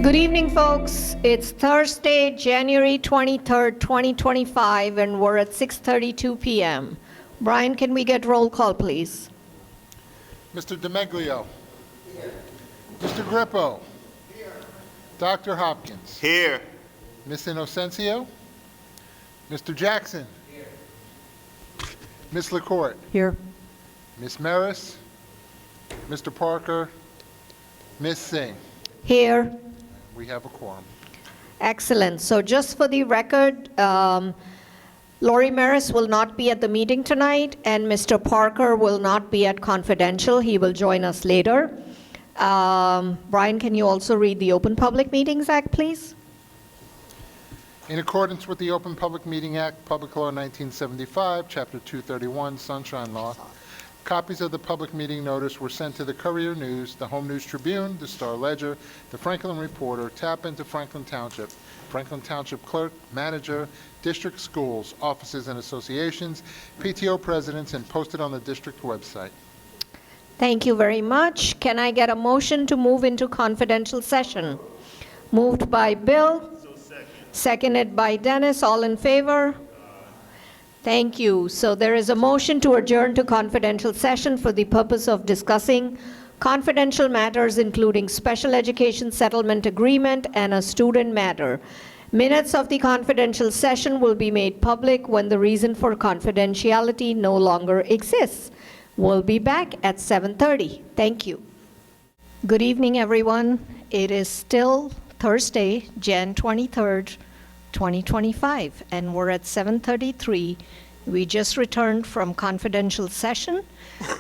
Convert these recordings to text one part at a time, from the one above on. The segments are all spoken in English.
Good evening, folks. It's Thursday, January 23rd, 2025, and we're at 6:32 p.m. Brian, can we get roll call, please? Mr. DeMeglio. Here. Mr. Grippo. Here. Dr. Hopkins. Here. Ms. Inocencio. Mr. Jackson. Here. Ms. LaCourte. Here. Ms. Maris. Mr. Parker. Ms. Singh. Here. We have a quorum. Excellent. So just for the record, Lori Maris will not be at the meeting tonight, and Mr. Parker will not be at Confidential. He will join us later. Brian, can you also read the Open Public Meetings Act, please? In accordance with the Open Public Meeting Act, Public Law 1975, Chapter 231, Sunshine Law, copies of the public meeting notice were sent to the Courier News, the Home News Tribune, the Star Ledger, the Franklin Reporter, Tap Into Franklin Township Clerk, Manager, District Schools, Offices and Associations, PTO Presidents, and posted on the district website. Thank you very much. Can I get a motion to move into confidential session? Moved by Bill, seconded by Dennis. All in favor? Thank you. So there is a motion to adjourn to confidential session for the purpose of discussing confidential matters, including special education settlement agreement and a student matter. Minutes of the confidential session will be made public when the reason for confidentiality no longer exists. We'll be back at 7:30. Thank you. Good evening, everyone. It is still Thursday, Jan 23rd, 2025, and we're at 7:33. We just returned from confidential session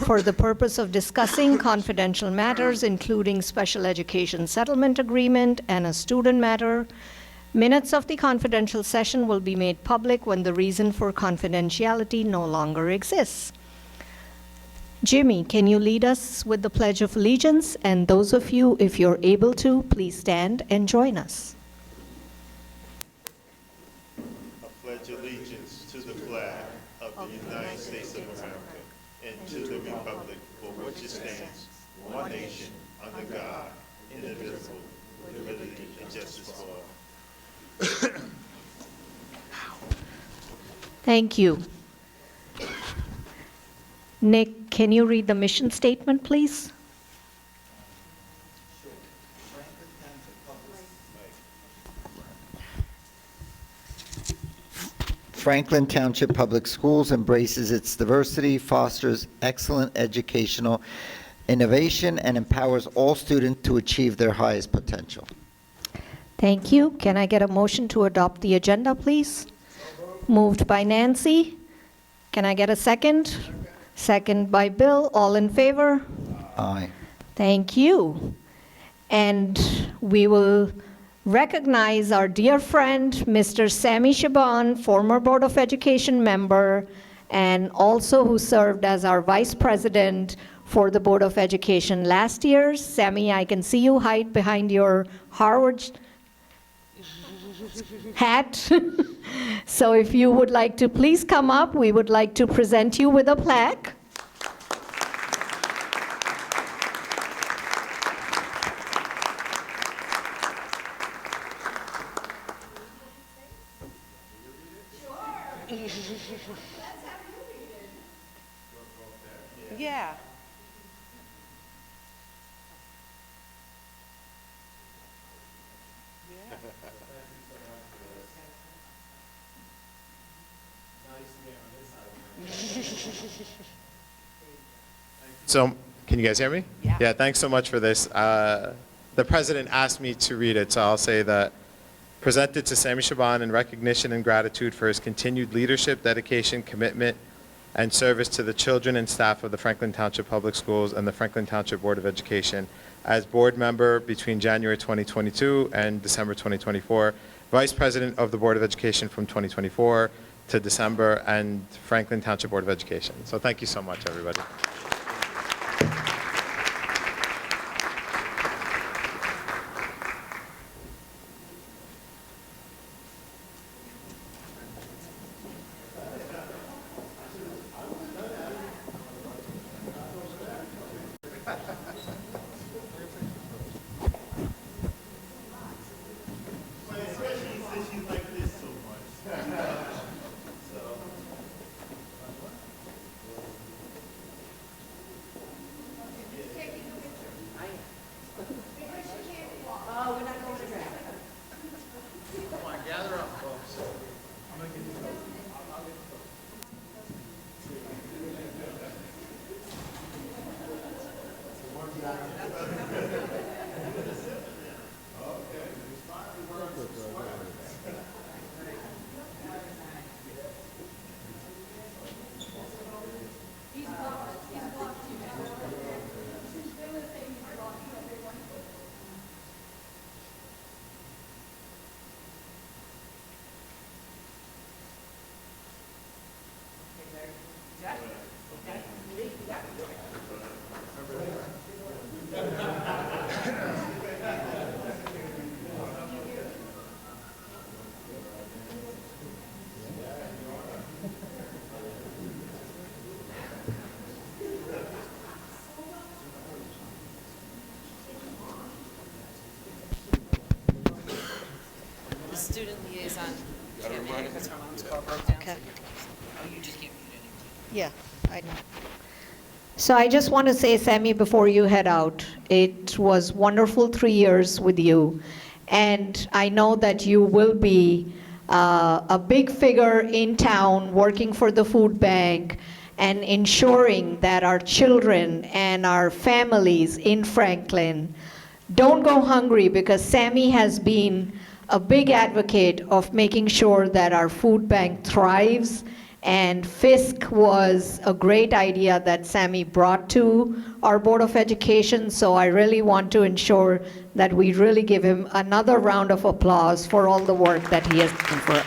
for the purpose of discussing confidential matters, including special education settlement agreement and a student matter. Minutes of the confidential session will be made public when the reason for confidentiality no longer exists. Jimmy, can you lead us with the Pledge of Allegiance? And those of you, if you're able to, please stand and join us. Pledge allegiance to the flag of the United States of America and to the republic for which it stands, one nation, under God, indivisible, with liberty and justice for all. Thank you. Nick, can you read the mission statement, please? Franklin Township Public Schools embraces its diversity, fosters excellent educational innovation, and empowers all students to achieve their highest potential. Thank you. Can I get a motion to adopt the agenda, please? Moved by Nancy. Can I get a second? Second by Bill. All in favor? Aye. Thank you. And we will recognize our dear friend, Mr. Sammy Shaban, former Board of Education member, and also who served as our Vice President for the Board of Education last year. Sammy, I can see you hide behind your Harvard hat. So if you would like to please come up, we would like to present you with a plaque. Yeah. So, can you guys hear me? Yeah. Yeah, thanks so much for this. The president asked me to read it, so I'll say that presented to Sammy Shaban in recognition and gratitude for his continued leadership, dedication, commitment, and service to the children and staff of the Franklin Township Public Schools and the Franklin Township Board of Education. As board member between January 2022 and December 2024, Vice President of the Board of Education from 2024 to December, and Franklin Township Board of Education. So thank you so much, everybody. is on, because her mom's car broke down. Okay. Oh, you just can't mute it. Yeah, I know. So I just want to say, Sammy, before you head out, it was wonderful 3 years with you. And I know that you will be a big figure in town working for the food bank and ensuring that our children and our families in Franklin don't go hungry, because Sammy has been a big advocate of making sure that our food bank thrives. And FISC was a great idea that Sammy brought to our Board of Education, so I really want to ensure that we really give him another round of applause for all the work that he has done for us.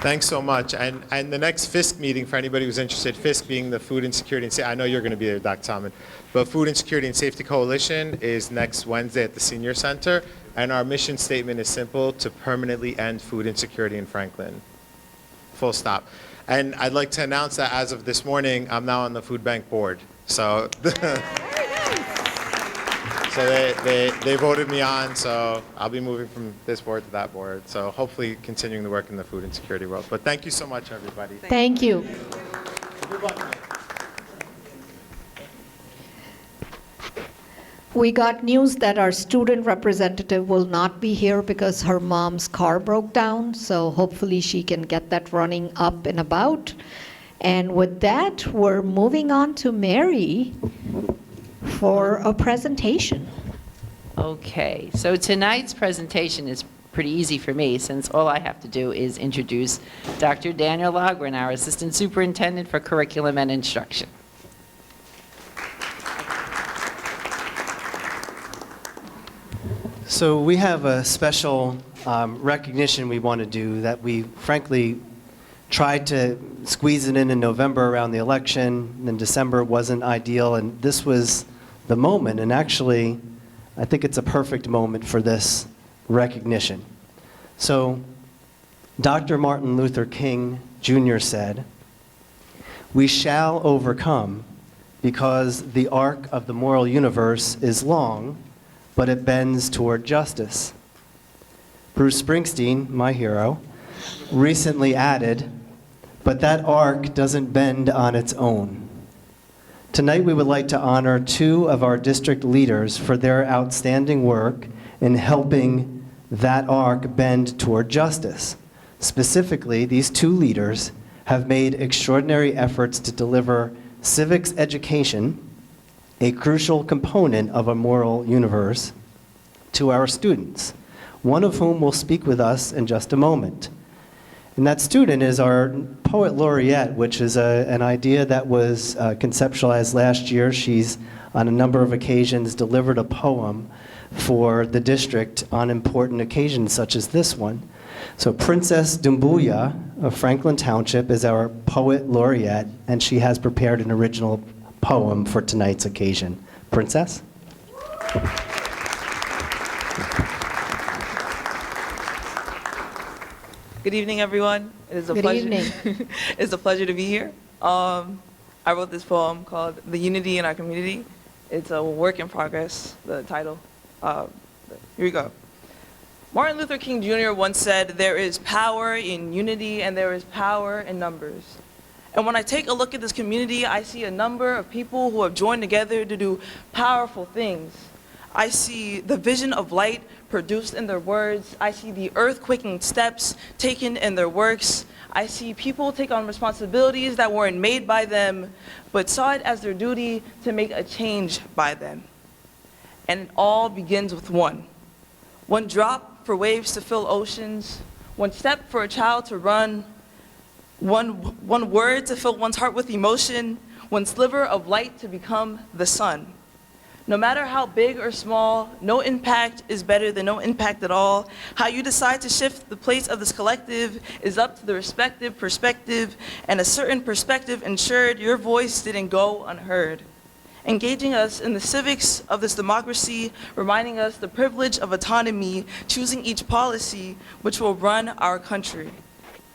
Thanks so much. And the next FISC meeting, for anybody who's interested, FISC being the Food Insecurity and Safety, I know you're going to be there, Dr. Salmon, but Food Insecurity and Safety Coalition is next Wednesday at the Senior Center. And our mission statement is simple: to permanently end food insecurity in Franklin. Full stop. And I'd like to announce that as of this morning, I'm now on the food bank board. So, so they voted me on, so I'll be moving from this board to that board. So hopefully continuing the work in the food insecurity world. But thank you so much, everybody. Thank you. Good luck. We got news that our student representative will not be here because her mom's car broke down, so hopefully she can get that running up and about. And with that, we're moving on to Mary for a presentation. Okay, so tonight's presentation is pretty easy for me, since all I have to do is introduce Dr. Daniel Logren, our Assistant Superintendent for Curriculum and Instruction. So we have a special recognition we want to do that we frankly tried to squeeze it in November around the election, and then December wasn't ideal, and this was the moment. And actually, I think it's a perfect moment for this recognition. So Dr. Martin Luther King Jr. said, "We shall overcome because the arc of the moral universe is long, but it bends toward justice." Bruce Springsteen, my hero, recently added, "But that arc doesn't bend on its own." Tonight we would like to honor two of our district leaders for their outstanding work in helping that arc bend toward justice. Specifically, these two leaders have made extraordinary efforts to deliver civics education, a crucial component of a moral universe, to our students, one of whom will speak with us in just a moment. And that student is our Poet Laureate, which is an idea that was conceptualized last year. She's, on a number of occasions, delivered a poem for the district on important occasions such as this one. So Princess Dumbaya of Franklin Township is our Poet Laureate, and she has prepared an original poem for tonight's occasion. Princess? Good evening, everyone. It is a Good pleasure. evening. It's a pleasure to be here. I wrote this poem called "The Unity in Our Community." It's a work in progress, the title. Here we go. Martin Luther King Jr. once said, "There is power in unity and there is power in numbers." And when I take a look at this community, I see a number of people who have joined together to do powerful things. I see the vision of light produced in their words. I see the earth-quaking steps taken in their works. I see people take on responsibilities that weren't made by them, but saw it as their duty to make a change by them. And it all begins with one. One drop for waves to fill oceans, one step for a child to run, one word to fill one's heart with emotion, one sliver of light to become the sun. No matter how big or small, no impact is better than no impact at all. How you decide to shift the place of this collective is up to the respective perspective, and a certain perspective ensured your voice didn't go unheard. Engaging us in the civics of this democracy, reminding us the privilege of autonomy, choosing each policy which will run our country.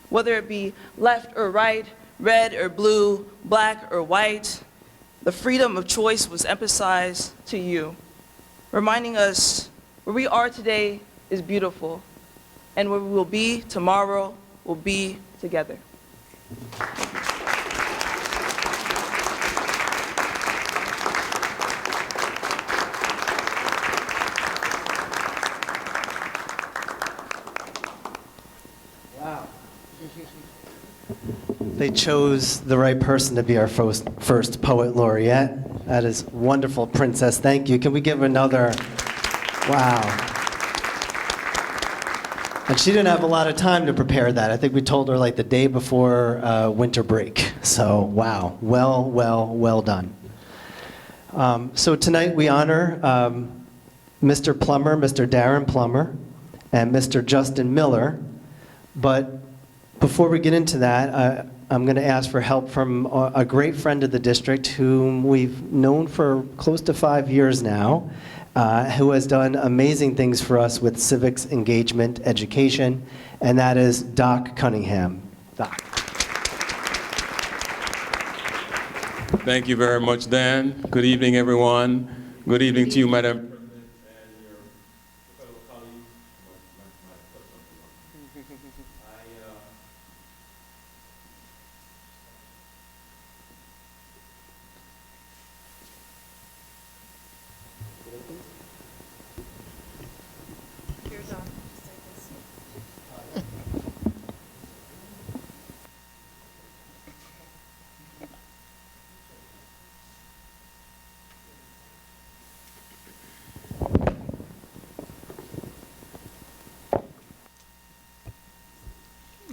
Whether it be left or right, red or blue, black or white, the freedom of choice was emphasized to you, reminding us Where we are today is beautiful, and where we will be tomorrow will be together. They chose the right person to be our first Poet Laureate. That is wonderful, Princess. Thank you. Can we give another? Wow. And she didn't have a lot of time to prepare that. I think we told her like the day before winter break. So, wow. Well done. So tonight we honor Mr. Plummer, Mr. Daryn Plummer, and Mr. Justin Miller. But before we get into that, I'm going to ask for help from a great friend of the district whom we've known for close to 5 years now, who has done amazing things for us with civics engagement education, and that is Doc Cunningham. Doc. Thank you very much, Dan. Good evening, everyone. Good evening to you, Madam.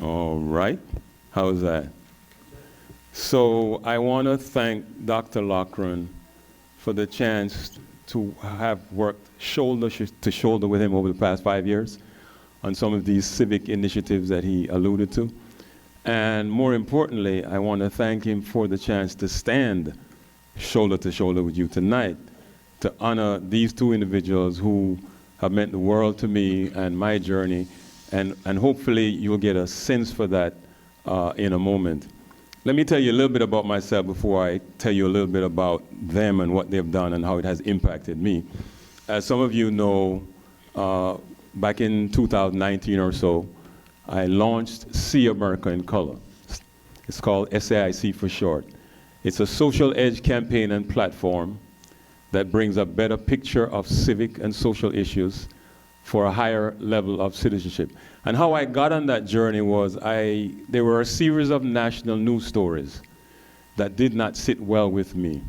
All right. How's that? So I want to thank Dr. Loughran for the chance to have worked shoulder to shoulder with him over the past 5 years on some of these civic initiatives that he alluded to. And more importantly, I want to thank him for the chance to stand shoulder to shoulder with you tonight to honor these two individuals who have meant the world to me and my journey. And hopefully you'll get a sense for that in a moment. Let me tell you a little bit about myself before I tell you a little bit about them and what they've done and how it has impacted me. As some of you know, back in 2019 or so, I launched See America in Color. It's called SAIC for short. It's a social edge campaign and platform that brings a better picture of civic and social issues for a higher level of citizenship. And how I got on that journey was there were a series of national news stories that did not sit well with me.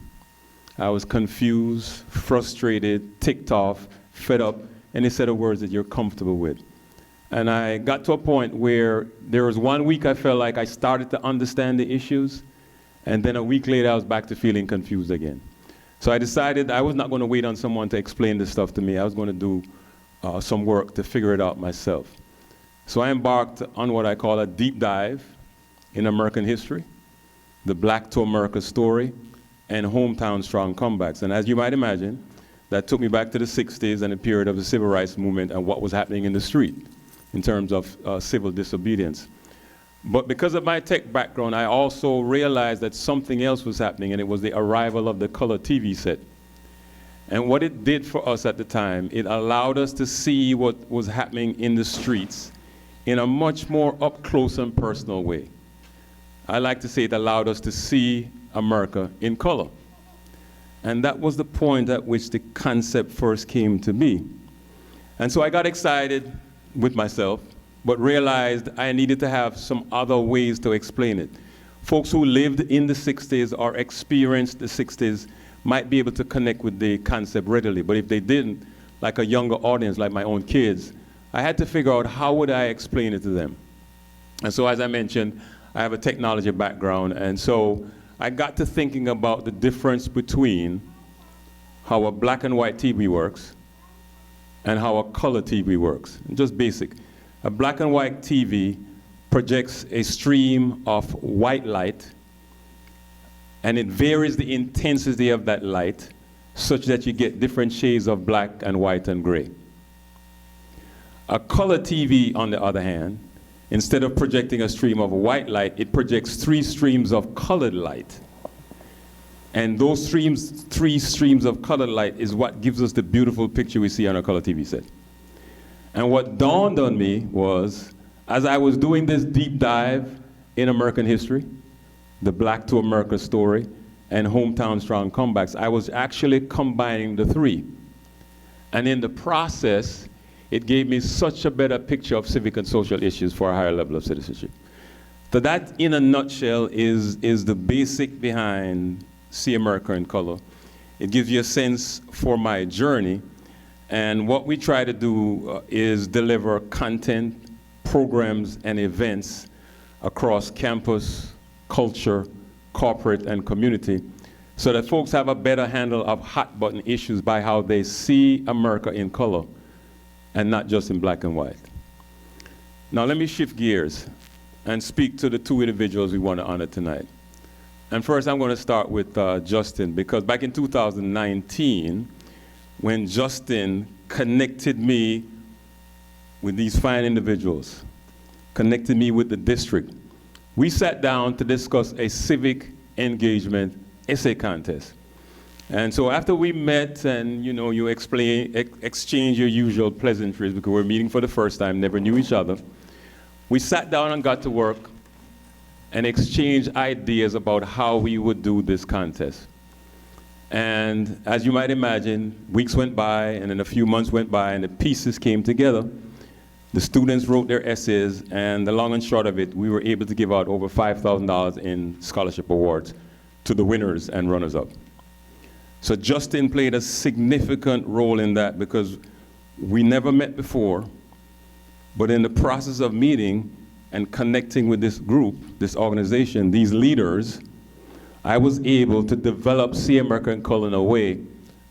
I was confused, frustrated, ticked off, fed up, any set of words that you're comfortable with. And I got to a point where there was 1 week I felt like I started to understand the issues, and then a week later I was back to feeling confused again. So I decided I was not going to wait on someone to explain this stuff to me. I was going to do some work to figure it out myself. So I embarked on what I call a deep dive in American history, the Black to America story, and hometown strong comebacks. And as you might imagine, that took me back to the 60s and the period of the civil rights movement and what was happening in the street in terms of civil disobedience. But because of my tech background, I also realized that something else was happening, and it was the arrival of the color TV set. And what it did for us at the time, it allowed us to see what was happening in the streets in a much more up close and personal way. I like to say it allowed us to see America in color. And that was the point at which the concept first came to be. And so I got excited with myself, but realized I needed to have some other ways to explain it. Folks who lived in the 60s or experienced the 60s might be able to connect with the concept readily, but if they didn't, like a younger audience, like my own kids, I had to figure out how would I explain it to them. And so as I mentioned, I have a technology background, and so I got to thinking about the difference between how a black and white TV works and how a color TV works. Just basic. A black and white TV projects a stream of white light, and it varies the intensity of that light such that you get different shades of black and white and gray. A color TV, on the other hand, instead of projecting a stream of white light, it projects 3 streams of colored light. And those three streams of colored light is what gives us the beautiful picture we see on our color TV set. And what dawned on me was, as I was doing this deep dive in American history, the Black to America story, and Hometown Strong comebacks, I was actually combining the three. And in the process, it gave me such a better picture of civic and social issues for a higher level of citizenship. So that, in a nutshell, is the basic behind See America in Color. It gives you a sense for my journey. And what we try to do is deliver content, programs, and events across campus, culture, corporate, and community, so that folks have a better handle of hot button issues by how they see America in color and not just in black and white. Now let me shift gears and speak to the two individuals we want to honor tonight. And first I'm going to start with Justin, because back in 2019, when Justin connected me with these fine individuals, connected me with the district, we sat down to discuss a civic engagement essay contest. And so after we met and you exchange your usual pleasantries, because we're meeting for the first time, never knew each other, we sat down and got to work and exchanged ideas about how we would do this contest. And as you might imagine, weeks went by and then a few months went by and the pieces came together. The students wrote their essays, and the long and short of it, we were able to give out over $5,000 in scholarship awards to the winners and runners-up. So Justin played a significant role in that, because we never met before, but in the process of meeting and connecting with this group, this organization, these leaders, I was able to develop See America in Color in a way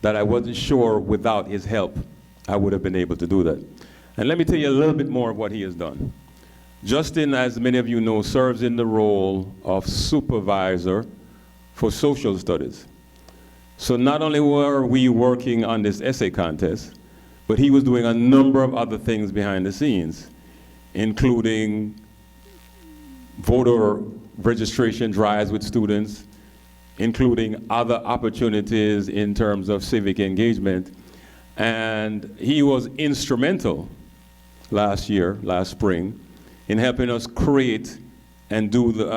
that I wasn't sure without his help I would have been able to do that. And let me tell you a little bit more of what he has done. Justin, as many of you know, serves in the role of supervisor for social studies. So not only were we working on this essay contest, but he was doing a number of other things behind the scenes, including voter registration drives with students, including other opportunities in terms of civic engagement. And he was instrumental last spring, in helping us create and do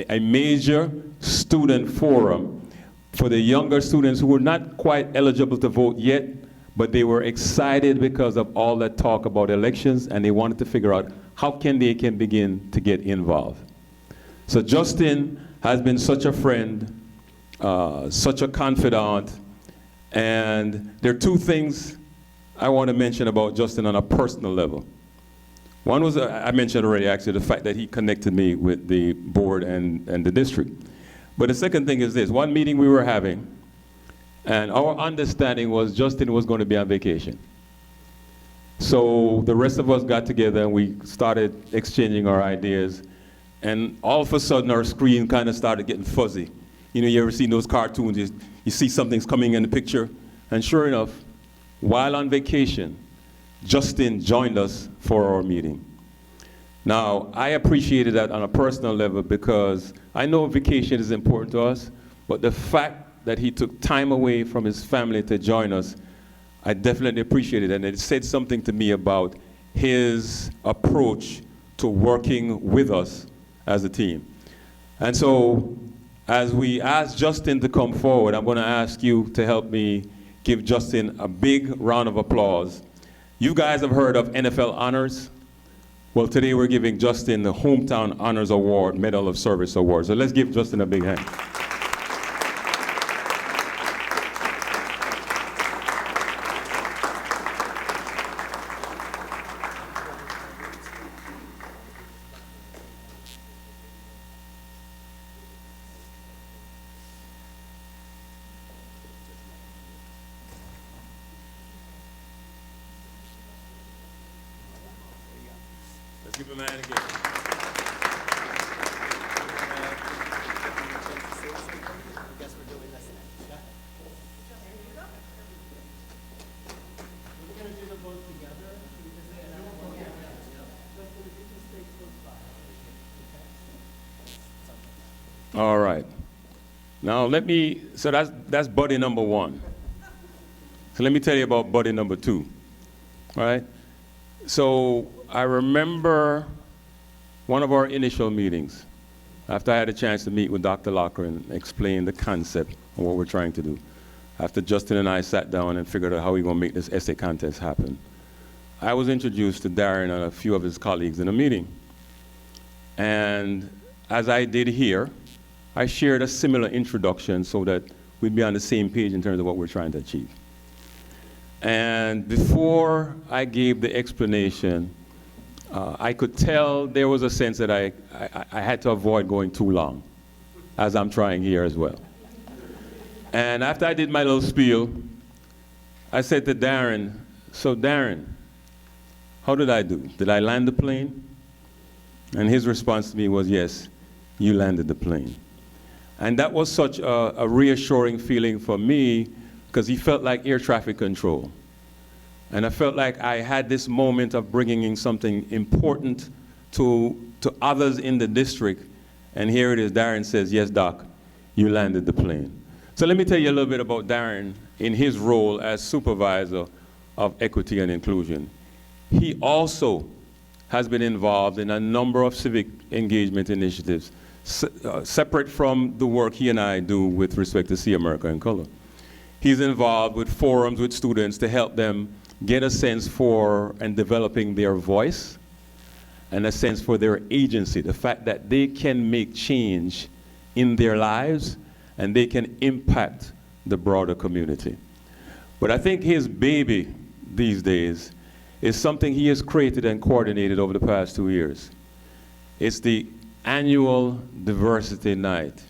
a major student forum for the younger students who were not quite eligible to vote yet, but they were excited because of all that talk about elections, and they wanted to figure out how they can begin to get involved. So Justin has been such a friend, such a confidant, and there are two things I want to mention about Justin on a personal level. One was, I mentioned already actually, the fact that he connected me with the board and the district. But the second thing is this: one meeting we were having, and our understanding was Justin was going to be on vacation. So the rest of us got together and we started exchanging our ideas, and all of a sudden our screen kind of started getting fuzzy. You ever seen those cartoons, you see something's coming in the picture, and sure enough, while on vacation, Justin joined us for our meeting. Now, I appreciated that on a personal level, because I know vacation is important to us, but the fact that he took time away from his family to join us, I definitely appreciated it. And it said something to me about his approach to working with us as a team. And so, as we ask Justin to come forward, I'm going to ask you to help me give Justin a big round of applause. You guys have heard of NFL honors? Well, today we're giving Justin the Hometown Honors Award, Medal of Service Award. So let's give Justin a big hand. Let's give him a hand again. All right. Now so that's buddy number one. So let me tell you about buddy number two, all right? So I remember one of our initial meetings, after I had a chance to meet with Dr. Locker and explain the concept of what we're trying to do. After Justin and I sat down and figured out how we're going to make this essay contest happen, I was introduced to Daryn and a few of his colleagues in a meeting. And as I did here, I shared a similar introduction so that we'd be on the same page in terms of what we're trying to achieve. And before I gave the explanation, I could tell there was a sense that I had to avoid going too long, as I'm trying here as well. And after I did my little spiel, I said to Daryn, so Daryn, how did I do? Did I land the plane? And his response to me was, yes, you landed the plane. And that was such a reassuring feeling for me, because he felt like air traffic control. And I felt like I had this moment of bringing in something important to others in the district. And here it is, Daryn says, yes, Doc, you landed the plane. So let me tell you a little bit about Daryn in his role as supervisor of equity and inclusion. He also has been involved in a number of civic engagement initiatives, separate from the work he and I do with respect to See America in Color. He's involved with forums with students to help them get a sense for and developing their voice and a sense for their agency, the fact that they can make change in their lives and they can impact the broader community. But I think his baby these days is something he has created and coordinated over the past 2 years. It's the annual diversity night,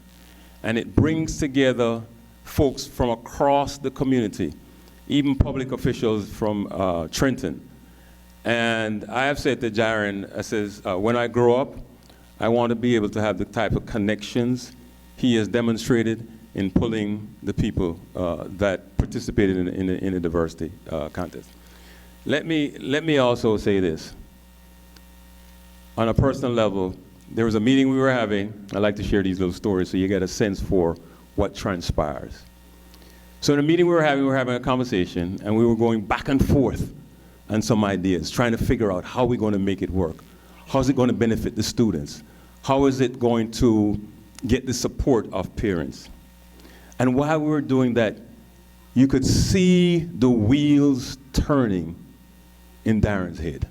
and it brings together folks from across the community, even public officials from Trenton. And I have said to Daryn, I says, when I grow up, I want to be able to have the type of connections he has demonstrated in pulling the people that participated in the diversity contest. Let me also say this. On a personal level, there was a meeting we were having. I like to share these little stories so you get a sense for what transpires. So in the meeting we were having a conversation, and we were going back and forth on some ideas, trying to figure out how we're going to make it work. How is it going to benefit the students? How is it going to get the support of parents? And while we were doing that, you could see the wheels turning in Daryn's head.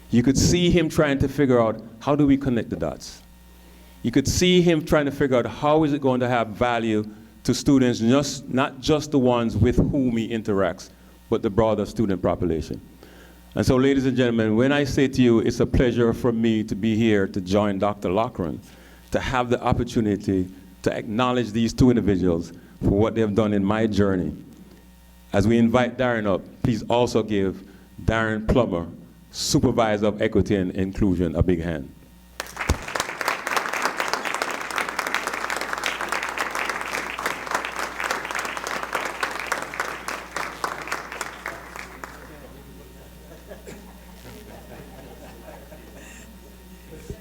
You could see him trying to figure out, how do we connect the dots? You could see him trying to figure out, how is it going to have value to students, not just the ones with whom he interacts, but the broader student population. And so, ladies and gentlemen, when I say to you, it's a pleasure for me to be here to join Dr. Lochran, to have the opportunity to acknowledge these two individuals for what they have done in my journey. As we invite Daryn up, please also give Daryn Plummer, Supervisor of Equity and Inclusion, a big hand.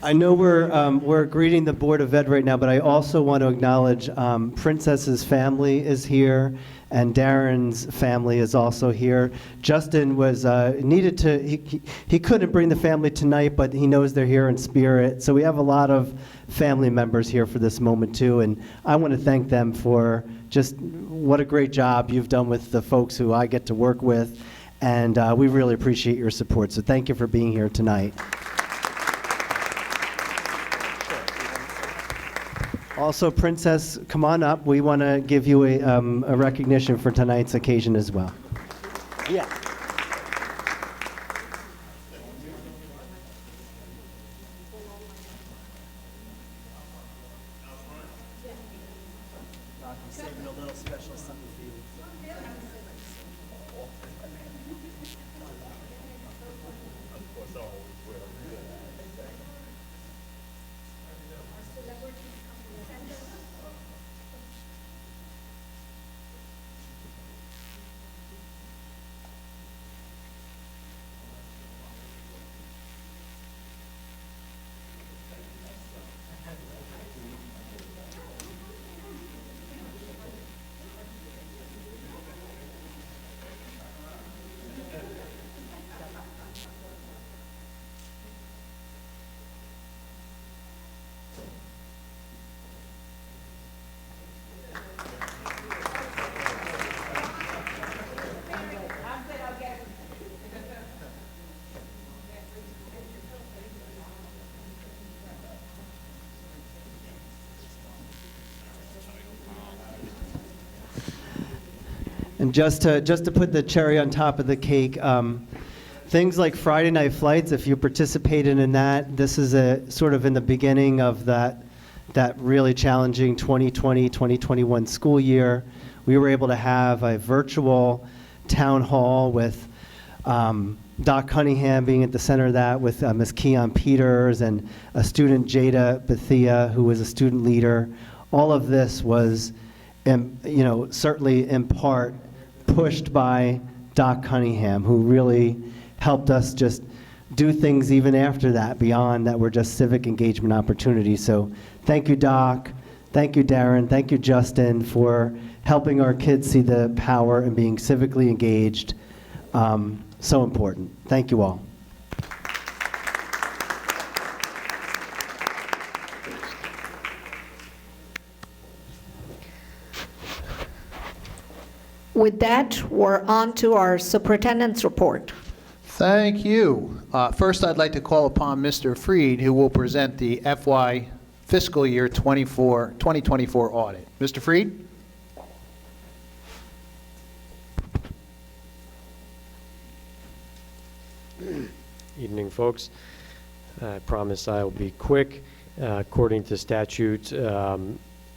I know we're greeting the Board of Ed right now, but I also want to acknowledge Princess's family is here, and Daryn's family is also here. Justin was needed to, he couldn't bring the family tonight, but he knows they're here in spirit. So we have a lot of family members here for this moment too, and I want to thank them for just what a great job you've done with the folks who I get to work with, and we really appreciate your support. So thank you for being here tonight. Also, Princess, come on up. We want to give you a recognition for tonight's occasion as well. Yeah. And just to put the cherry on top of the cake, things like Friday night flights, if you participated in that, this is a sort of in the beginning of that really challenging 2020-2021 school year. We were able to have a virtual town hall with Doc Cunningham being at the center of that, with Ms. Keon Peters and a student, Jada Bethia, who was a student leader. All of this was, certainly in part pushed by Doc Cunningham, who really helped us just do things even after that, beyond that were just civic engagement opportunities. So thank you, Doc. Thank you, Daryn. Thank you, Justin, for helping our kids see the power in being civically engaged. So important. Thank you all. With that, we're on to our superintendent's report. Thank you. First, I'd like to call upon Mr. Freed, who will present the FY fiscal year 2024 audit. Mr. Freed? Evening, folks. I promise I will be quick. According to statute,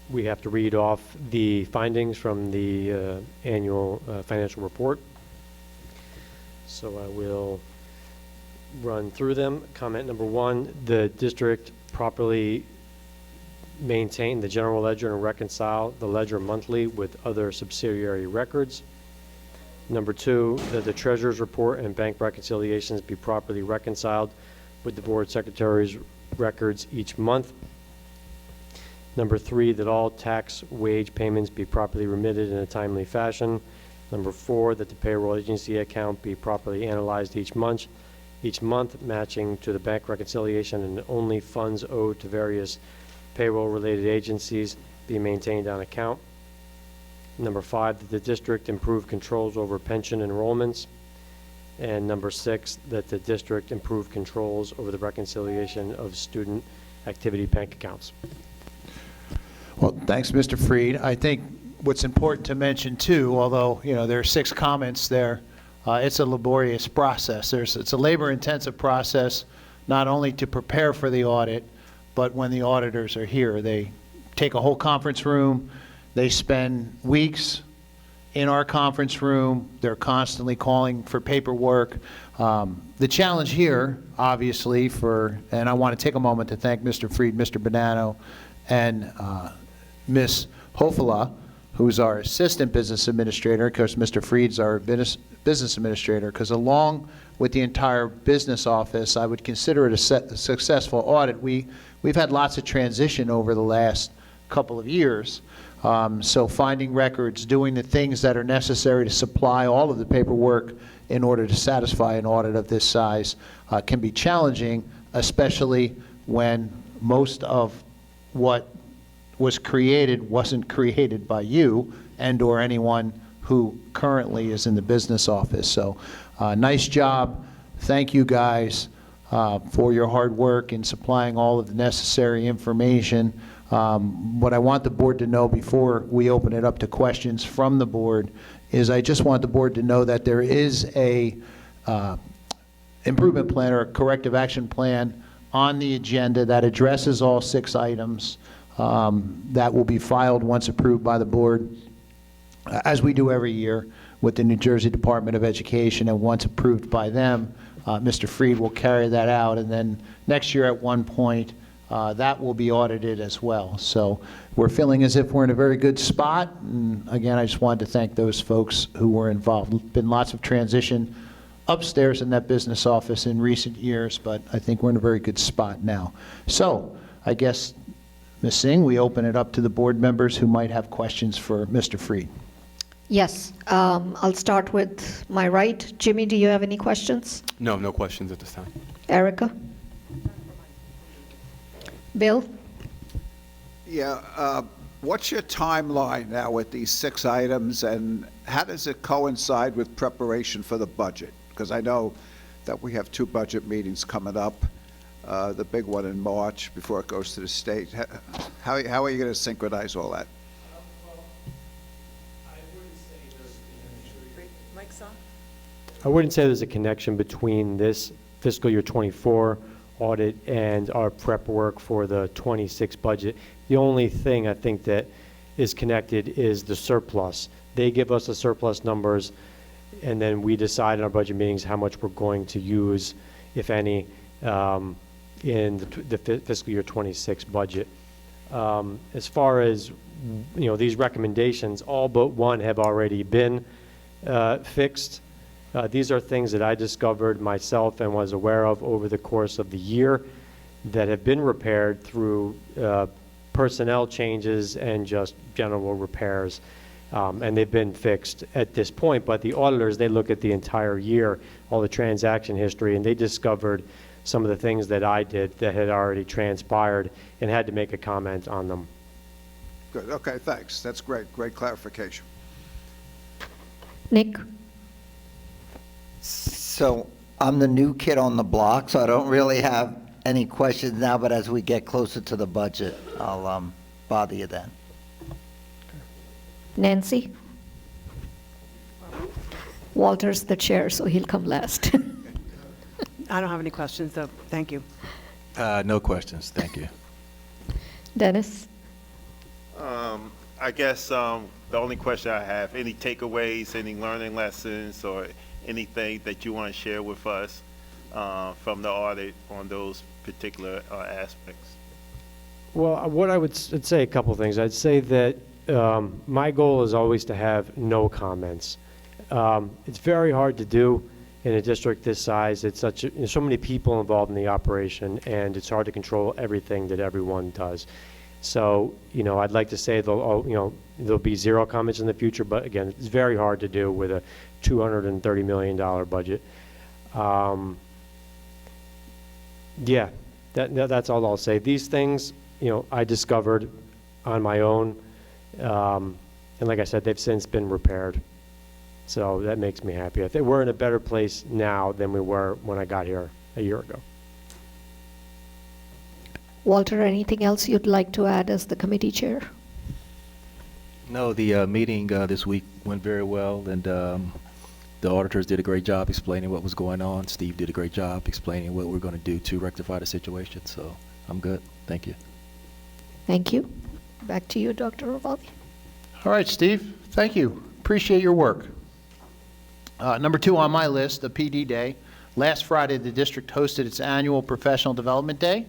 we have to read off the findings from the annual financial report. So I will run through them. Comment number one, the district properly maintain the general ledger and reconcile the ledger monthly with other subsidiary records. Number two, that the treasurer's report and bank reconciliations be properly reconciled with the board secretary's records each month. Number three, that all tax wage payments be properly remitted in a timely fashion. Number four, that the payroll agency account be properly analyzed each month, matching to the bank reconciliation, and only funds owed to various payroll-related agencies be maintained on account. Number five, that the district improve controls over pension enrollments. And number six, that the district improve controls over the reconciliation of student activity bank accounts. Well, thanks, Mr. Freed. I think what's important to mention, too, although, there are 6 comments there, it's a laborious process. It's a labor-intensive process, not only to prepare for the audit, but when the auditors are here. They take a whole conference room. They spend weeks in our conference room. They're constantly calling for paperwork. The challenge here, obviously, and I want to take a moment to thank Mr. Freed, Mr. Bonanno, and Ms. Hofala, who's our assistant business administrator, because Mr. Freed's our business administrator, because along with the entire business office, I would consider it a successful audit. We've had lots of transition over the last couple of years. So finding records, doing the things that are necessary to supply all of the paperwork in order to satisfy an audit of this size can be challenging, especially when most of what was created wasn't created by you and or anyone who currently is in the business office. So nice job. Thank you guys for your hard work in supplying all of the necessary information. What I want the board to know before we open it up to questions from the board is I just want the board to know that there is a improvement plan or a corrective action plan on the agenda that addresses all 6 items that will be filed once approved by the board, as we do every year with the New Jersey Department of Education, and once approved by them, Mr. Freed will carry that out, and then next year at one point, that will be audited as well. So we're feeling as if we're in a very good spot. And again, I just wanted to thank those folks who were involved. Been lots of transition upstairs in that business office in recent years, but I think we're in a very good spot now. So I guess, Ms. Singh, we open it up to the board members who might have questions for Mr. Freed. Yes, I'll start with my right. Jimmy, do you have any questions? No, no questions at this time. Erica? Bill? Yeah, what's your timeline now with these 6 items, and how does it coincide with preparation for the budget? Because I know that we have 2 budget meetings coming up, the big one in March before it goes to the state. How are you going to synchronize all that? Well, I wouldn't say there's I wouldn't say there's a connection between this fiscal year '24 audit and our prep work for the '26 budget. The only thing I think that is connected is the surplus. They give us the surplus numbers, and then we decide in our budget meetings how much we're going to use, if any, in the fiscal year '26 budget. As far as, these recommendations, all but one have already been fixed. These are things that I discovered myself and was aware of over the course of the year that have been repaired through personnel changes and just general repairs. And they've been fixed at this point, but the auditors, they look at the entire year, all the transaction history, and they discovered some of the things that I did that had already transpired and had to make a comment on them. Good, okay, thanks. That's great, great clarification. Nick? So I'm the new kid on the block, so I don't really have any questions now, but as we get closer to the budget, I'll bother you then. Nancy? Walter's the chair, so he'll come last. I don't have any questions, though. Thank you. No questions, thank you. Dennis? I guess the only question I have, any takeaways, any learning lessons, or anything that you want to share with us from the audit on those particular aspects? Well, what I would say a couple things. I'd say that my goal is always to have no comments. It's very hard to do in a district this size. It's there's so many people involved in the operation, and it's hard to control everything that everyone does. So, I'd like to say there'll be zero comments in the future, but again, it's very hard to do with a $230 million budget. Yeah, that's all I'll say. These things, I discovered on my own, and like I said, they've since been repaired. So that makes me happy. I think we're in a better place now than we were when I got here a year ago. Walter, anything else you'd like to add as the committee chair? No, the meeting this week went very well, and the auditors did a great job explaining what was going on. Steve did a great job explaining what we're going to do to rectify the situation, so I'm good. Thank you. Thank you. Back to you, Dr. Ravalli. All right, Steve, thank you. Appreciate your work. Number 2 on my list, the PD Day. Last Friday, the district hosted its annual Professional Development Day.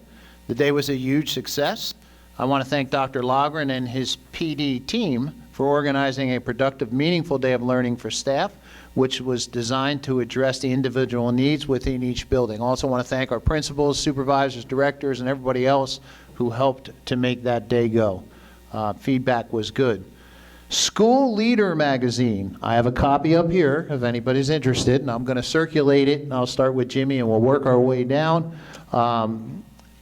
The day was a huge success. I want to thank Dr. Logren and his PD team for organizing a productive, meaningful day of learning for staff, which was designed to address the individual needs within each building. I also want to thank our principals, supervisors, directors, and everybody else who helped to make that day go. Feedback was good. School Leader magazine. I have a copy up here if anybody's interested, and I'm going to circulate it, and I'll start with Jimmy, and we'll work our way down.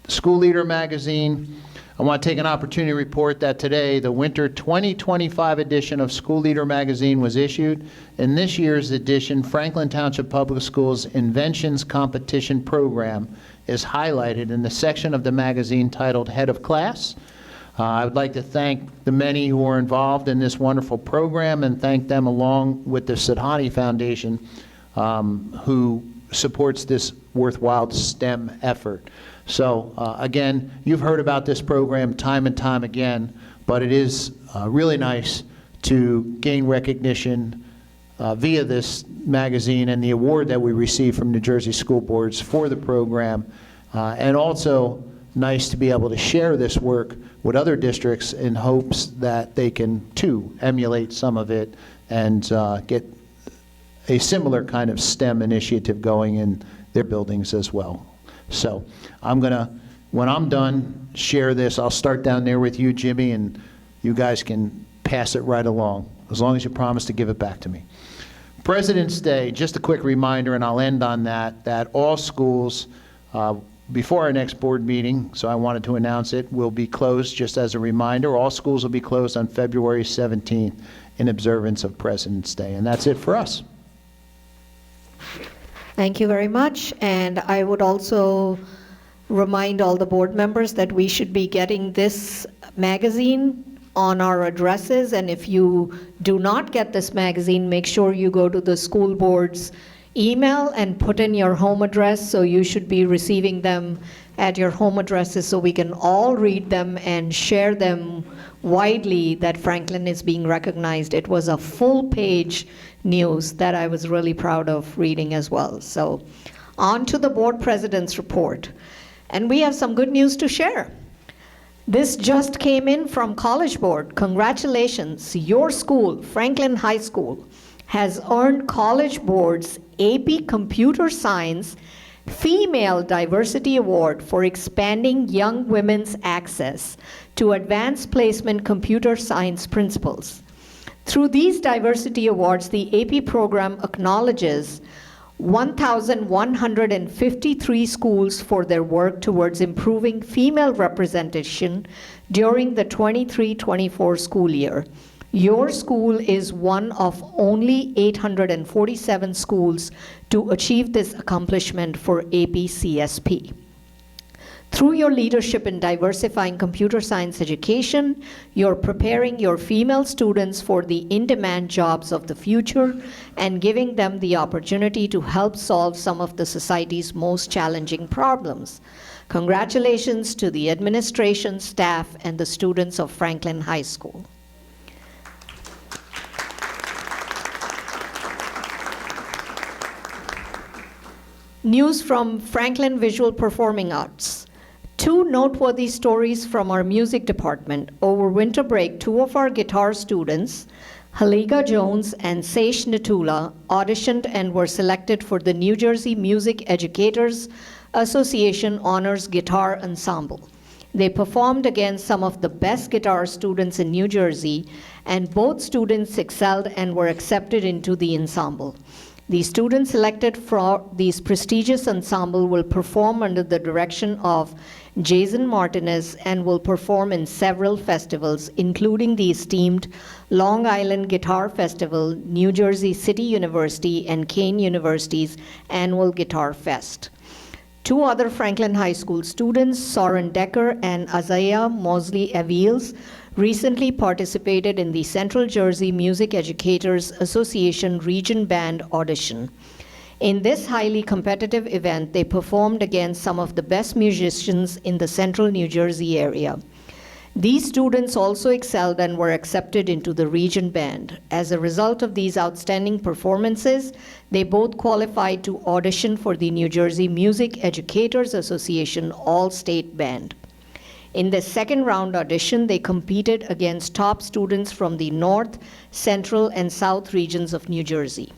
School Leader magazine. I want to take an opportunity to report that today the winter 2025 edition of School Leader magazine was issued. In this year's edition, Franklin Township Public Schools Inventions Competition Program is highlighted in the section of the magazine titled Head of Class. I would like to thank the many who were involved in this wonderful program and thank them along with the Sadhani Foundation who supports this worthwhile STEM effort. So again, you've heard about this program time and time again, but it is really nice to gain recognition via this magazine and the award that we received from New Jersey school boards for the program, and also nice to be able to share this work with other districts in hopes that they can too emulate some of it and get a similar kind of STEM initiative going in their buildings as well. So I'm going to, when I'm done, share this. I'll start down there with you, Jimmy, and you guys can pass it right along, as long as you promise to give it back to me. President's Day, just a quick reminder, and I'll end on that all schools, before our next board meeting, so I wanted to announce it, will be closed just as a reminder. All schools will be closed on February 17th in observance of President's Day. And that's it for us. Thank you very much. And I would also remind all the board members that we should be getting this magazine on our addresses, and if you do not get this magazine, make sure you go to the school board's email and put in your home address, so you should be receiving them at your home addresses so we can all read them and share them widely that Franklin is being recognized. It was a full-page news that I was really proud of reading as well. So on to the board president's report. And we have some good news to share. This just came in from College Board. Congratulations. Your school, Franklin High School, has earned College Board's AP Computer Science Female Diversity Award for expanding young women's access to advanced placement computer science principles. Through these diversity awards, the AP program acknowledges 1,153 schools for their work towards improving female representation during the 23-24 school year. Your school is one of only 847 schools to achieve this accomplishment for AP CSP. Through your leadership in diversifying computer science education, you're preparing your female students for the in-demand jobs of the future and giving them the opportunity to help solve some of the society's most challenging problems. Congratulations to the administration, staff, and the students of Franklin High School. News from Franklin Visual Performing Arts. Two noteworthy stories from our music department. Over winter break, two of our guitar students, Haliga Jones and Seish Natula, auditioned and were selected for the New Jersey Music Educators Association Honors Guitar Ensemble. They performed against some of the best guitar students in New Jersey, and both students excelled and were accepted into the ensemble. The students selected for this prestigious ensemble will perform under the direction of Jason Martinez and will perform in several festivals, including the esteemed Long Island Guitar Festival, New Jersey City University, and Kean University's annual Guitar Fest. Two other Franklin High School students, Soren Decker and Isaiah Mosley Aviles, recently participated in the Central Jersey Music Educators Association Region Band audition. In this highly competitive event, they performed against some of the best musicians in the Central New Jersey area. These students also excelled and were accepted into the Region Band. As a result of these outstanding performances, they both qualified to audition for the New Jersey Music Educators Association All-State Band. In the second round audition, they competed against top students from the North, Central, and South regions of New Jersey.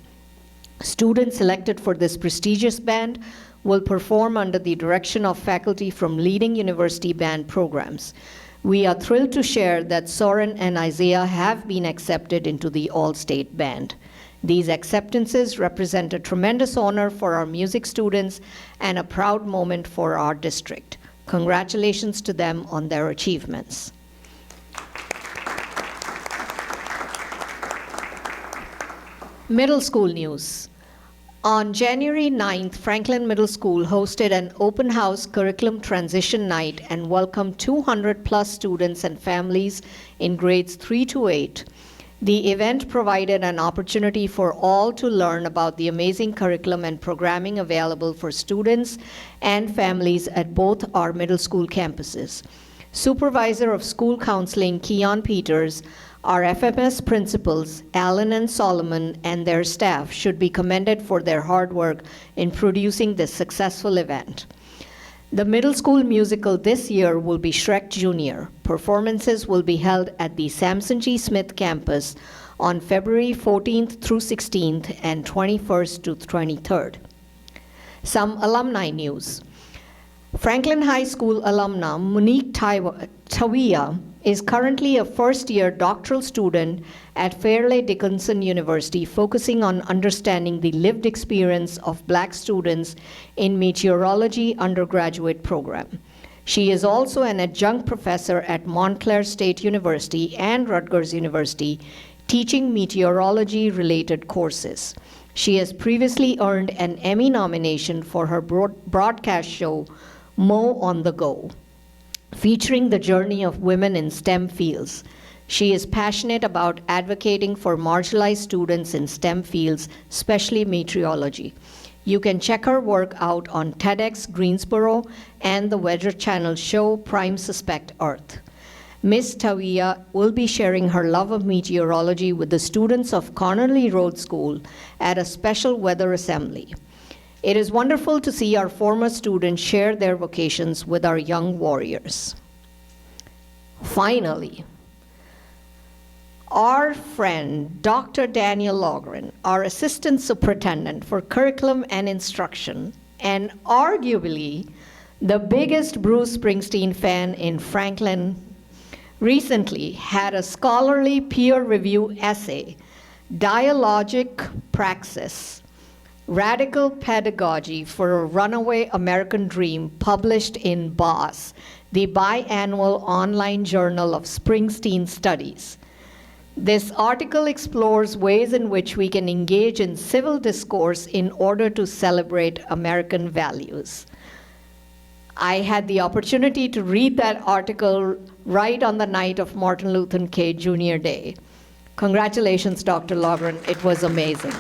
Students selected for this prestigious band will perform under the direction of faculty from leading university band programs. We are thrilled to share that Soren and Isaiah have been accepted into the All-State Band. These acceptances represent a tremendous honor for our music students and a proud moment for our district. Congratulations to them on their achievements. Middle school news. On January 9th, Franklin Middle School hosted an open house curriculum transition night and welcomed 200 plus students and families in grades 3 to 8. The event provided an opportunity for all to learn about the amazing curriculum and programming available for students and families at both our middle school campuses. Supervisor of School Counseling, Keon Peters, our FMS principals, Alan and Solomon, and their staff should be commended for their hard work in producing this successful event. The middle school musical this year will be Shrek Jr. Performances will be held at the Samson G. Smith campus on February 14th through 16th and 21st to 23rd. Some alumni news. Franklin High School alumna Monique Tawia is currently a first-year doctoral student at Fairleigh Dickinson University, focusing on understanding the lived experience of Black students in meteorology undergraduate program. She is also an adjunct professor at Montclair State University and Rutgers University, teaching meteorology-related courses. She has previously earned an Emmy nomination for her broadcast show, Mo on the Go, featuring the journey of women in STEM fields. She is passionate about advocating for marginalized students in STEM fields, especially meteorology. You can check her work out on TEDx Greensboro and the Weather Channel show Prime Suspect Earth. Ms. Tawia will be sharing her love of meteorology with the students of Connerly Road School at a special weather assembly. It is wonderful to see our former students share their vocations with our young warriors. Finally, our friend, Dr. Daniel Logren, our Assistant Superintendent for Curriculum and Instruction, and arguably the biggest Bruce Springsteen fan in Franklin, recently had a scholarly peer review essay, Dialogic Praxis, Radical Pedagogy for a Runaway American Dream, published in BOSS, the biannual online journal of Springsteen studies. This article explores ways in which we can engage in civil discourse in order to celebrate American values. I had the opportunity to read that article right on the night of Martin Luther King Jr. Day. Congratulations, Dr. Logren. It was amazing.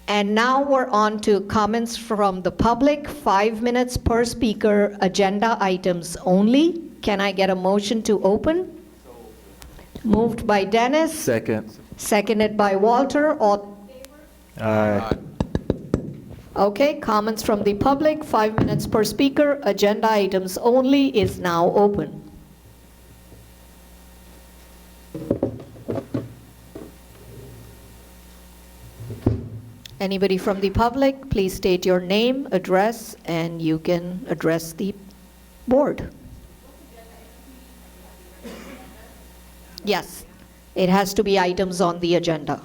And now we're on to comments from the public, 5 minutes per speaker, agenda items only. Can I get a motion to open? Moved by Dennis. Second. Seconded by Walter. All in favor? Aye. Okay, comments from the public, 5 minutes per speaker, agenda items only is now open. Anybody from the public, please state your name, address, and you can address the board. Yes, it has to be items on the agenda.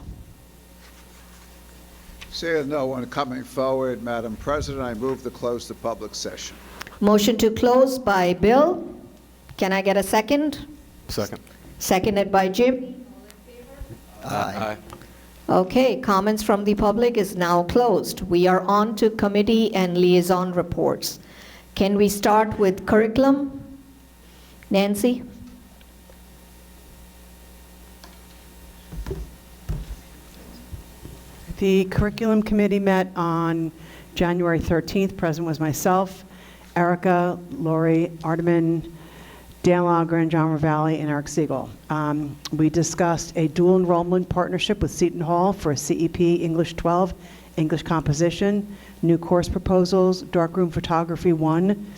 Seeing no one coming forward, Madam President, I move to close the public session. Motion to close by Bill. Can I get a second? Second. Seconded by Jim. Aye. Okay, comments from the public is now closed. We are on to committee and liaison reports. Can we start with curriculum? Nancy? The Curriculum Committee met on January 13th. Present was myself, Erica, Lori Ardeman, Dan Logren, John Ravalli, and Eric Siegel. We discussed a dual enrollment partnership with Seton Hall for CEP English 12, English Composition, new course proposals, Darkroom Photography 1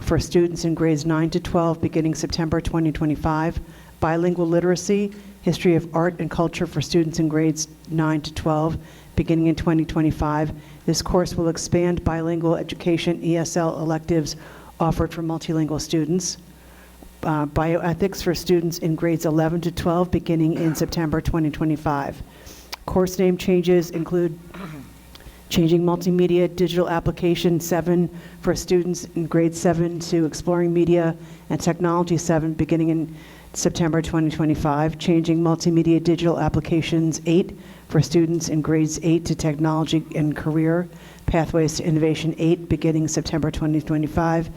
for students in grades 9 to 12 beginning September 2025, bilingual literacy, history of art and culture for students in grades 9 to 12 beginning in 2025. This course will expand bilingual education ESL electives offered for multilingual students. Bioethics for students in grades 11 to 12 beginning in September 2025. Course name changes include changing multimedia digital application 7 for students in grade 7 to exploring media and technology 7 beginning in September 2025, changing multimedia digital applications 8 for students in grades 8 to technology and career pathways to innovation 8 beginning September 2025,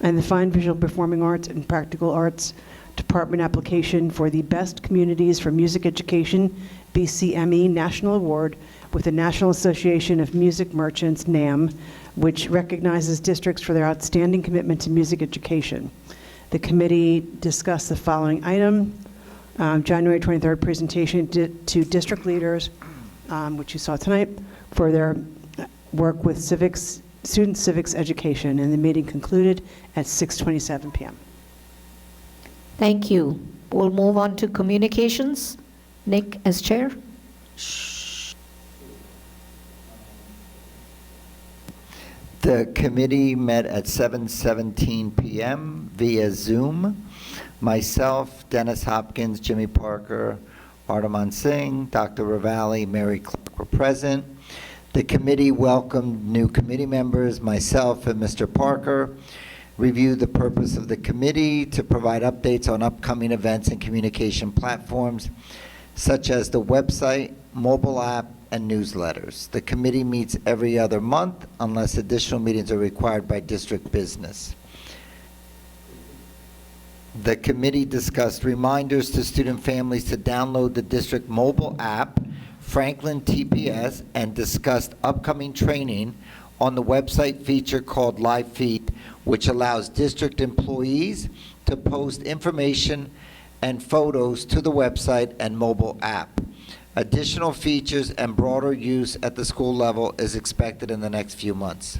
and the Fine Visual Performing Arts and Practical Arts Department application for the Best Communities for Music Education BCME National Award with the National Association of Music Merchants, NAM, which recognizes districts for their outstanding commitment to music education. The committee discussed the following item, January 23rd presentation to district leaders, which you saw tonight, for their work with civics, student civics education, and the meeting concluded at 6:27 p.m. Thank you. We'll move on to communications. Nick as chair. The committee met at 7:17 p.m. via Zoom. Myself, Dennis Hopkins, Jimmy Parker, Ardaman Singh, Dr. Ravalli, Mary Clark were present. The committee welcomed new committee members, myself and Mr. Parker, reviewed the purpose of the committee to provide updates on upcoming events and communication platforms, such as the website, mobile app, and newsletters. The committee meets every other month unless additional meetings are required by district business. The committee discussed reminders to student families to download the district mobile app, Franklin TPS, and discussed upcoming training on the website feature called Live Feed, which allows district employees to post information and photos to the website and mobile app. Additional features and broader use at the school level is expected in the next few months.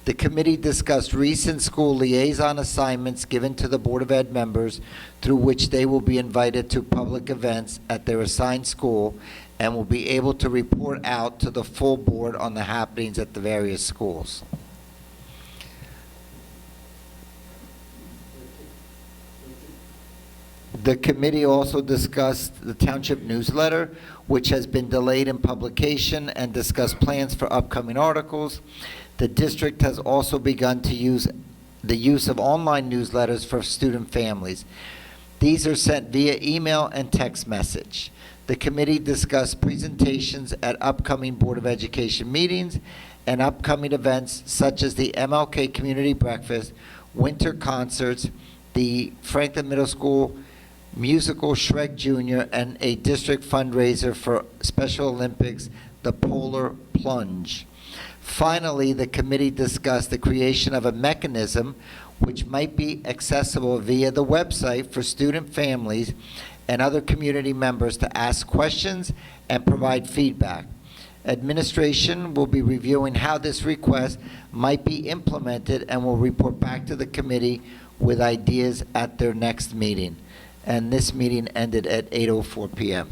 The committee discussed recent school liaison assignments given to the Board of Ed members through which they will be invited to public events at their assigned school and will be able to report out to the full board on the happenings at the various schools. The committee also discussed the Township newsletter, which has been delayed in publication, and discussed plans for upcoming articles. The district has also begun to use the use of online newsletters for student families. These are sent via email and text message. The committee discussed presentations at upcoming Board of Education meetings and upcoming events such as the MLK Community Breakfast, winter concerts, the Franklin Middle School musical Shrek Jr., and a district fundraiser for Special Olympics, the Polar Plunge. Finally, the committee discussed the creation of a mechanism which might be accessible via the website for student families and other community members to ask questions and provide feedback. Administration will be reviewing how this request might be implemented and will report back to the committee with ideas at their next meeting. And this meeting ended at 8:04 p.m.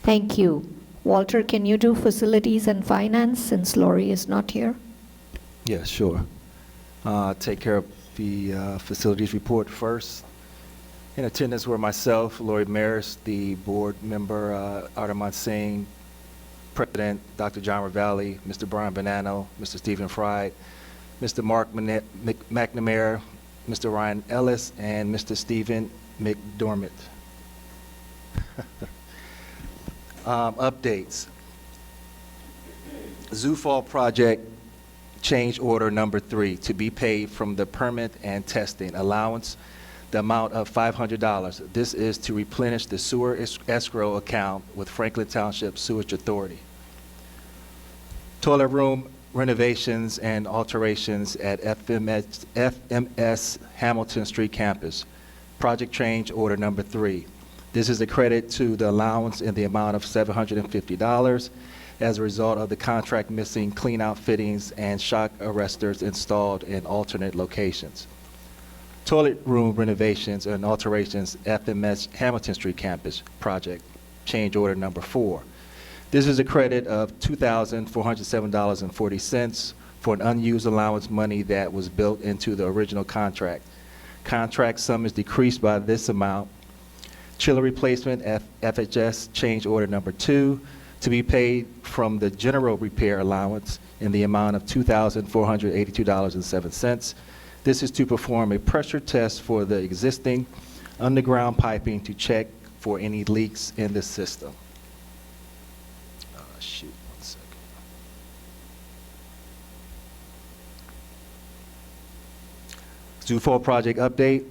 Thank you. Walter, can you do facilities and finance since Lori is not here? Yeah, sure. Take care of the facilities report first. In attendance were myself, Lori Maris, the board member, Ardaman Singh, President Dr. John Ravalli, Mr. Brian Bonanno, Mr. Stephen Fried, Mr. Mark McNamara, Mr. Ryan Ellis, and Mr. Stephen McDormand. Updates. Zoo Fall project change order number 3 to be paid from the permit and testing allowance, the amount of $500. This is to replenish the sewer escrow account with Franklin Township Sewage Authority. Toilet room renovations and alterations at FMS Hamilton Street campus. Project change order number 3. This is a credit to the allowance in the amount of $750 as a result of the contract missing clean-out fittings and shock arresters installed in alternate locations. Toilet room renovations and alterations at the Hamilton Street campus project, change order number 4. This is a credit of $2,407.40 for an unused allowance money that was built into the original contract. Contract sum is decreased by this amount. Chiller replacement at FHS change order number 2 to be paid from the general repair allowance in the amount of $2,482.07. This is to perform a pressure test for the existing underground piping to check for any leaks in the system. Shoot, 1 second. Zoo Fall project update.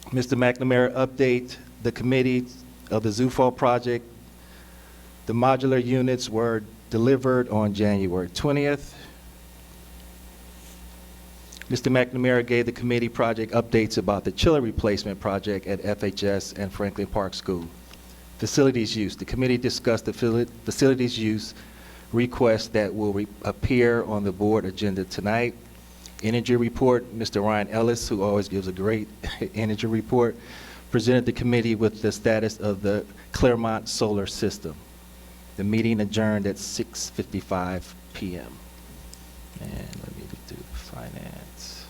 Mr. McNamara update the committee of the Zoo Fall project. The modular units were delivered on January 20th. Mr. McNamara gave the committee project updates about the chiller replacement project at FHS and Franklin Park School. Facilities use. The committee discussed the facilities use request that will appear on the board agenda tonight. Energy report, Mr. Ryan Ellis, who always gives a great energy report, presented the committee with the status of the Claremont solar system. The meeting adjourned at 6:55 p.m. And let me do the finance.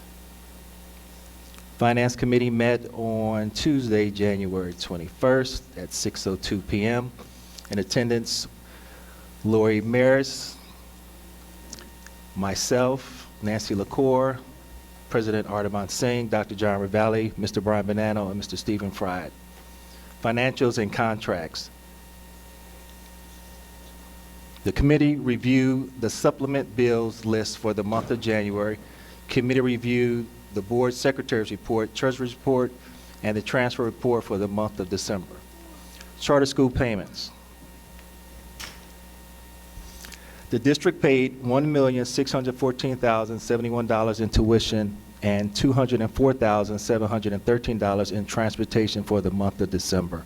Finance committee met on Tuesday, January 21st at 6:02 p.m. In attendance, Lori Maris, myself, Nancy LaCour, President Ardaman Singh, Dr. John Ravalli, Mr. Brian Bonanno, and Mr. Stephen Fried. Financials and contracts. The committee reviewed the supplement bills list for the month of January. Committee reviewed the board secretary's report, treasurer's report, and the transfer report for the month of December. Charter school payments. The district paid $1,614,071 in tuition and $204,713 in transportation for the month of December.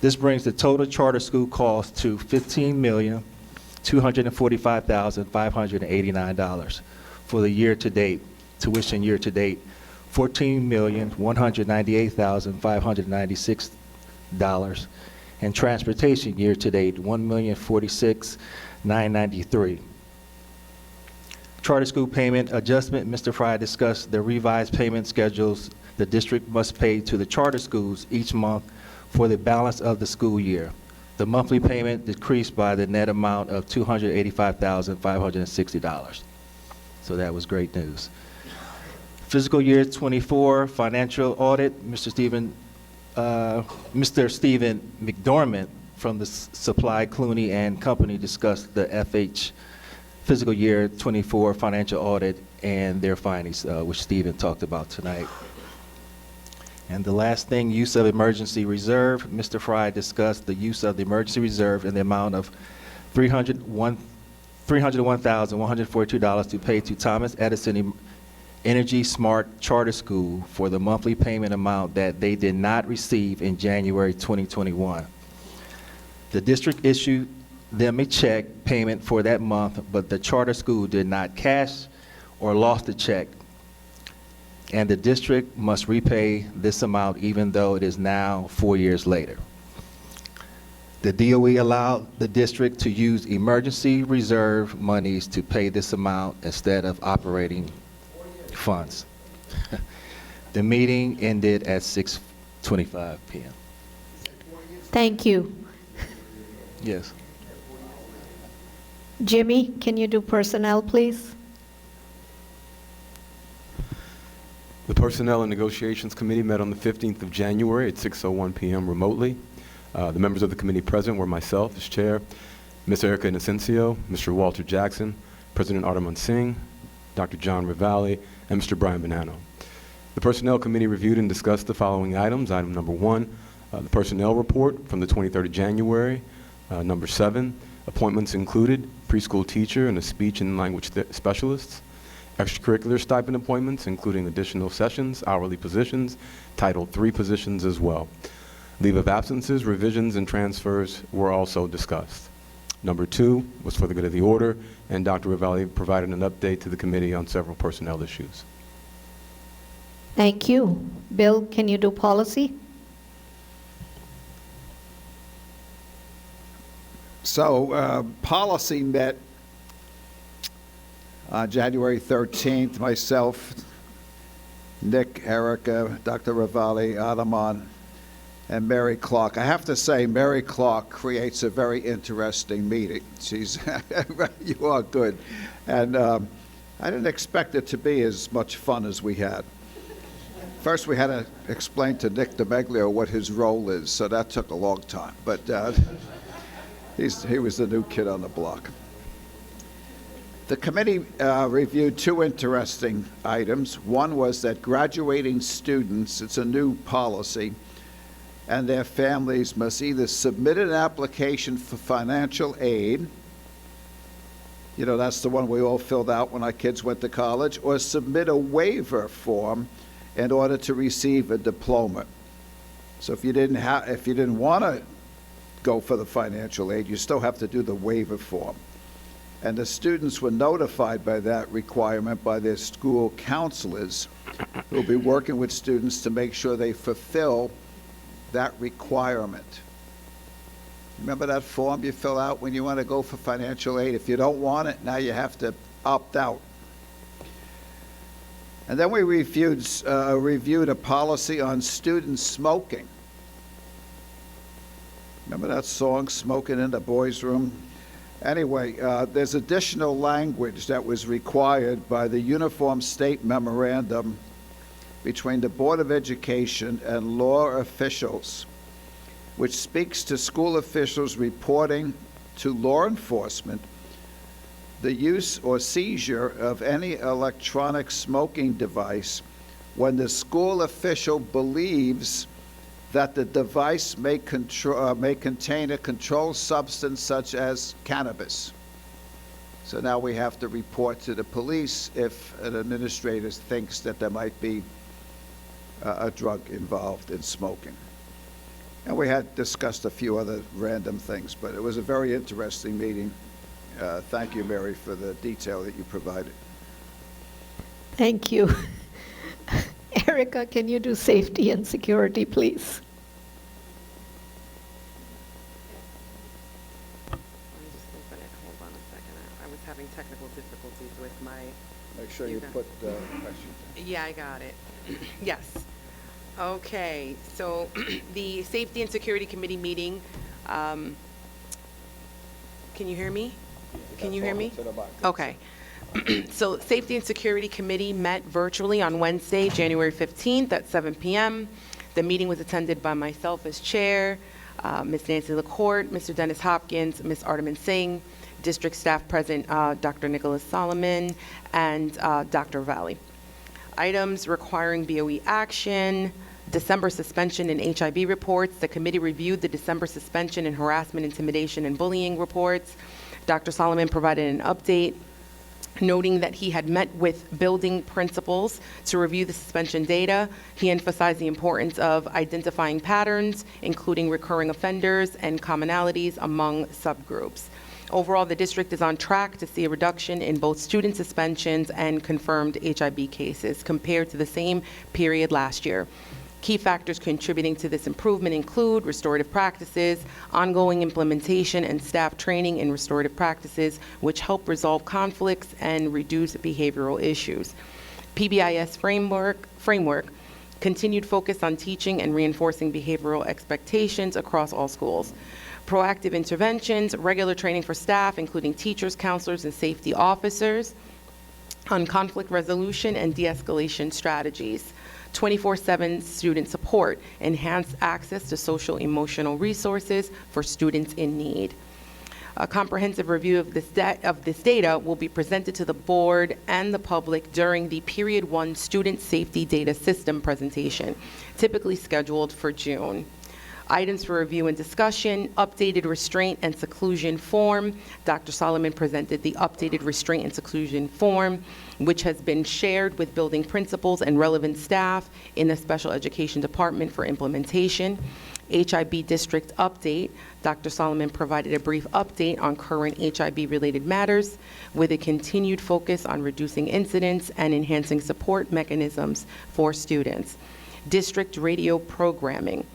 This brings the total charter school cost to $15,245,589 for the year-to-date, tuition year-to-date, $14,198,596, and transportation year-to-date, $1,046,993. Charter school payment adjustment, Mr. Fry discussed the revised payment schedules the district must pay to the charter schools each month for the balance of the school year. The monthly payment decreased by the net amount of $285,560. So that was great news. Fiscal year 24 financial audit, Mr. Stephen McDormand from the Supply Clooney and Company discussed the FH fiscal year 24 financial audit and their findings, which Stephen talked about tonight. And the last thing, use of emergency reserve. Mr. Fry discussed the use of the emergency reserve in the amount of $301,142 to pay to Thomas Edison Energy Smart Charter School for the monthly payment amount that they did not receive in January 2021. The district issued them a check payment for that month, but the charter school did not cash or lost the check, and the district must repay this amount even though it is now 4 years later. The DOE allowed the district to use emergency reserve monies to pay this amount instead of operating funds. The meeting ended at 6:25 p.m. Thank you. Yes. Jimmy, can you do personnel, please? The Personnel and Negotiations Committee met on the 15th of January at 6:01 p.m. remotely. The members of the committee present were myself as chair, Ms. Erica Inocencio, Mr. Walter Jackson, President Ardaman Singh, Dr. John Rivali, and Mr. Brian Bonanno. The Personnel Committee reviewed and discussed the following items. Item number 1, the personnel report from the 23rd of January. Number 7, appointments included preschool teacher and a speech and language specialist. Extracurricular stipend appointments, including additional sessions, hourly positions, Title III positions as well. Leave of absences, revisions, and transfers were also discussed. Number 2 was for the good of the order, and Dr. Rivali provided an update to the committee on several personnel issues. Thank you. Bill, can you do policy? So policy met on January 13th, myself, Nick, Erica, Dr. Rivali, Adaman, and Mary Clark. I have to say, Mary Clark creates a very interesting meeting. She's, you are good. And I didn't expect it to be as much fun as we had. First, we had to explain to Nick DeMeglio what his role is, so that took a long time. But he was the new kid on the block. The committee reviewed 2 interesting items. One was that graduating students, it's a new policy, and their families must either submit an application for financial aid, you know, that's the one we all filled out when our kids went to college, or submit a waiver form in order to receive a diploma. So if you didn't want to go for the financial aid, you still have to do the waiver form. And the students were notified by that requirement by their school counselors, who will be working with students to make sure they fulfill that requirement. Remember that form you fill out when you want to go for financial aid? If you don't want it, now you have to opt out. And then we reviewed a policy on student smoking. Remember that song, Smoking in the Boys' Room? Anyway, there's additional language that was required by the Uniform State Memorandum between the Board of Education and law officials, which speaks to school officials reporting to law enforcement the use or seizure of any electronic smoking device when the school official believes that the device may contain a controlled substance such as cannabis. So now we have to report to the police if an administrator thinks that there might be a drug involved in smoking. And we had discussed a few other random things, but it was a very interesting meeting. Thank you, Mary, for the detail that you provided. Thank you. Erica, can you do safety and security, please? Hold on a second. I was having technical difficulties with my... Make sure you put the question down. Yeah, I got it. Yes. Okay, so the Safety and Security Committee meeting, can you hear me? Can you hear me? Okay. So Safety and Security Committee met virtually on Wednesday, January 15th at 7 p.m. The meeting was attended by myself as chair, Ms. Nancy LaCourte, Mr. Dennis Hopkins, Ms. Ardaman Singh, district staff present, Dr. Nicholas Solomon, and Dr. Valley. Items requiring BOE action, December suspension and HIB reports. The committee reviewed the December suspension and harassment, intimidation, and bullying reports. Dr. Solomon provided an update, noting that he had met with building principals to review the suspension data. He emphasized the importance of identifying patterns, including recurring offenders and commonalities among subgroups. Overall, the district is on track to see a reduction in both student suspensions and confirmed HIB cases compared to the same period last year. Key factors contributing to this improvement include restorative practices, ongoing implementation and staff training in restorative practices, which help resolve conflicts and reduce behavioral issues. PBIS framework, continued focus on teaching and reinforcing behavioral expectations across all schools. Proactive interventions, regular training for staff, including teachers, counselors, and safety officers, on conflict resolution and de-escalation strategies. 24/7 student support, enhanced access to social emotional resources for students in need. A comprehensive review of this data will be presented to the board and the public during the Period 1 Student Safety Data System presentation, typically scheduled for June. Items for review and discussion, updated restraint and seclusion form. Dr. Solomon presented the updated restraint and seclusion form, which has been shared with building principals and relevant staff in the special education department for implementation. HIB district update. Dr. Solomon provided a brief update on current HIB-related matters with a continued focus on reducing incidents and enhancing support mechanisms for students. District radio programming.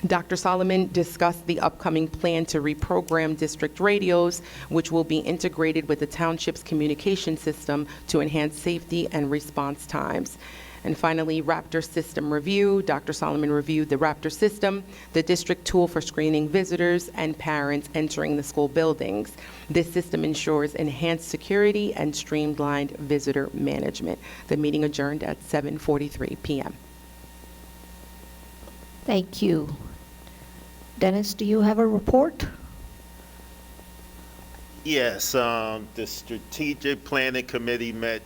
Dr. Solomon discussed the upcoming plan to reprogram district radios, which will be integrated with the township's communication system to enhance safety and response times. And finally, Raptor system review. Dr. Solomon reviewed the Raptor system, the district tool for screening visitors and parents entering the school buildings. This system ensures enhanced security and streamlined visitor management. The meeting adjourned at 7:43 p.m. Thank you. Dennis, do you have a report? Yes, the Strategic Planning Committee met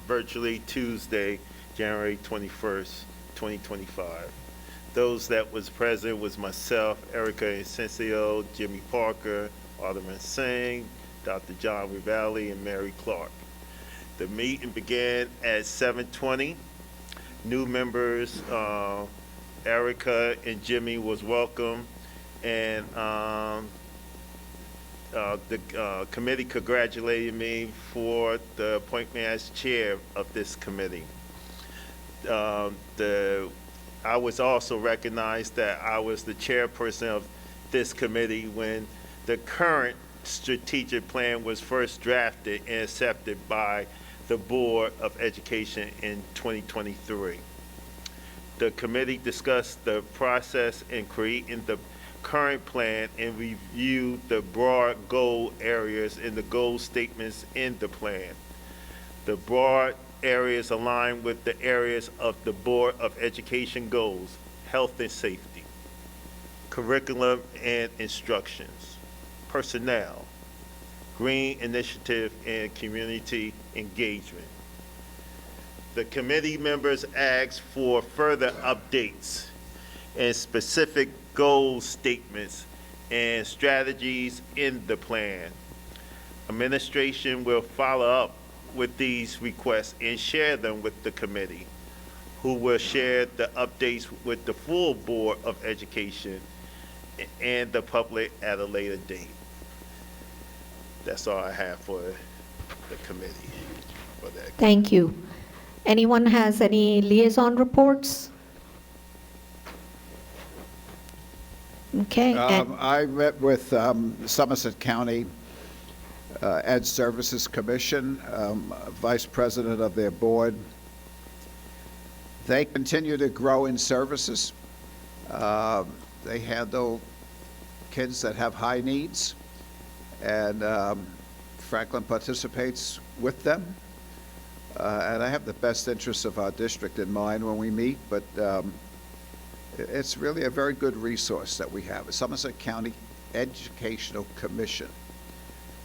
virtually Tuesday, January 21st, 2025. Those that was present was myself, Erica Incencio, Jimmy Parker, Alderman Singh, Dr. John Rivali, and Mary Clark. The meeting began at 7:20. New members, Erica and Jimmy was welcome, and the committee congratulated me for the appointment as chair of this committee. I was also recognized that I was the chairperson of this committee when the current strategic plan was first drafted and accepted by the Board of Education in 2023. The committee discussed the process in creating the current plan and reviewed the broad goal areas and the goal statements in the plan. The broad areas align with the areas of the Board of Education goals: health and safety, curriculum and instructions, personnel, green initiative, and community engagement. The committee members asked for further updates and specific goal statements and strategies in the plan. Administration will follow up with these requests and share them with the committee, who will share the updates with the full Board of Education and the public at a later date. That's all I have for the committee for that. Thank you. Anyone has any liaison reports? Okay. I met with Somerset County Ed Services Commission, vice president of their board. They continue to grow in services. They handle kids that have high needs, and Franklin participates with them. And I have the best interests of our district in mind when we meet, but it's really a very good resource that we have. The Somerset County Educational Commission.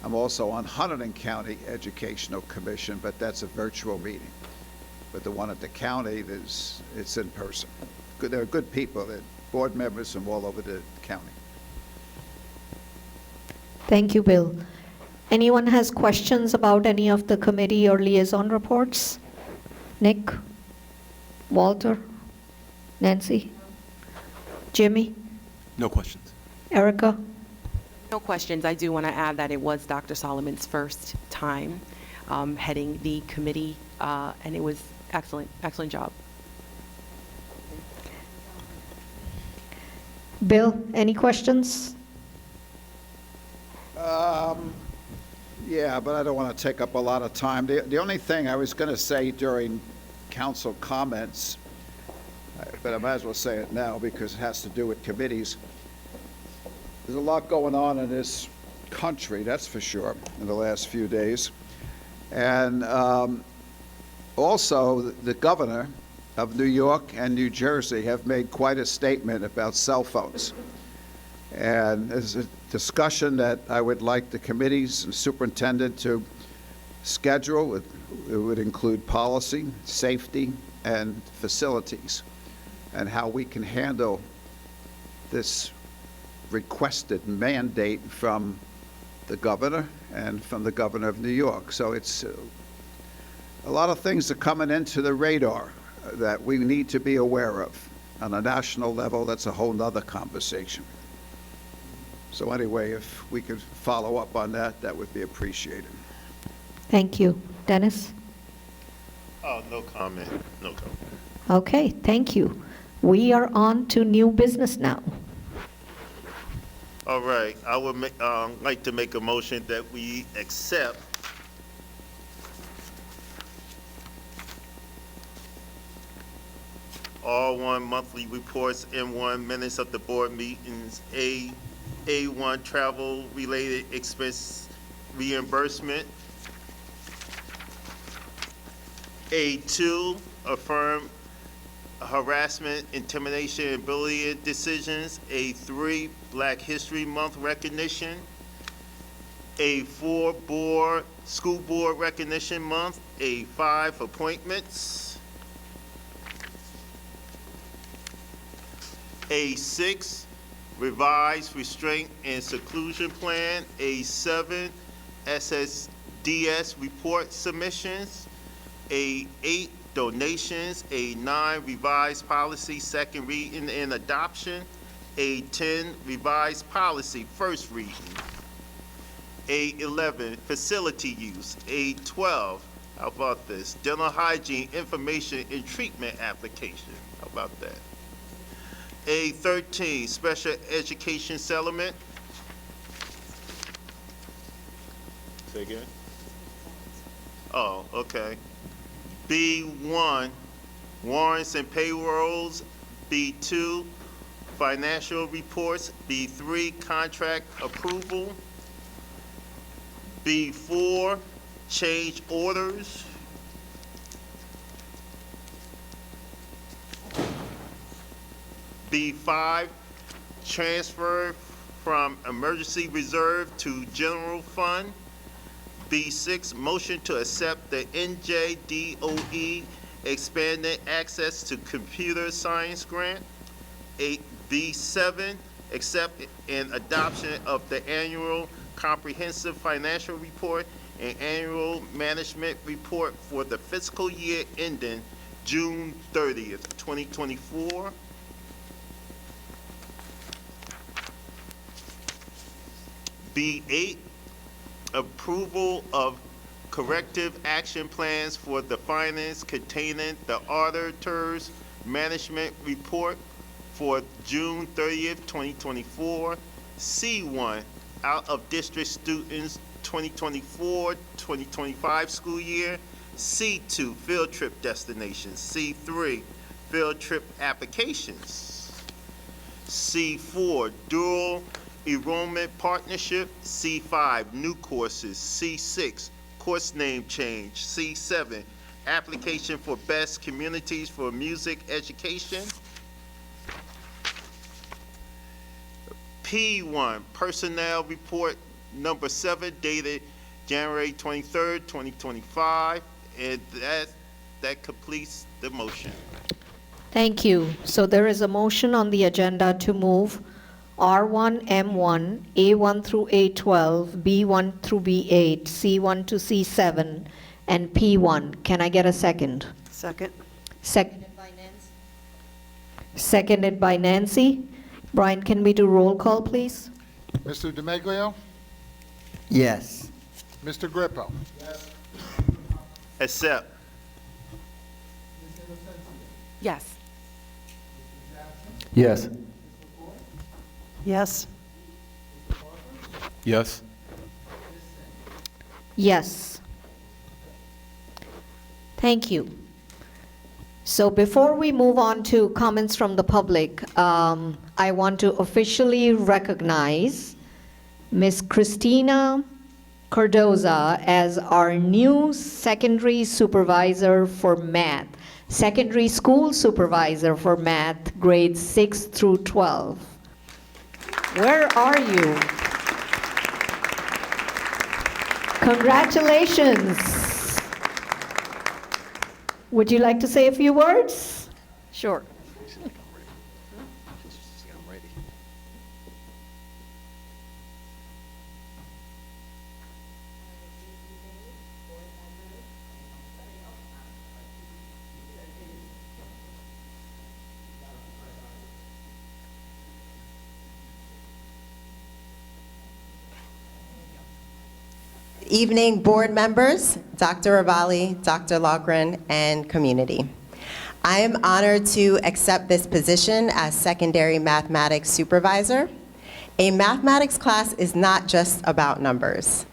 I'm also on Hunterdon County Educational Commission, but that's a virtual meeting. But the one at the county, it's in person. They're good people. They're board members from all over the county. Thank you, Bill. Anyone has questions about any of the committee or liaison reports? Nick? Walter? Nancy? Jimmy? No questions. Erica? No questions. I do want to add that it was Dr. Solomon's first time heading the committee, and it was excellent, excellent job. Bill, any questions? Yeah, but I don't want to take up a lot of time. The only thing I was going to say during council comments, but I might as well say it now because it has to do with committees. There's a lot going on in this country, that's for sure, in the last few days. And also, the governor of New York and New Jersey have made quite a statement about cell phones. And there's a discussion that I would like the committees and superintendent to schedule. It would include policy, safety, and facilities, and how we can handle this requested mandate from the governor and from the governor of New York. So it's a lot of things are coming into the radar that we need to be aware of. On a national level, that's a whole nother conversation. So anyway, if we could follow up on that, that would be appreciated. Thank you. Dennis? Oh, no comment, no comment. Okay, thank you. We are on to new business now. All right, I would like to make a motion that we accept all monthly reports, M1 minutes of the board meetings, A1 travel-related expense reimbursement, A2 affirm harassment, intimidation, and bullying decisions, A3 Black History Month recognition, A4 school board recognition month, A5 appointments, A6 revised restraint and seclusion plan, A7 SSDS report submissions, A8 donations, A9 revised policy second reading and adoption, A10 revised policy first reading, A11 facility use, A12, how about this, dental hygiene information and treatment application, how about that? A13 special education settlement. Say again? Oh, okay. B1, warrants and payrolls. B2, financial reports. B3, contract approval. B4, change orders. B5, transfer from emergency reserve to general fund. B6, motion to accept the NJDOE expanded access to computer science grant. 8B7, accept and adoption of the annual comprehensive financial report and annual management report for the fiscal year ending June 30th, 2024. B8, approval of corrective action plans for the finance containing the auditor's management report for June 30th, 2024. C1, out of district students 2024-2025 school year. C2, field trip destinations. C3, field trip applications. C4, dual enrollment partnership. C5, new courses. C6, course name change. C7, application for best communities for music education. P1, personnel report number 7 dated January 23rd, 2025. And that completes the motion. Thank you. So there is a motion on the agenda to move R1, M1, A1 through A12, B1 through B8, C1 to C7, and P1. Can I get a second? Second. Seconded by Nancy. Seconded by Nancy. Brian, can we do roll call, please? Mr. DeMaglio? Yes. Mr. Grippo? Yes. Accept. Yes. Yes. Yes. Yes. Yes. Thank you. So before we move on to comments from the public, I want to officially recognize Ms. Christina Cardoza as our new secondary supervisor for math, secondary school supervisor for math, grades 6 through 12. Where are you? Congratulations. Would you like to say a few words? Sure. Evening, board members, Dr. Ravalli, Dr. Loughran, and community. I am honored to accept this position as secondary mathematics supervisor. A mathematics class is not just about numbers.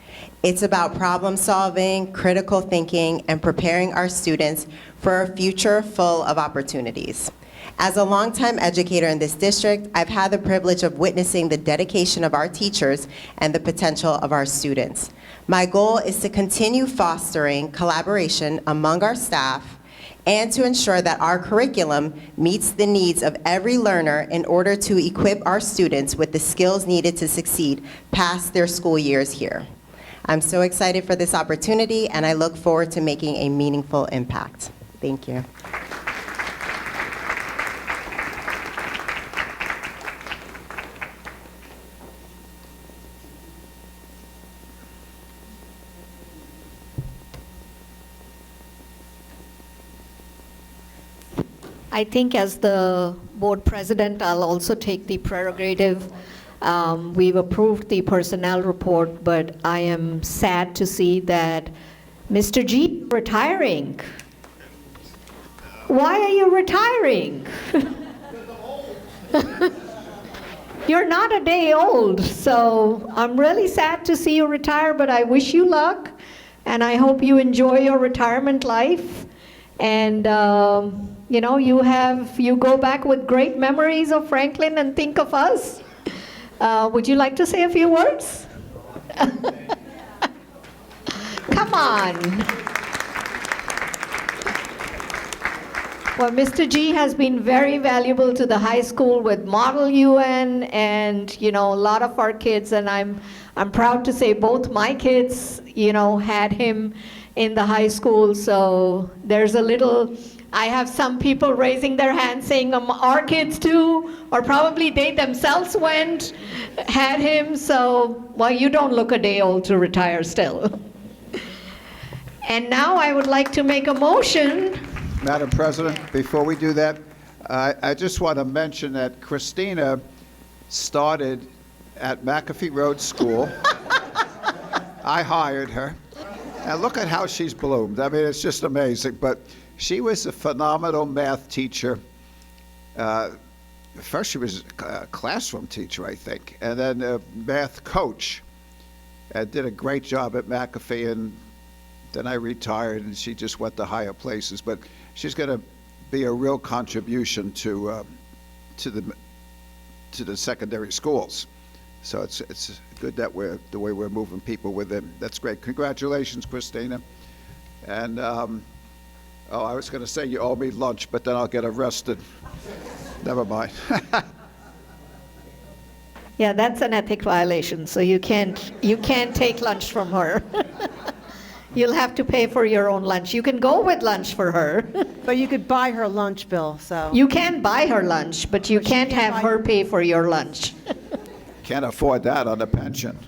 It's about problem solving, critical thinking, and preparing our students for a future full of opportunities. As a longtime educator in this district, I've had the privilege of witnessing the dedication of our teachers and the potential of our students. My goal is to continue fostering collaboration among our staff and to ensure that our curriculum meets the needs of every learner in order to equip our students with the skills needed to succeed past their school years here. I'm so excited for this opportunity, and I look forward to making a meaningful impact. Thank you. I think as the board president, I'll also take the prerogative. We've approved the personnel report, but I am sad to see that Mr. G is retiring. Why are you retiring? You're not a day old, so I'm really sad to see you retire, but I wish you luck, and I hope you enjoy your retirement life. And you know, you go back with great memories of Franklin and think of us. Would you like to say a few words? Come on. Well, Mr. G has been very valuable to the high school with Model UN and, a lot of our kids, and I'm proud to say both my kids, had him in the high school. So there's I have some people raising their hands saying our kids too, or probably they themselves had him. So, well, you don't look a day old to retire still. And now I would like to make a motion. Madam President, before we do that, I just want to mention that Christina started at McAfee Road School. I hired her. And look at how she's bloomed. I mean, it's just amazing. But she was a phenomenal math teacher. First, she was a classroom teacher, I think, and then a math coach. And did a great job at McAfee. And then I retired, and she just went to higher places. But she's going to be a real contribution to the secondary schools. So it's good that the way we're moving people with them. That's great. Congratulations, Christina. And I was going to say you owe me lunch, but then I'll get arrested. Never mind. Yeah, that's an ethic violation. So you can't take lunch from her. You'll have to pay for your own lunch. You can go with lunch for her. But you could buy her lunch, Bill, so. You can buy her lunch, but you can't have her pay for your lunch. Can't afford that on a pension.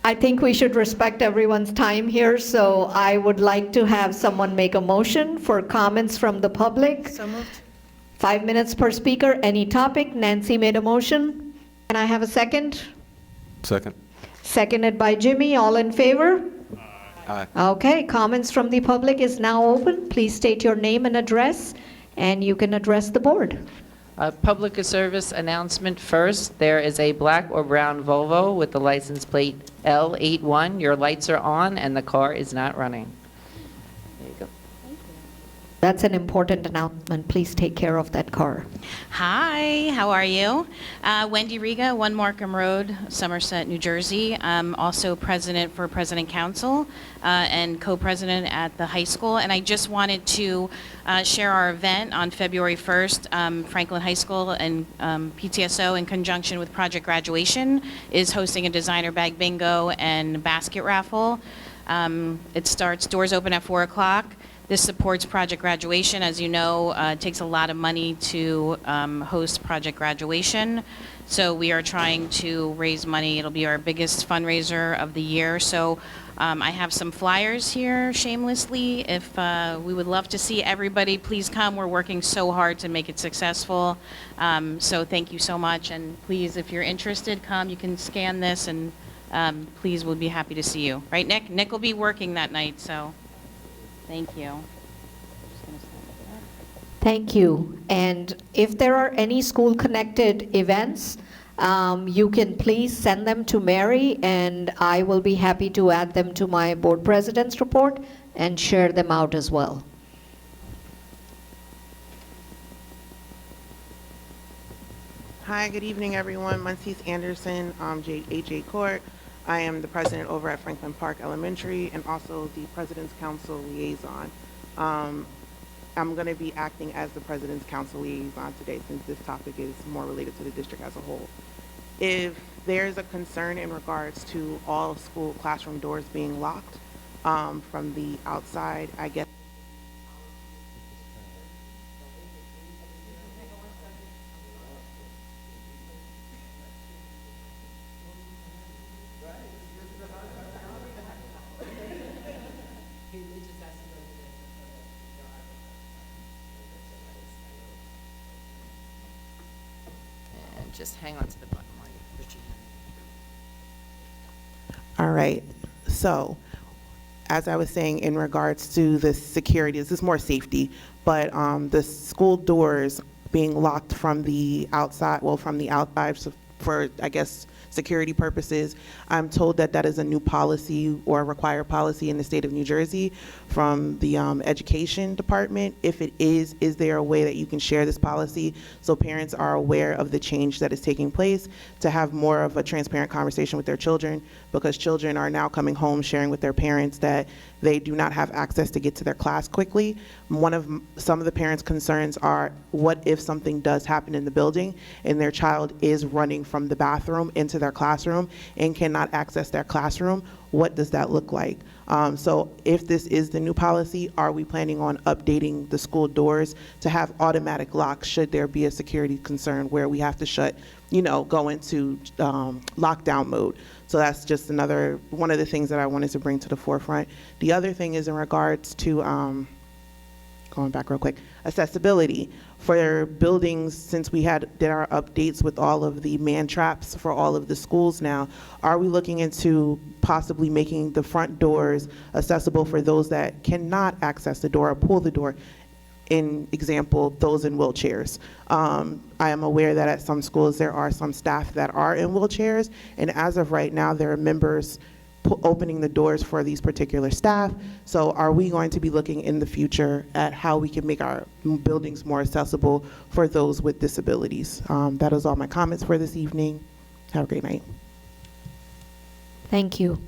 I think we should respect everyone's time here, so I would like to have someone make a motion for comments from the public. So moved. 5 minutes per speaker, any topic. Nancy made a motion. Can I have a second? Second. Seconded by Jimmy. All in favor? Aye. Okay, comments from the public is now open. Please state your name and address, and you can address the board. Public service announcement first. There is a black or brown Volvo with the license plate L81. Your lights are on and the car is not running. There you go. That's an important announcement. Please take care of that car. Hi, how are you? Wendy Riga, 1 Markham Road, Somerset, New Jersey. I'm also president for President Council and co-president at the high school. And I just wanted to share our event on February 1st. Franklin High School and PTSO, in conjunction with Project Graduation, is hosting a designer bag bingo and basket raffle. Doors open at 4 o'clock. This supports Project Graduation. As you know, it takes a lot of money to host Project Graduation. So we are trying to raise money. It'll be our biggest fundraiser of the year. So I have some flyers here, shamelessly. If we would love to see everybody, please come. We're working so hard to make it successful. So thank you so much. And please, if you're interested, come. You can scan this, and please, we'll be happy to see you. Right, Nick? Nick will be working that night, so. Thank you. Thank you. And if there are any school-connected events, you can please send them to Mary, and I will be happy to add them to my board president's report and share them out as well. Hi, good evening, everyone. Muncies Anderson, AJ Court. I am the president over at Franklin Park Elementary and also the President's Council liaison. I'm going to be acting as the President's Council liaison today, since this topic is more related to the district as a whole. If there's a concern in regards to all school classroom doors being locked from the outside, I guess Just hang on to the button while you put your hand. All right. So, as I was saying, in regards to the security, this is more safety, but the school doors being locked from the outside, well, from the outside for, I guess, security purposes. I'm told that that is a new policy or a required policy in the state of New Jersey from the education department. If it is there a way that you can share this policy so parents are aware of the change that is taking place, to have more of a transparent conversation with their children, because children are now coming home sharing with their parents that they do not have access to get to their class quickly. Some of the parents' concerns are, what if something does happen in the building and their child is running from the bathroom into their classroom and cannot access their classroom? What does that look like? So if this is the new policy, are we planning on updating the school doors to have automatic locks should there be a security concern where we have to shut, go into lockdown mode? So that's just another one of the things that I wanted to bring to the forefront. The other thing is in regards to, going back real quick, accessibility for buildings. Since we did our updates with all of the man traps for all of the schools now, are we looking into possibly making the front doors accessible for those that cannot access the door or pull the door? In example, those in wheelchairs. I am aware that at some schools there are some staff that are in wheelchairs, and as of right now there are members opening the doors for these particular staff. So are we going to be looking in the future at how we can make our buildings more accessible for those with disabilities? That is all my comments for this evening. Have a great night. Thank you.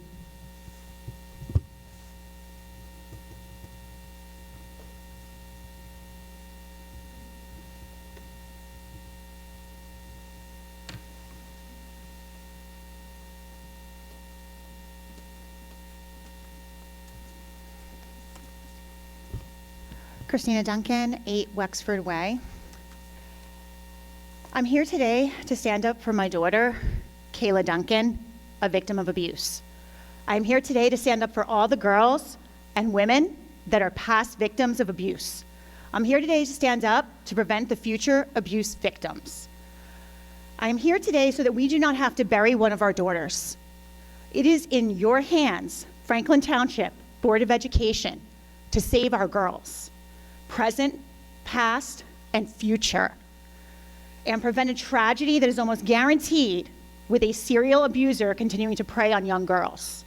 Christina Duncan, 8 Wexford Way. I'm here today to stand up for my daughter, Kayla Duncan, a victim of abuse. I'm here today to stand up for all the girls and women that are past victims of abuse. I'm here today to stand up to prevent the future abuse victims. I'm here today so that we do not have to bury one of our daughters. It is in your hands, Franklin Township Board of Education, to save our girls, present, past, and future, and prevent a tragedy that is almost guaranteed with a serial abuser continuing to prey on young girls.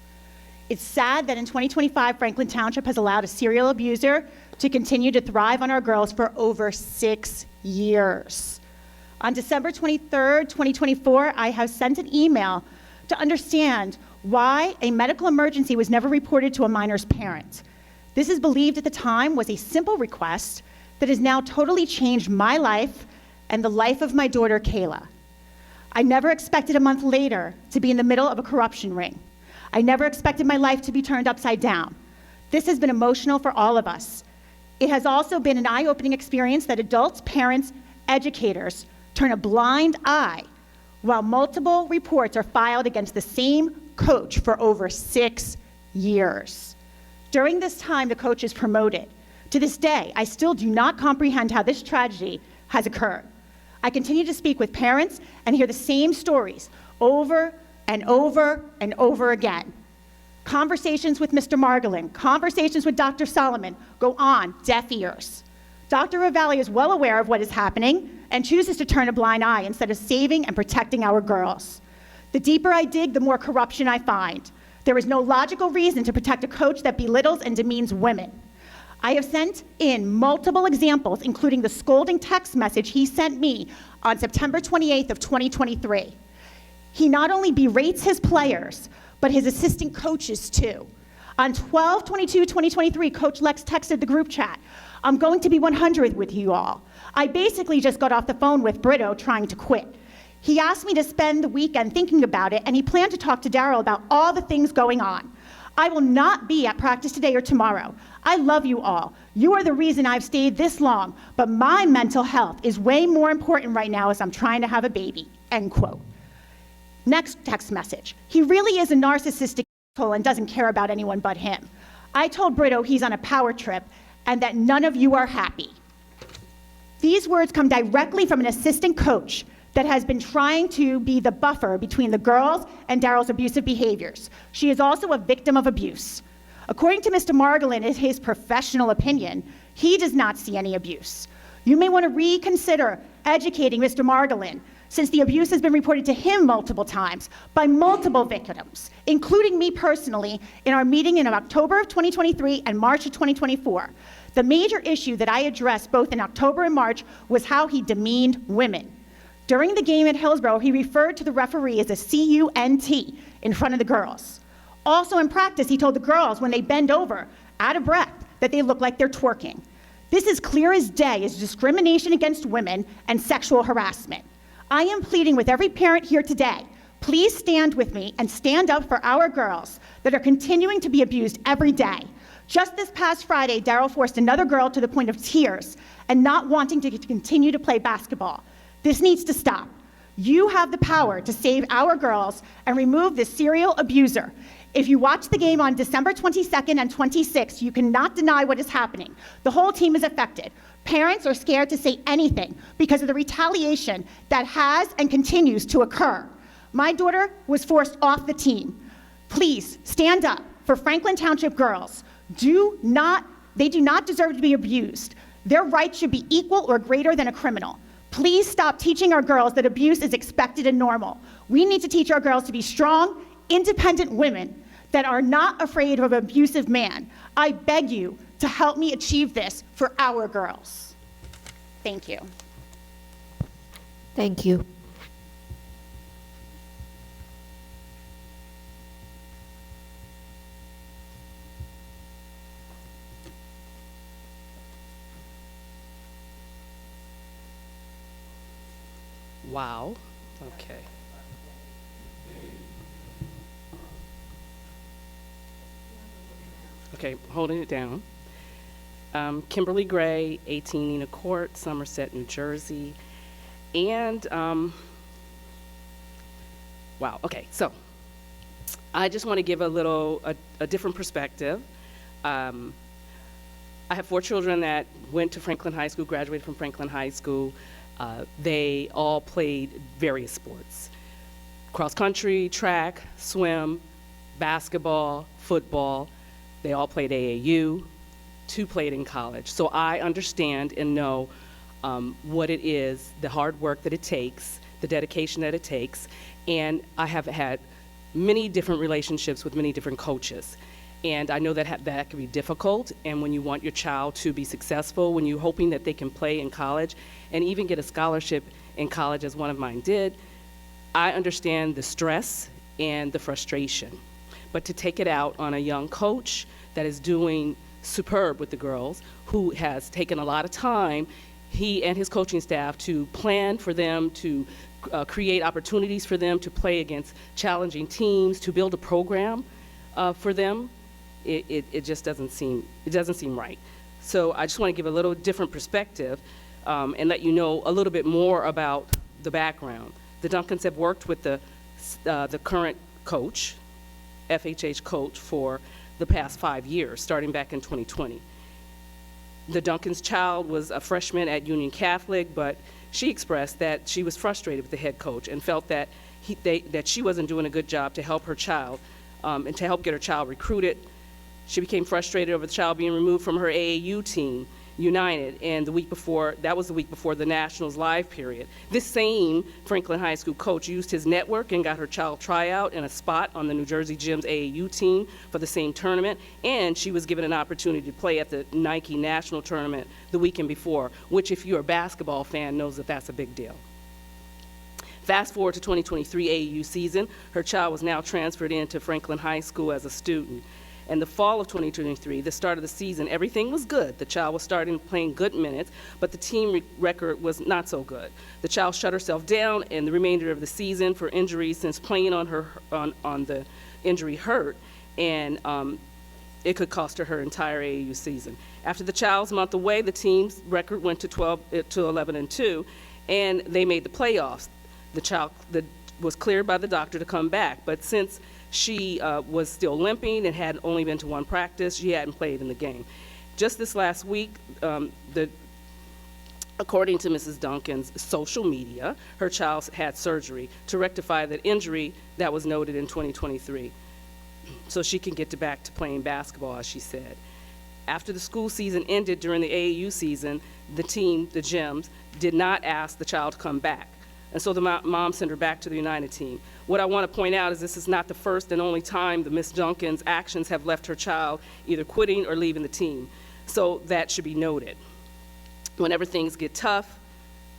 It's sad that in 2025, Franklin Township has allowed a serial abuser to continue to thrive on our girls for over 6 years. On December 23rd, 2024, I have sent an email to understand why a medical emergency was never reported to a minor's parent. This is believed at the time was a simple request that has now totally changed my life and the life of my daughter, Kayla. I never expected a month later to be in the middle of a corruption ring. I never expected my life to be turned upside down. This has been emotional for all of us. It has also been an eye-opening experience that adults, parents, educators turn a blind eye while multiple reports are filed against the same coach for over 6 years. During this time, the coach is promoted. To this day, I still do not comprehend how this tragedy has occurred. I continue to speak with parents and hear the same stories over and over and over again. Conversations with Mr. Margolin, conversations with Dr. Solomon go on deaf ears. Dr. Ravalli is well aware of what is happening and chooses to turn a blind eye instead of saving and protecting our girls. The deeper I dig, the more corruption I find. There is no logical reason to protect a coach that belittles and demeans women. I have sent in multiple examples, including the scolding text message he sent me on September 28th of 2023. He not only berates his players, but his assistant coaches too. On 12/22/2023, Coach Lex texted the group chat, "I'm going to be 100 with you all. I basically just got off the phone with Brito trying to quit. He asked me to spend the weekend thinking about it, and he planned to talk to Daryl about all the things going on. I will not be at practice today or tomorrow. I love you all. You are the reason I've stayed this long, but my mental health is way more important right now as I'm trying to have a baby," end quote. Next text message. "He really is a narcissistic asshole and doesn't care about anyone but him. I told Brito he's on a power trip and that none of you are happy." These words come directly from an assistant coach that has been trying to be the buffer between the girls and Daryl's abusive behaviors. She is also a victim of abuse. According to Mr. Margolin, in his professional opinion, he does not see any abuse. You may want to reconsider educating Mr. Margolin since the abuse has been reported to him multiple times by multiple victims, including me personally, in our meeting in October of 2023 and March of 2024. The major issue that I addressed both in October and March was how he demeaned women. During the game at Hillsborough, he referred to the referee as a C-U-N-T in front of the girls. Also in practice, he told the girls when they bend over, out of breath, that they look like they're twerking. This is clear as day as discrimination against women and sexual harassment. I am pleading with every parent here today, please stand with me and stand up for our girls that are continuing to be abused every day. Just this past Friday, Daryl forced another girl to the point of tears and not wanting to continue to play basketball. This needs to stop. You have the power to save our girls and remove this serial abuser. If you watch the game on December 22nd and 26th, you cannot deny what is happening. The whole team is affected. Parents are scared to say anything because of the retaliation that has and continues to occur. My daughter was forced off the team. Please stand up for Franklin Township girls. They do not deserve to be abused. Their rights should be equal or greater than a criminal. Please stop teaching our girls that abuse is expected and normal. We need to teach our girls to be strong, independent women that are not afraid of an abusive man. I beg you to help me achieve this for our girls. Thank you. Thank you. Wow. Okay. Okay, holding it down. Kimberly Gray, 18 Nina Court, Somerset, New Jersey. And, wow, okay, so I just want to give a different perspective. I have 4 children that went to Franklin High School, graduated from Franklin High School. They all played various sports: cross country, track, swim, basketball, football. They all played AAU, 2 played in college. So I understand and know what it is, the hard work that it takes, the dedication that it takes. And I have had many different relationships with many different coaches. And I know that that can be difficult. And when you want your child to be successful, when you're hoping that they can play in college and even get a scholarship in college, as one of mine did, I understand the stress and the frustration. But to take it out on a young coach that is doing superb with the girls, who has taken a lot of time, he and his coaching staff, to plan for them, to create opportunities for them to play against challenging teams, to build a program for them, it just doesn't seem right. So I just want to give a little different perspective and let you know a little bit more about the background. The Duncans have worked with the current coach, FHS coach, for the past 5 years, starting back in 2020. The Duncan's child was a freshman at Union Catholic, but she expressed that she was frustrated with the head coach and felt that that she wasn't doing a good job to help her child and to help get her child recruited. She became frustrated over the child being removed from her AAU team, United, and that was the week before the Nationals live period. This same Franklin High School coach used his network and got her child tryout and a spot on the New Jersey Gym's AAU team for the same tournament, and she was given an opportunity to play at the Nike National Tournament the weekend before, which, if you're a basketball fan, knows that that's a big deal. Fast forward to 2023 AAU season, her child was now transferred into Franklin High School as a student. In the fall of 2023, the start of the season, everything was good. The child was starting playing good minutes, but the team record was not so good. The child shut herself down in the remainder of the season for injuries, since playing on the injury hurt, and it could cost her entire AAU season. After the child's month away, the team's record went to 11-2, and they made the playoffs. The child was cleared by the doctor to come back, but since she was still limping and had only been to 1 practice, she hadn't played in the game. Just this last week, according to Mrs. Duncan's social media, her child had surgery to rectify that injury that was noted in 2023, so she can get back to playing basketball, as she said. After the school season ended during the AAU season, the team, the Gems, did not ask the child to come back. And so the mom sent her back to the United team. What I want to point out is this is not the first and only time that Ms. Duncan's actions have left her child either quitting or leaving the team. So that should be noted. Whenever things get tough,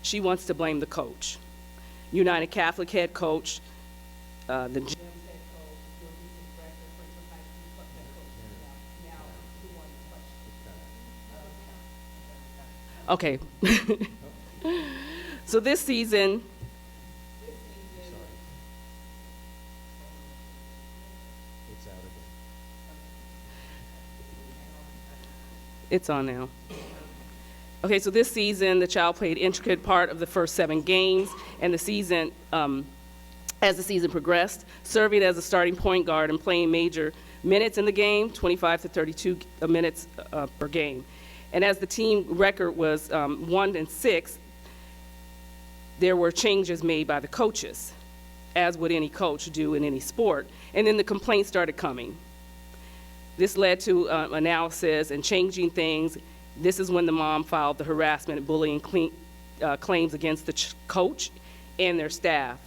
she wants to blame the coach. United Catholic head coach, the gym head coach, Northeastern director, Franklin High School head coach. Now, who won the question? Okay. So this season, it's on now. Okay, so this season, the child played intricate part of the first 7 games, and the season, as the season progressed, serving as a starting point guard and playing major minutes in the game, 25 to 32 minutes per game. And as the team record was 1-6, there were changes made by the coaches, as would any coach do in any sport. And then the complaints started coming. This led to analysis and changing things. This is when the mom filed the harassment and bullying claims against the coach and their staff.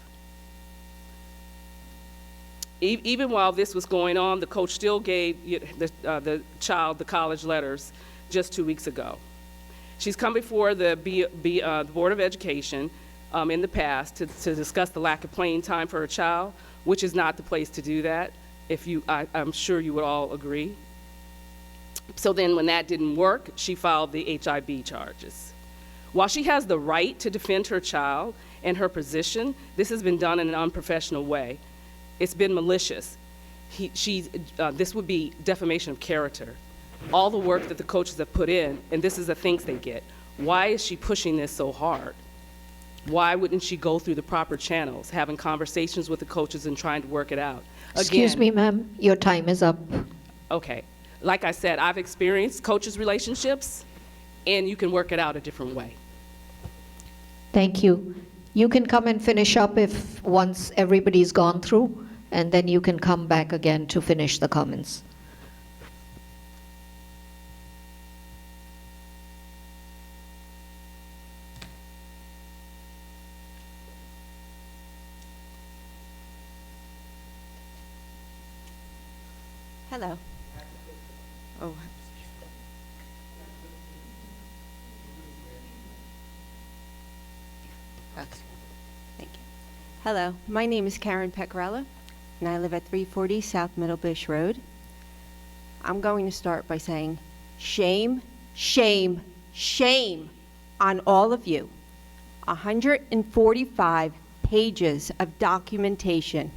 Even while this was going on, the coach still gave the child the college letters just 2 weeks ago. She's come before the Board of Education in the past to discuss the lack of playing time for her child, which is not the place to do that. I'm sure you would all agree. So then when that didn't work, she filed the HIB charges. While she has the right to defend her child and her position, this has been done in an unprofessional way. It's been malicious. This would be defamation of character. All the work that the coaches have put in, and this is the things they get. Why is she pushing this so hard? Why wouldn't she go through the proper channels, having conversations with the coaches and trying to work it out? Excuse me, ma'am, your time is up. Okay. Like I said, I've experienced coaches' relationships, and you can work it out a different way. Thank you. You can come and finish up once everybody's gone through, and then you can come back again to finish the comments. Hello. Oh. Okay. Thank you. Hello. My name is Karen Pecorella, and I live at 340 South Middlebush Road. I'm going to start by saying shame, shame, shame on all of you. 145 pages of documentation.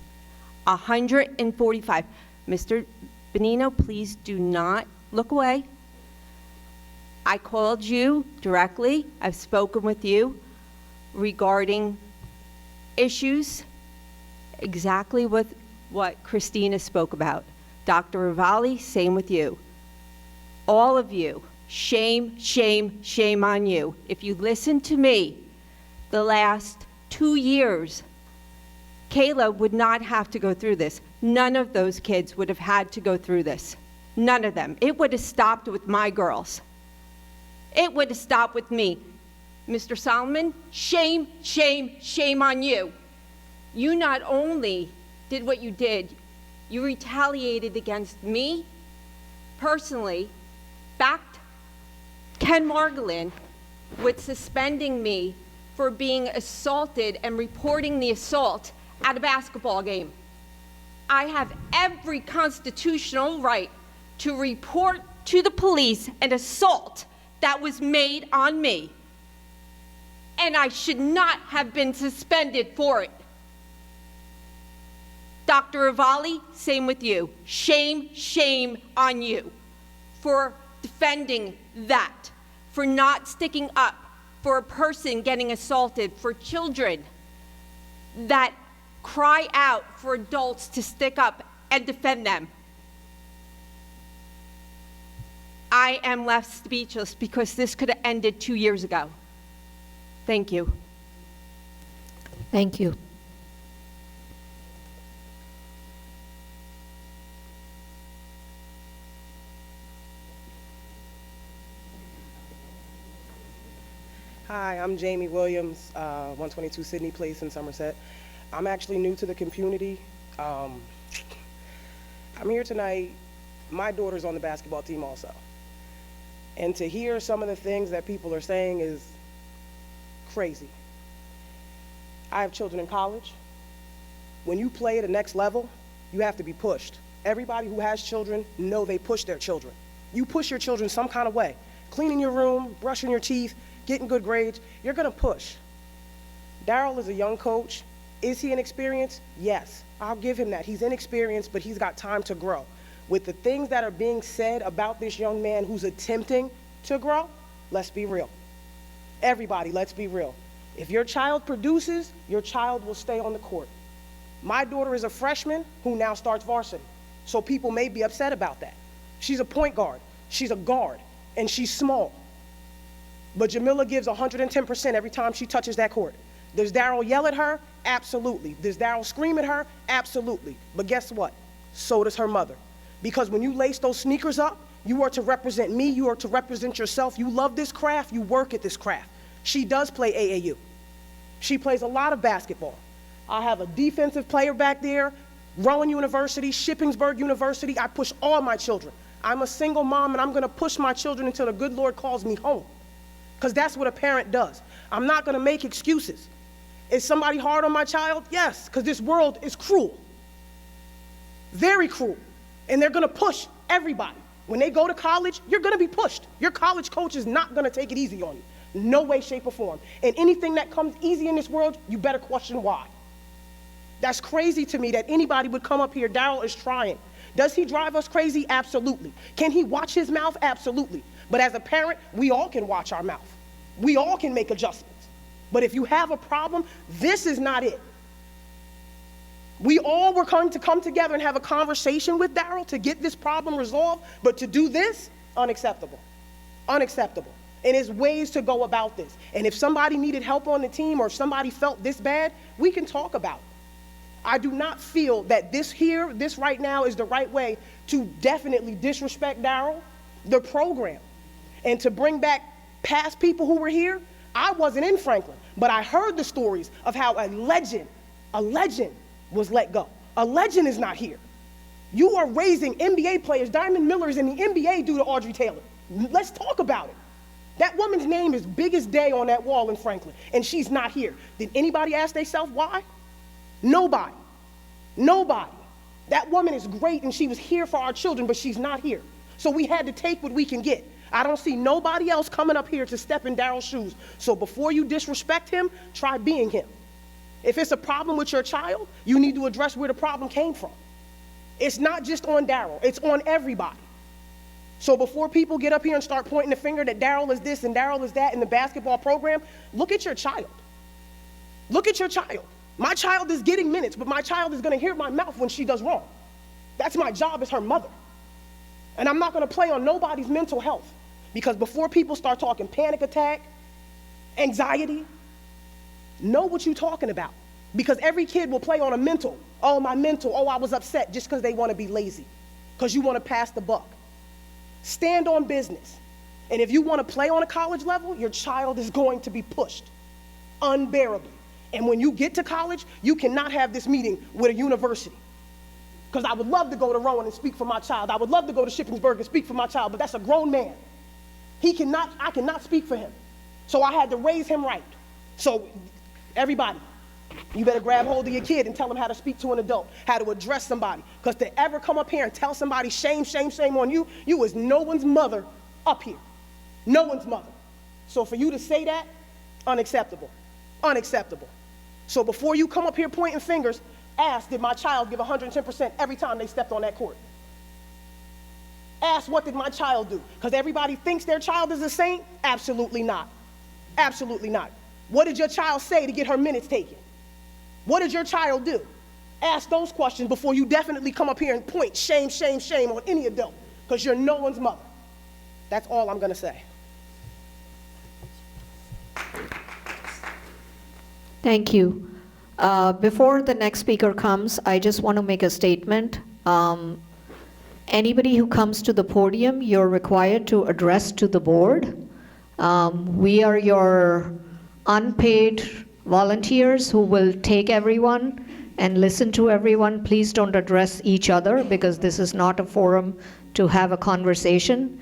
145. Mr. Benino, please do not look away. I called you directly. I've spoken with you regarding issues exactly with what Christina spoke about. Dr. Ravalli, same with you. All of you, shame, shame, shame on you. If you listen to me, the last 2 years, Kayla would not have to go through this. None of those kids would have had to go through this. None of them. It would have stopped with my girls. It would have stopped with me. Mr. Solomon, shame, shame, shame on you. You not only did what you did, you retaliated against me personally, backed Ken Margolin with suspending me for being assaulted and reporting the assault at a basketball game. I have every constitutional right to report to the police an assault that was made on me, and I should not have been suspended for it. Dr. Ravalli, same with you. Shame, shame on you for defending that, for not sticking up for a person getting assaulted, for children that cry out for adults to stick up and defend them. I am left speechless because this could have ended 2 years ago. Thank you. Thank you. Hi, I'm Jamie Williams, 122 Sydney Place in Somerset. I'm actually new to the community. I'm here tonight. My daughter's on the basketball team also. And to hear some of the things that people are saying is crazy. I have children in college. When you play at the next level, you have to be pushed. Everybody who has children know they push their children. You push your children some kind of way. Cleaning your room, brushing your teeth, getting good grades, you're gonna push. Darryl is a young coach. Is he inexperienced? Yes, I'll give him that. He's inexperienced, but he's got time to grow. With the things that are being said about this young man who's attempting to grow, let's be real. Everybody, let's be real. If your child produces, your child will stay on the court. My daughter is a freshman who now starts varsity, so people may be upset about that. She's a point guard, she's a guard, and she's small. But Jamila gives 110% every time she touches that court. Does Darryl yell at her? Absolutely. Does Darryl scream at her? Absolutely. But guess what? So does her mother. Because when you lace those sneakers up, you are to represent me, you are to represent yourself. You love this craft, you work at this craft. She does play AAU. She plays a lot of basketball. I have a defensive player back there, Rowan University, Shippensburg University. I push all my children. I'm a single mom and I'm gonna push my children until the good Lord calls me home. Because that's what a parent does. I'm not gonna make excuses. Is somebody hard on my child? Yes, because this world is cruel. Very cruel. And they're gonna push everybody. When they go to college, you're gonna be pushed. Your college coach is not gonna take it easy on you. No way, shape, or form. And anything that comes easy in this world, you better question why. That's crazy to me that anybody would come up here. Darryl is trying. Does he drive us crazy? Absolutely. Can he watch his mouth? Absolutely. But as a parent, we all can watch our mouth. We all can make adjustments. But if you have a problem, this is not it. We all were going to come together and have a conversation with Darryl to get this problem resolved, but to do this, unacceptable. Unacceptable. And there's ways to go about this. And if somebody needed help on the team or if somebody felt this bad, we can talk about it. I do not feel that this right now is the right way to definitely disrespect Darryl, the program, and to bring back past people who were here. I wasn't in Franklin, but I heard the stories of how a legend was let go. A legend is not here. You are raising NBA players. Diamond Miller is in the NBA due to Audrey Taylor. Let's talk about it. That woman's name is big as day on that wall in Franklin, and she's not here. Did anybody ask themselves why? Nobody. Nobody. That woman is great, and she was here for our children, but she's not here. So we had to take what we can get. I don't see nobody else coming up here to step in Darryl's shoes. So before you disrespect him, try being him. If it's a problem with your child, you need to address where the problem came from. It's not just on Darryl, it's on everybody. So before people get up here and start pointing the finger that Darryl is this and Darryl is that in the basketball program, look at your child. Look at your child. My child is getting minutes, but my child is gonna hear my mouth when she does wrong. That's my job as her mother. And I'm not gonna play on nobody's mental health, because before people start talking panic attack, anxiety, know what you're talking about. Because every kid will play on a mental. Oh, my mental, oh, I was upset, just because they wanna be lazy, because you wanna pass the buck. Stand on business. And if you wanna play on a college level, your child is going to be pushed unbearably. And when you get to college, you cannot have this meeting with a university. Because I would love to go to Rowan and speak for my child. I would love to go to Shippensburg and speak for my child, but that's a grown man. I cannot speak for him. So I had to raise him right. So everybody, you better grab hold of your kid and tell him how to speak to an adult, how to address somebody. Because to ever come up here and tell somebody shame, shame, shame on you, you is no one's mother up here. No one's mother. So for you to say that, unacceptable. Unacceptable. So before you come up here pointing fingers, ask, did my child give 110% every time they stepped on that court? Ask, what did my child do? Because everybody thinks their child is a saint? Absolutely not. Absolutely not. What did your child say to get her minutes taken? What did your child do? Ask those questions before you definitely come up here and point shame, shame, shame on any adult, because you're no one's mother. That's all I'm going to say. Thank you. Before the next speaker comes, I just want to make a statement. Anybody who comes to the podium, you're required to address to the board. We are your unpaid volunteers who will take everyone and listen to everyone. Please don't address each other because this is not a forum to have a conversation.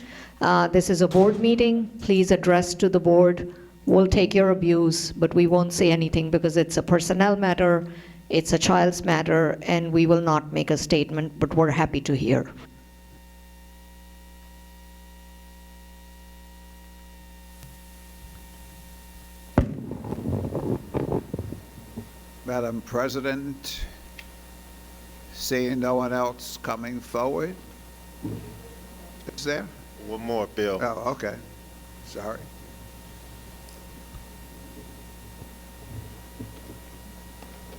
This is a board meeting. Please address to the board. We'll take your abuse, but we won't say anything because it's a personnel matter, it's a child's matter, and we will not make a statement, but we're happy to hear. Madam President, seeing no one else coming forward, is there? One more, Bill. Oh, okay. Sorry.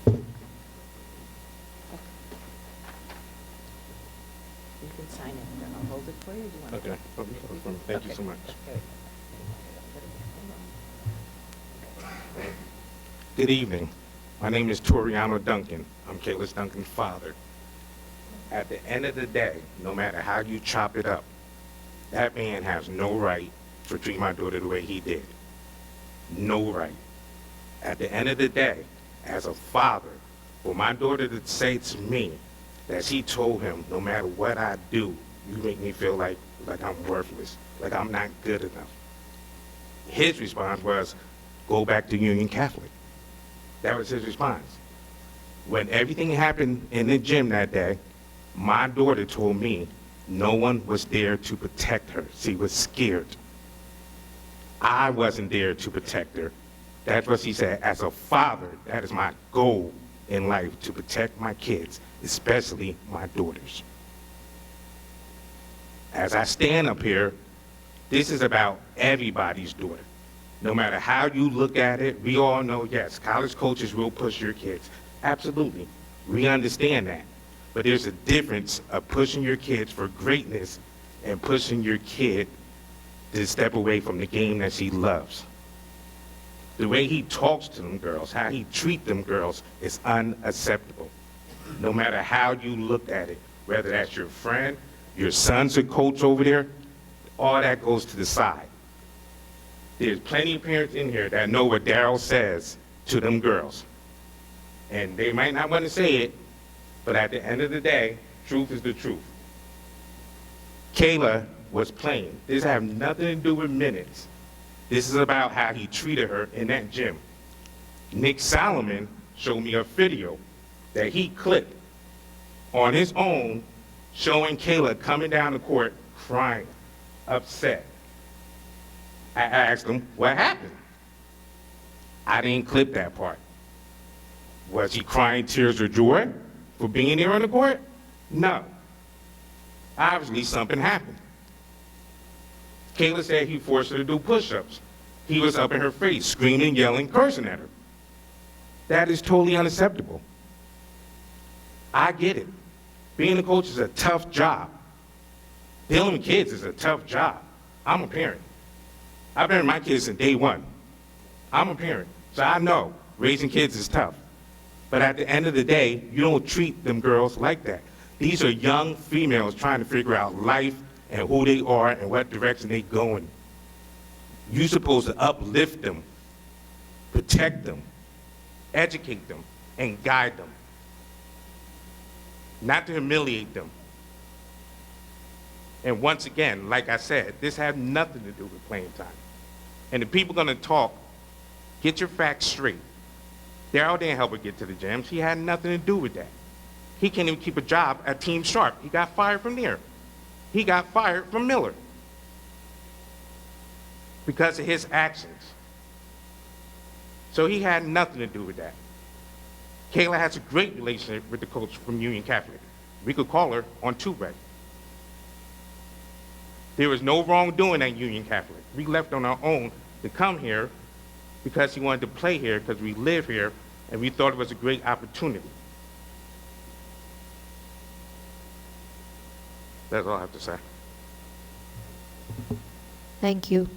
You can sign it, then I'll hold it for you. Do you want to- Okay, thank you so much. Good evening. My name is Toriano Duncan. I'm Kayla's Duncan's father. At the end of the day, no matter how you chop it up, that man has no right to treat my daughter the way he did. No right. At the end of the day, as a father, for my daughter to say to me that she told him, no matter what I do, you make me feel like I'm worthless, like I'm not good enough. His response was, go back to Union Catholic. That was his response. When everything happened in the gym that day, my daughter told me no one was there to protect her. She was scared. I wasn't there to protect her. That's what she said. As a father, that is my goal in life, to protect my kids, especially my daughters. As I stand up here, this is about everybody's daughter. No matter how you look at it, we all know, yes, college coaches will push your kids. Absolutely. We understand that. But there's a difference of pushing your kids for greatness and pushing your kid to step away from the game that she loves. The way he talks to them girls, how he treats them girls is unacceptable. No matter how you look at it, whether that's your friend, your son's a coach over there, all that goes to the side. There's plenty of parents in here that know what Daryl says to them girls. And they might not want to say it, but at the end of the day, truth is the truth. Kayla was playing. This has nothing to do with minutes. This is about how he treated her in that gym. Nick Solomon showed me a video that he clipped on his own showing Kayla coming down the court crying, upset. I asked him, what happened? I didn't clip that part. Was he crying tears of joy for being there on the court? No. Obviously, something happened. Kayla said he forced her to do push-ups. He was up in her face, screaming, yelling, cursing at her. That is totally unacceptable. I get it. Being a coach is a tough job. Dealing with kids is a tough job. I'm a parent. I've been with my kids since day one. I'm a parent, so I know raising kids is tough. But at the end of the day, you don't treat them girls like that. These are young females trying to figure out life and who they are and what direction they're going. You're supposed to uplift them, protect them, educate them, and guide them. Not to humiliate them. And once again, like I said, this has nothing to do with playing time. And the people gonna talk, get your facts straight. Daryl didn't help her get to the gym. She had nothing to do with that. He can't even keep a job at Team Sharp. He got fired from there. He got fired from Miller because of his actions. So he had nothing to do with that. Kayla has a great relationship with the coach from Union Catholic. We could call her on two-way. There was no wrongdoing at Union Catholic. We left on our own to come here because he wanted to play here, because we live here, and we thought it was a great opportunity. That's all I have to say. Thank you.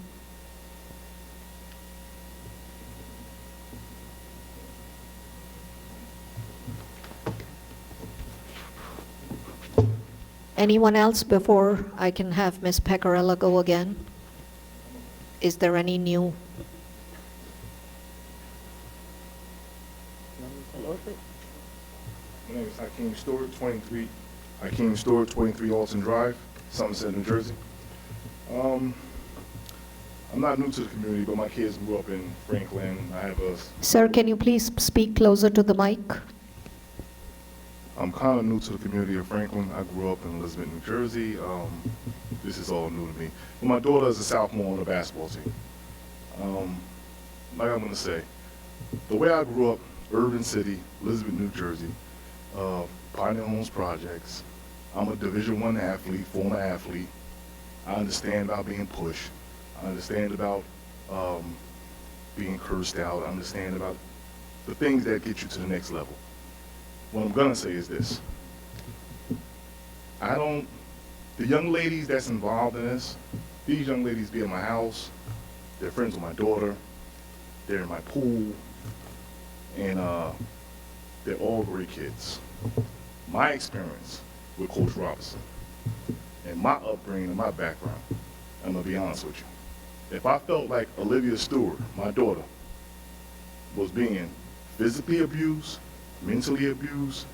Anyone else before I can have Ms. Pecorella go again? Is there any new? My name is Hakeem Stewart, 23 Alton Drive, Somerset, New Jersey. I'm not new to the community, but my kids grew up in Franklin. I have a... Sir, can you please speak closer to the mic? I'm kind of new to the community of Franklin. I grew up in Elizabeth, New Jersey. This is all new to me. But my daughter is a sophomore on the basketball team. Like I'm going to say, the way I grew up, urban city, Elizabeth, New Jersey, Pioneer Homes Projects. I'm a Division I athlete, former athlete. I understand about being pushed. I understand about being cursed out. I understand about the things that get you to the next level. What I'm gonna say is this. The young ladies that's involved in this, these young ladies be at my house, they're friends with my daughter, they're in my pool, and they're all great kids. My experience with Coach Robinson and my upbringing and my background, I'm gonna be honest with you. If I felt like Olivia Stewart, my daughter, was being physically abused, mentally abused,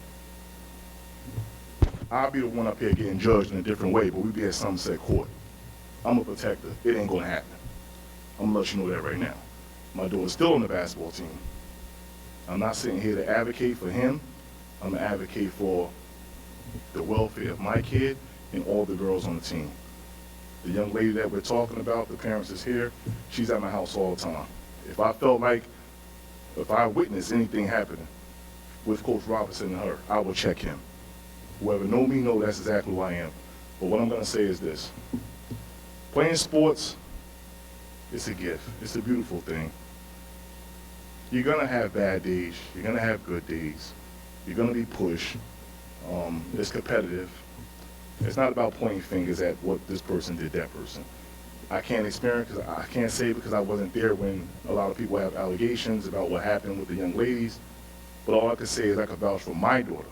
I'll be the one up here getting judged in a different way, but we'd be at Somerset Court. I'm a protector. It ain't gonna happen. I'm gonna let you know that right now. My daughter's still on the basketball team. I'm not sitting here to advocate for him. I'm gonna advocate for the welfare of my kid and all the girls on the team. The young lady that we're talking about, the parents is here, she's at my house all the time. If I witnessed anything happening with Coach Robinson and her, I will check him. Whoever know me know that's exactly who I am. But what I'm gonna say is this. Playing sports, it's a gift. It's a beautiful thing. You're gonna have bad days. You're gonna have good days. You're gonna be pushed. It's competitive. It's not about pointing fingers at what this person did, that person. I can't say because I wasn't there when a lot of people have allegations about what happened with the young ladies. But all I can say is I can vouch for my daughter,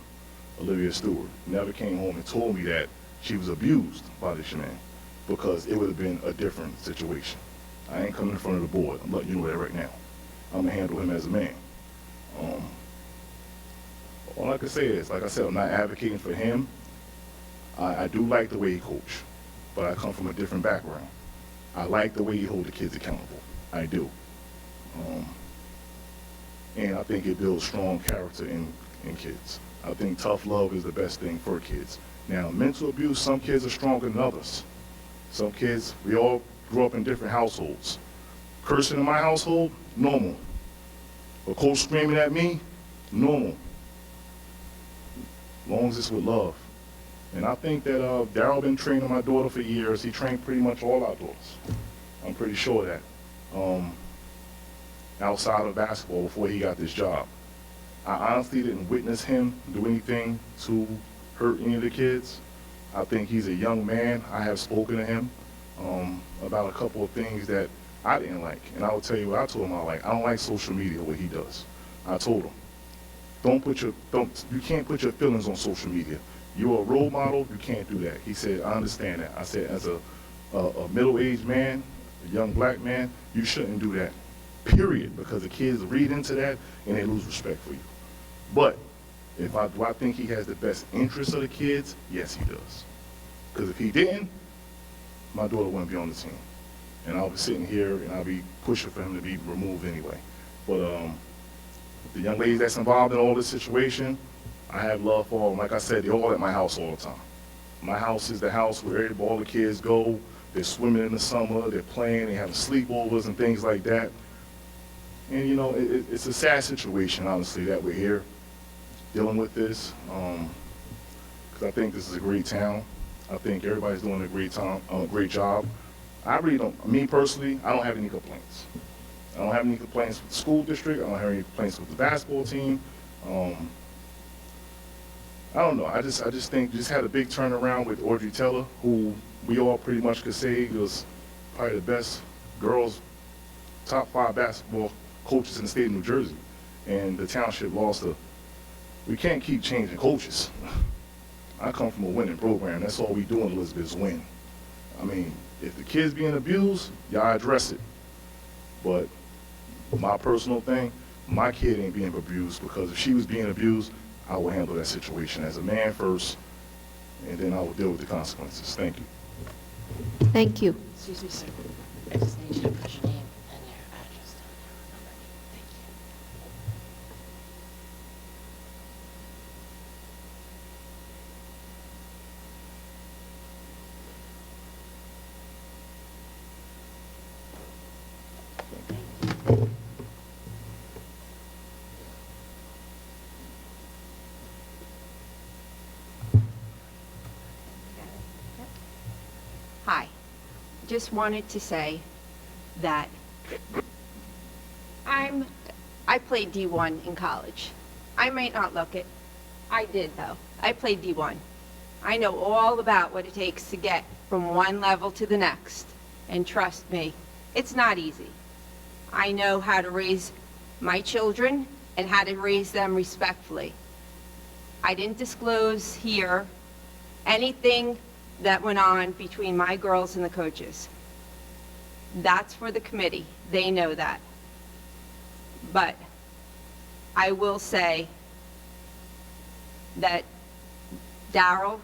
Olivia Stewart. Never came home and told me that she was abused by this man, because it would have been a different situation. I ain't coming in front of the board. I'm letting you know that right now. I'm gonna handle him as a man. All I can say is, like I said, I'm not advocating for him. I do like the way he coach, but I come from a different background. I like the way he hold the kids accountable. I do. And I think it builds strong character in kids. I think tough love is the best thing for kids. Now, mental abuse, some kids are stronger than others. Some kids, we all grew up in different households. Cursing in my household, normal. A coach screaming at me, normal. As long as it's with love. And I think that Darryl been training my daughter for years. He trained pretty much all our daughters. I'm pretty sure of that. Outside of basketball before he got this job. I honestly didn't witness him do anything to hurt any of the kids. I think he's a young man. I have spoken to him about a couple of things that I didn't like. And I will tell you what I told him I like. I don't like social media, what he does. I told him, you can't put your feelings on social media. You're a role model, you can't do that. He said, I understand that. I said, as a middle-aged man, a young black man, you shouldn't do that, period, because the kids read into that and they lose respect for you. But do I think he has the best interests of the kids? Yes, he does. Because if he didn't, my daughter wouldn't be on the team. And I'll be sitting here and I'll be pushing for him to be removed anyway. But the young ladies that's involved in all this situation, I have love for them. Like I said, they're all at my house all the time. My house is the house where all the kids go. They're swimming in the summer, they're playing, they have sleepovers and things like that. And you know, it's a sad situation, honestly, that we're here dealing with this. Because I think this is a great town. I think everybody's doing a great job. I really don't, me personally, I don't have any complaints. I don't have any complaints with the school district. I don't have any complaints with the basketball team. I don't know. I just think just had a big turnaround with Audrey Teller, who we all pretty much could say was probably the best girls, top 5 basketball coaches in the state of New Jersey. And the township lost her. We can't keep changing coaches. I come from a winning program. That's all we do in Elizabeth is win. I mean, If the kid's being abused, y'all address it. But my personal thing, my kid ain't being abused, because if she was being abused, I will handle that situation as a man first, and then I will deal with the consequences. Thank you. Thank you. Excuse me, sir. I just need you to put your name and your address down there. Thank you. Hi. Just wanted to say that I played D1 in college. I might not look it. I did, though. I played D1. I know all about what it takes to get from one level to the next. And trust me, it's not easy. I know how to raise my children and how to raise them respectfully. I didn't disclose here anything that went on between my girls and the coaches. That's for the committee. They know that. But I will say that Darryl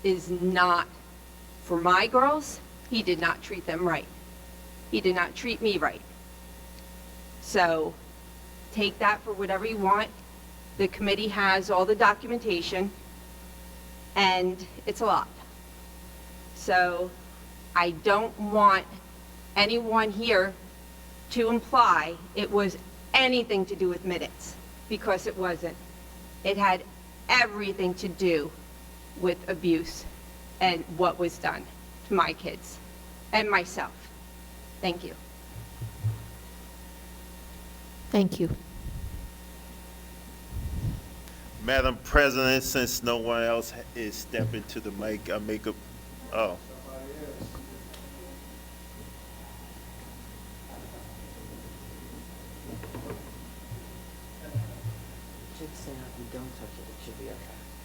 is not, for my girls, he did not treat them right. He did not treat me right. So take that for whatever you want. The committee has all the documentation, and it's a lot. So I don't want anyone here to imply it was anything to do with minutes, because it wasn't. It had everything to do with abuse and what was done to my kids and myself. Thank you. Thank you. Madam President, since no one else is stepping to the mic, I make a, oh.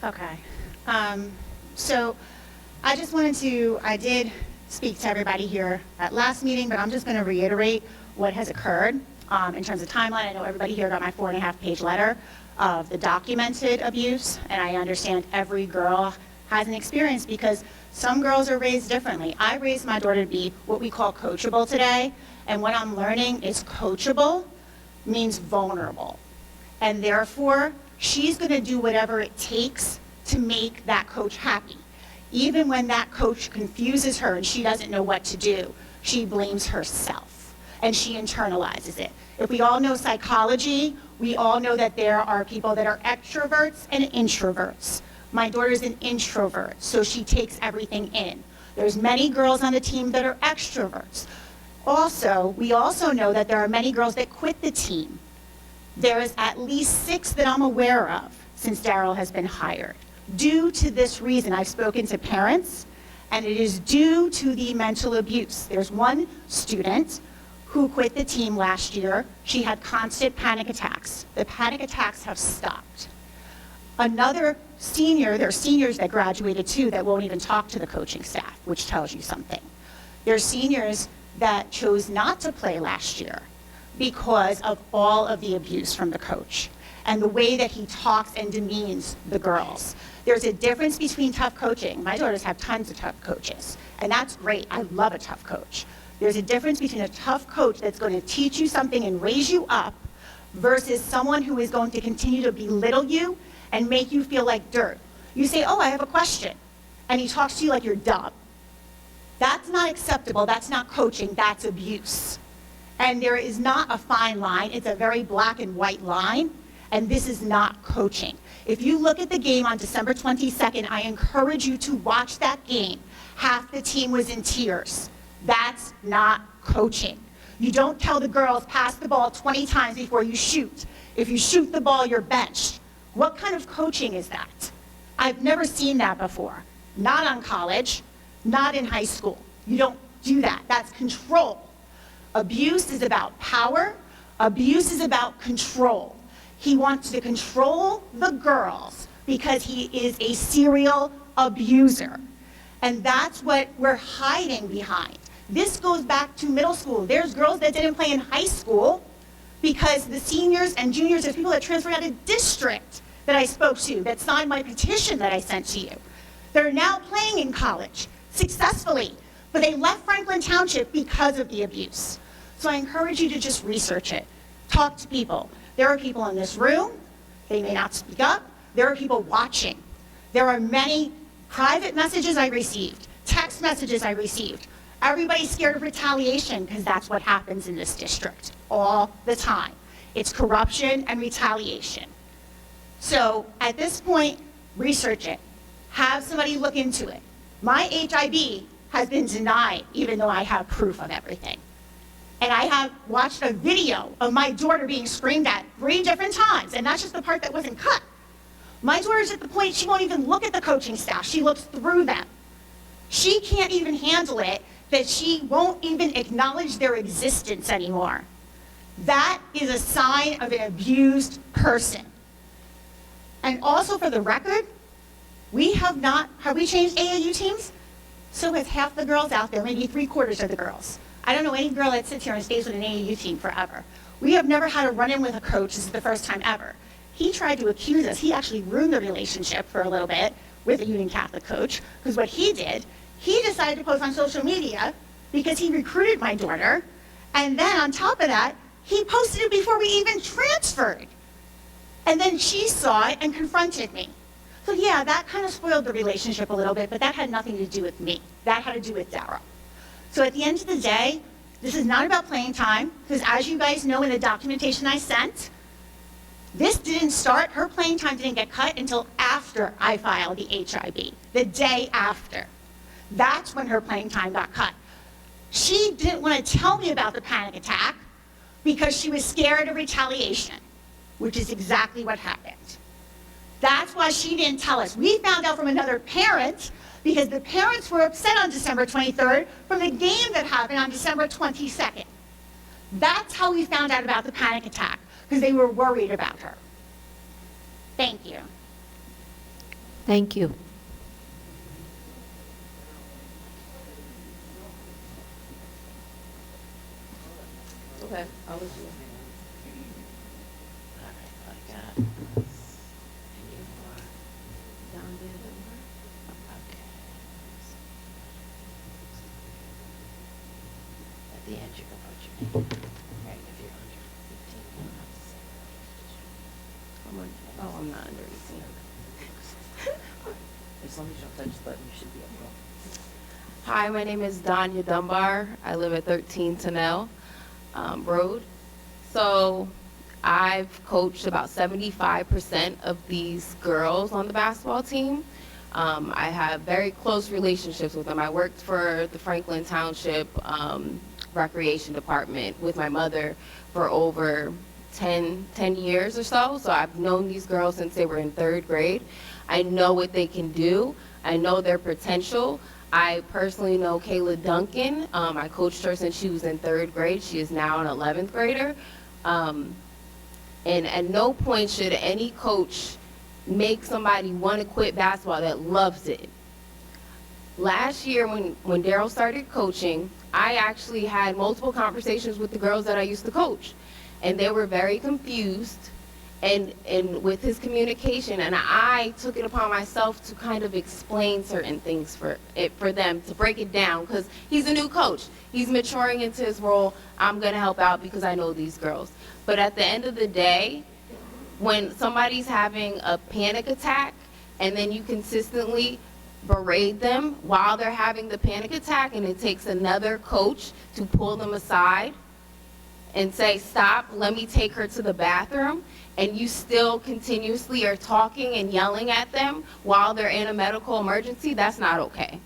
Okay. So I just wanted to, I did speak to everybody here at last meeting, but I'm just going to reiterate what has occurred in terms of timeline. I know everybody here got my 4.5-page letter of the documented abuse, and I understand every girl has an experience because some girls are raised differently. I raised my daughter to be what we call coachable today, and what I'm learning is coachable means vulnerable. And therefore, she's going to do whatever it takes to make that coach happy. Even when that coach confuses her and she doesn't know what to do, she blames herself and she internalizes it. If we all know psychology, we all know that there are people that are extroverts and introverts. My daughter's an introvert, so she takes everything in. There's many girls on the team that are extroverts. Also, we also know that there are many girls that quit the team. There is at least 6 that I'm aware of since Darryl has been hired. Due to this reason, I've spoken to parents, and it is due to the mental abuse. There's one student who quit the team last year. She had constant panic attacks. The panic attacks have stopped. Another senior, there are seniors that graduated too that won't even talk to the coaching staff, which tells you something. There are seniors that chose not to play last year because of all of the abuse from the coach and the way that he talks and demeans the girls. There's a difference between tough coaching. My daughters have tons of tough coaches, and that's great. I love a tough coach. There's a difference between a tough coach that's going to teach you something and raise you up versus someone who is going to continue to belittle you and make you feel like dirt. You say, oh, I have a question, and he talks to you like you're dumb. That's not acceptable. That's not coaching. That's abuse. And there is not a fine line. It's a very black and white line, and this is not coaching. If you look at the game on December 22nd, I encourage you to watch that game. Half the team was in tears. That's not coaching. You don't tell the girls, pass the ball 20 times before you shoot. If you shoot the ball, you're benched. What kind of coaching is that? I've never seen that before. Not on college, not in high school. You don't do that. That's control. Abuse is about power. Abuse is about control. He wants to control the girls because he is a serial abuser. And that's what we're hiding behind. This goes back to middle school. There's girls that didn't play in high school because the seniors and juniors, there's people that transferred out of district that I spoke to, that signed my petition that I sent to you. They're now playing in college successfully, but they left Franklin Township because of the abuse. So I encourage you to just research it. Talk to people. There are people in this room. They may not speak up. There are people watching. There are many private messages I received, text messages I received. Everybody's scared of retaliation because that's what happens in this district all the time. It's corruption and retaliation. So at this point, research it. Have somebody look into it. My HIB has been denied even though I have proof of everything. And I have watched a video of my daughter being screamed at 3 different times, and that's just the part that wasn't cut. My daughter's at the point she won't even look at the coaching staff. She looks through them. She can't even handle it that she won't even acknowledge their existence anymore. That is a sign of an abused person. And also for the record, have we changed AAU teams? So has half the girls out there, maybe 3/4 of the girls. I don't know any girl that sits here and stays with an AAU team forever. We have never had a run-in with a coach. This is the first time ever. He tried to accuse us. He actually ruined the relationship for a little bit with a Union Catholic coach, because what he did, he decided to post on social media because he recruited my daughter, and then on top of that, he posted it before we even transferred. And then she saw it and confronted me. So yeah, that kind of spoiled the relationship a little bit, but that had nothing to do with me. That had to do with Daryn. So at the end of the day, this is not about playing time, because as you guys know in the documentation I sent, this didn't start, her playing time didn't get cut until after I filed the HIB, the day after. That's when her playing time got cut. She didn't want to tell me about the panic attack because she was scared of retaliation, which is exactly what happened. That's why she didn't tell us. We found out from another parent because the parents were upset on December 23rd from the game that happened on December 22nd. That's how we found out about the panic attack, because they were worried about her. Thank you. Thank you. Okay, I'll let you. At the end, you can put your name. Right, if you're under 15, you don't have to say that. I'm not under 18. As long as you don't touch the button, you should be okay. Hi, my name is Dumbaya. I live at 13 Tennell Road. So I've coached about 75% of these girls on the basketball team. I have very close relationships with them. I worked for the Franklin Township Recreation Department with my mother for over 10 years or so. So I've known these girls since they were in 3rd grade. I know what they can do. I know their potential. I personally know Kayla Duncan. I coached her since she was in 3rd grade. She is now an 11th grader. And at no point should any coach make somebody want to quit basketball that loves it. Last year when Daryl started coaching, I actually had multiple conversations with the girls that I used to coach. And they were very confused and with his communication, and I took it upon myself to kind of explain certain things for them, to break it down, because he's a new coach. He's maturing into his role. I'm going to help out because I know these girls. But at the end of the day, when somebody's having a panic attack and then you consistently berate them while they're having the panic attack, and it takes another coach to pull them aside and say, stop, let me take her to the bathroom, and you still continuously are talking and yelling at them while they're in a medical emergency, that's not okay.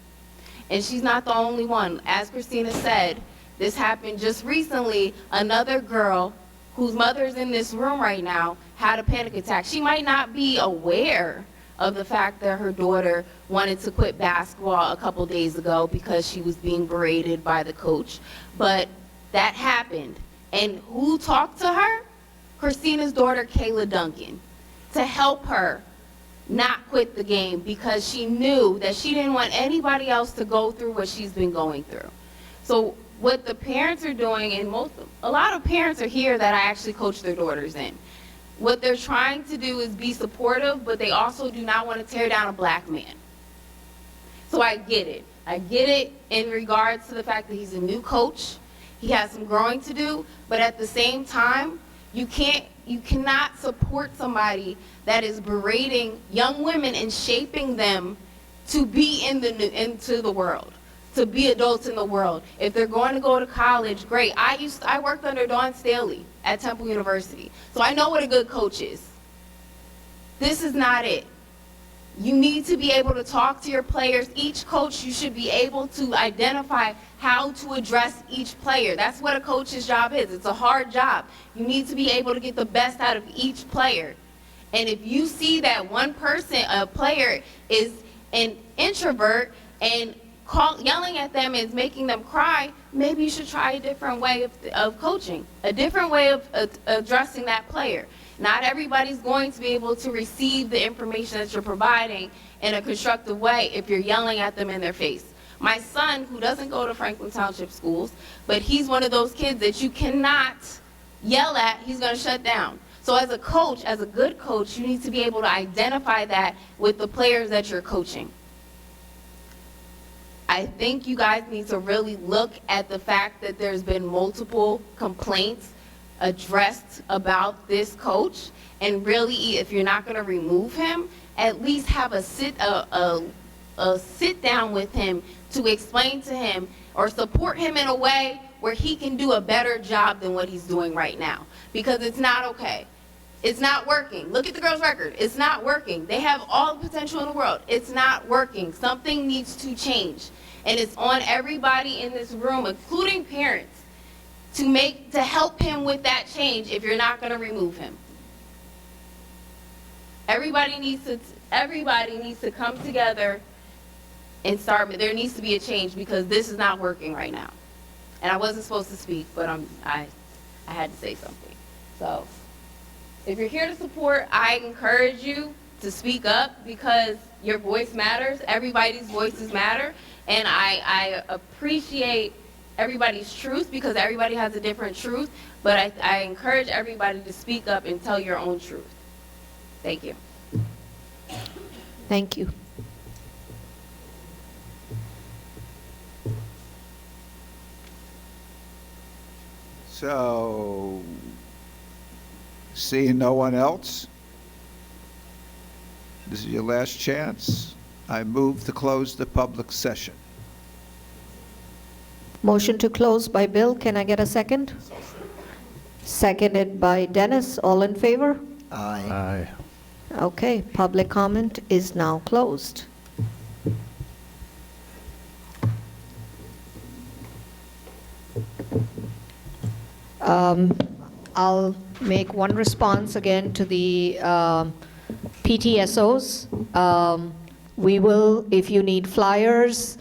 And she's not the only one. As Christina said, this happened just recently. Another girl whose mother's in this room right now had a panic attack. She might not be aware of the fact that her daughter wanted to quit basketball a couple days ago because she was being berated by the coach, but that happened. And who talked to her? Christina's daughter, Kayla Duncan, to help her not quit the game because she knew that she didn't want anybody else to go through what she's been going through. So what the parents are doing, and a lot of parents are here that I actually coach their daughters in. What they're trying to do is be supportive, but they also do not want to tear down a black man. So I get it. I get it in regards to the fact that he's a new coach. He has some growing to do, but at the same time, you cannot support somebody that is berating young women and shaping them to be into the world, to be adults in the world. If they're going to go to college, great. I worked under Dawn Staley at Temple University, so I know what a good coach is. This is not it. You need to be able to talk to your players. Each coach, you should be able to identify how to address each player. That's what a coach's job is. It's a hard job. You need to be able to get the best out of each player. And if you see that one person, a player, is an introvert and yelling at them is making them cry, maybe you should try a different way of coaching, a different way of addressing that player. Not everybody's going to be able to receive the information that you're providing in a constructive way if you're yelling at them in their face. My son, who doesn't go to Franklin Township schools, but he's one of those kids that you cannot yell at, he's going to shut down. So as a coach, as a good coach, you need to be able to identify that with the players that you're coaching. I think you guys need to really look at the fact that there's been multiple complaints addressed about this coach, and really, if you're not going to remove him, at least have a sit down with him to explain to him or support him in a way where he can do a better job than what he's doing right now, because it's not okay. It's not working. Look at the girls' record. It's not working. They have all the potential in the world. It's not working. Something needs to change, and it's on everybody in this room, including parents, to help him with that change if you're not going to remove him. Everybody needs to come together and start. There needs to be a change because this is not working right now. And I wasn't supposed to speak, but I had to say something. So if you're here to support, I encourage you to speak up because your voice matters. Everybody's voices matter. And I appreciate everybody's truth because everybody has a different truth, but I encourage everybody to speak up and tell your own truth. Thank you. Thank you. So, seeing no one else, this is your last chance. I move to close the public session. Motion to close by Bill. Can I get a second? Seconded by Dennis. All in favor? Aye. Okay, public comment is now closed. I'll make one response again to the PTSOs. We will, if you need flyers,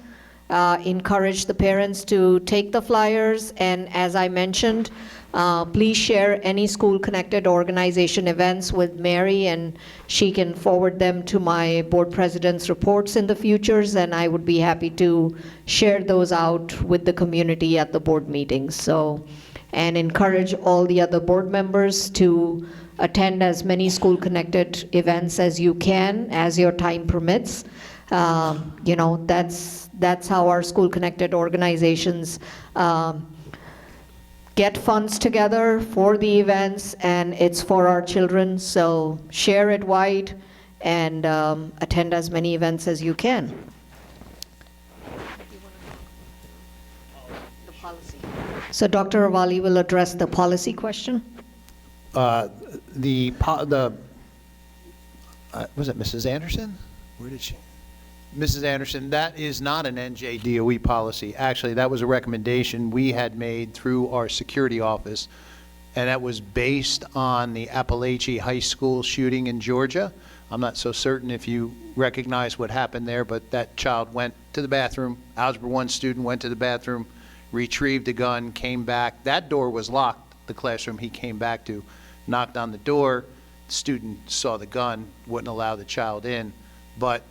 encourage the parents to take the flyers, and as I mentioned, please share any school-connected organization events with Mary, and she can forward them to my board president's reports in the futures, and I would be happy to share those out with the community at the board meetings. So, and encourage all the other board members to attend as many school-connected events as you can, as your time permits. You know, that's how our school-connected organizations get funds together for the events, and it's for our children. So share it wide and attend as many events as you can. So Dr. Ravali will address the policy question. Was it Mrs. Anderson? Where did she? Mrs. Anderson, that is not an NJDOE policy. Actually, that was a recommendation we had made through our security office, and that was based on the Appalachia High School shooting in Georgia. I'm not so certain if you recognize what happened there, but that child went to the bathroom, Algebra 1 student went to the bathroom, retrieved a gun, came back. That door was locked, the classroom he came back to, knocked on the door, student saw the gun, wouldn't allow the child in, but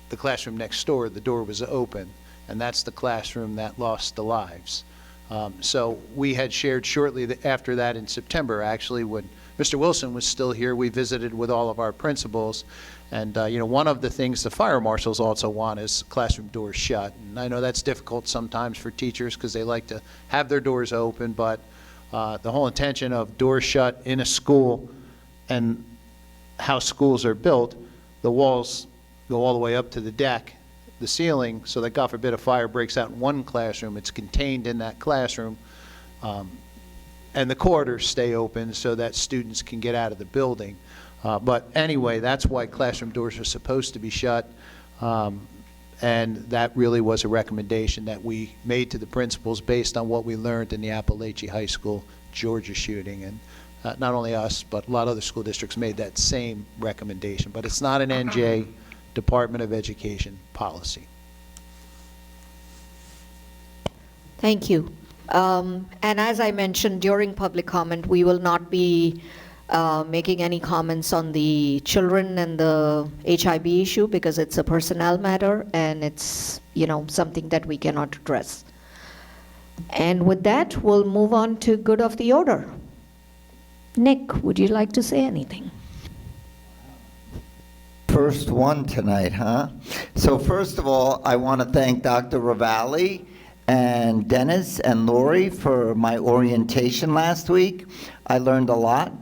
the classroom next door, the door was open, and that's the classroom that lost the lives. So we had shared shortly after that in September, actually, when Mr. Wilson was still here, we visited with all of our principals, and one of the things the fire marshals also want is classroom doors shut. And I know that's difficult sometimes for teachers because they like to have their doors open, but the whole intention of doors shut in a school and how schools are built, the walls go all the way up to the deck, the ceiling, so that God forbid a fire breaks out in one classroom, it's contained in that classroom, and the corridors stay open so that students can get out of the building. But anyway, that's why classroom doors are supposed to be shut, and that really was a recommendation that we made to the principals based on what we learned in the Appalachia High School Georgia shooting. And not only us, but a lot of other school districts made that same recommendation. But it's not an NJ Department of Education policy. Thank you. And as I mentioned during public comment, we will not be making any comments on the children and the HIB issue because it's a personnel matter and it's, something that we cannot address. And with that, we'll move on to good of the order. Nick, would you like to say anything? First one tonight, huh? So first of all, I want to thank Dr. Ravalli and Dennis and Lori for my orientation last week. I learned a lot.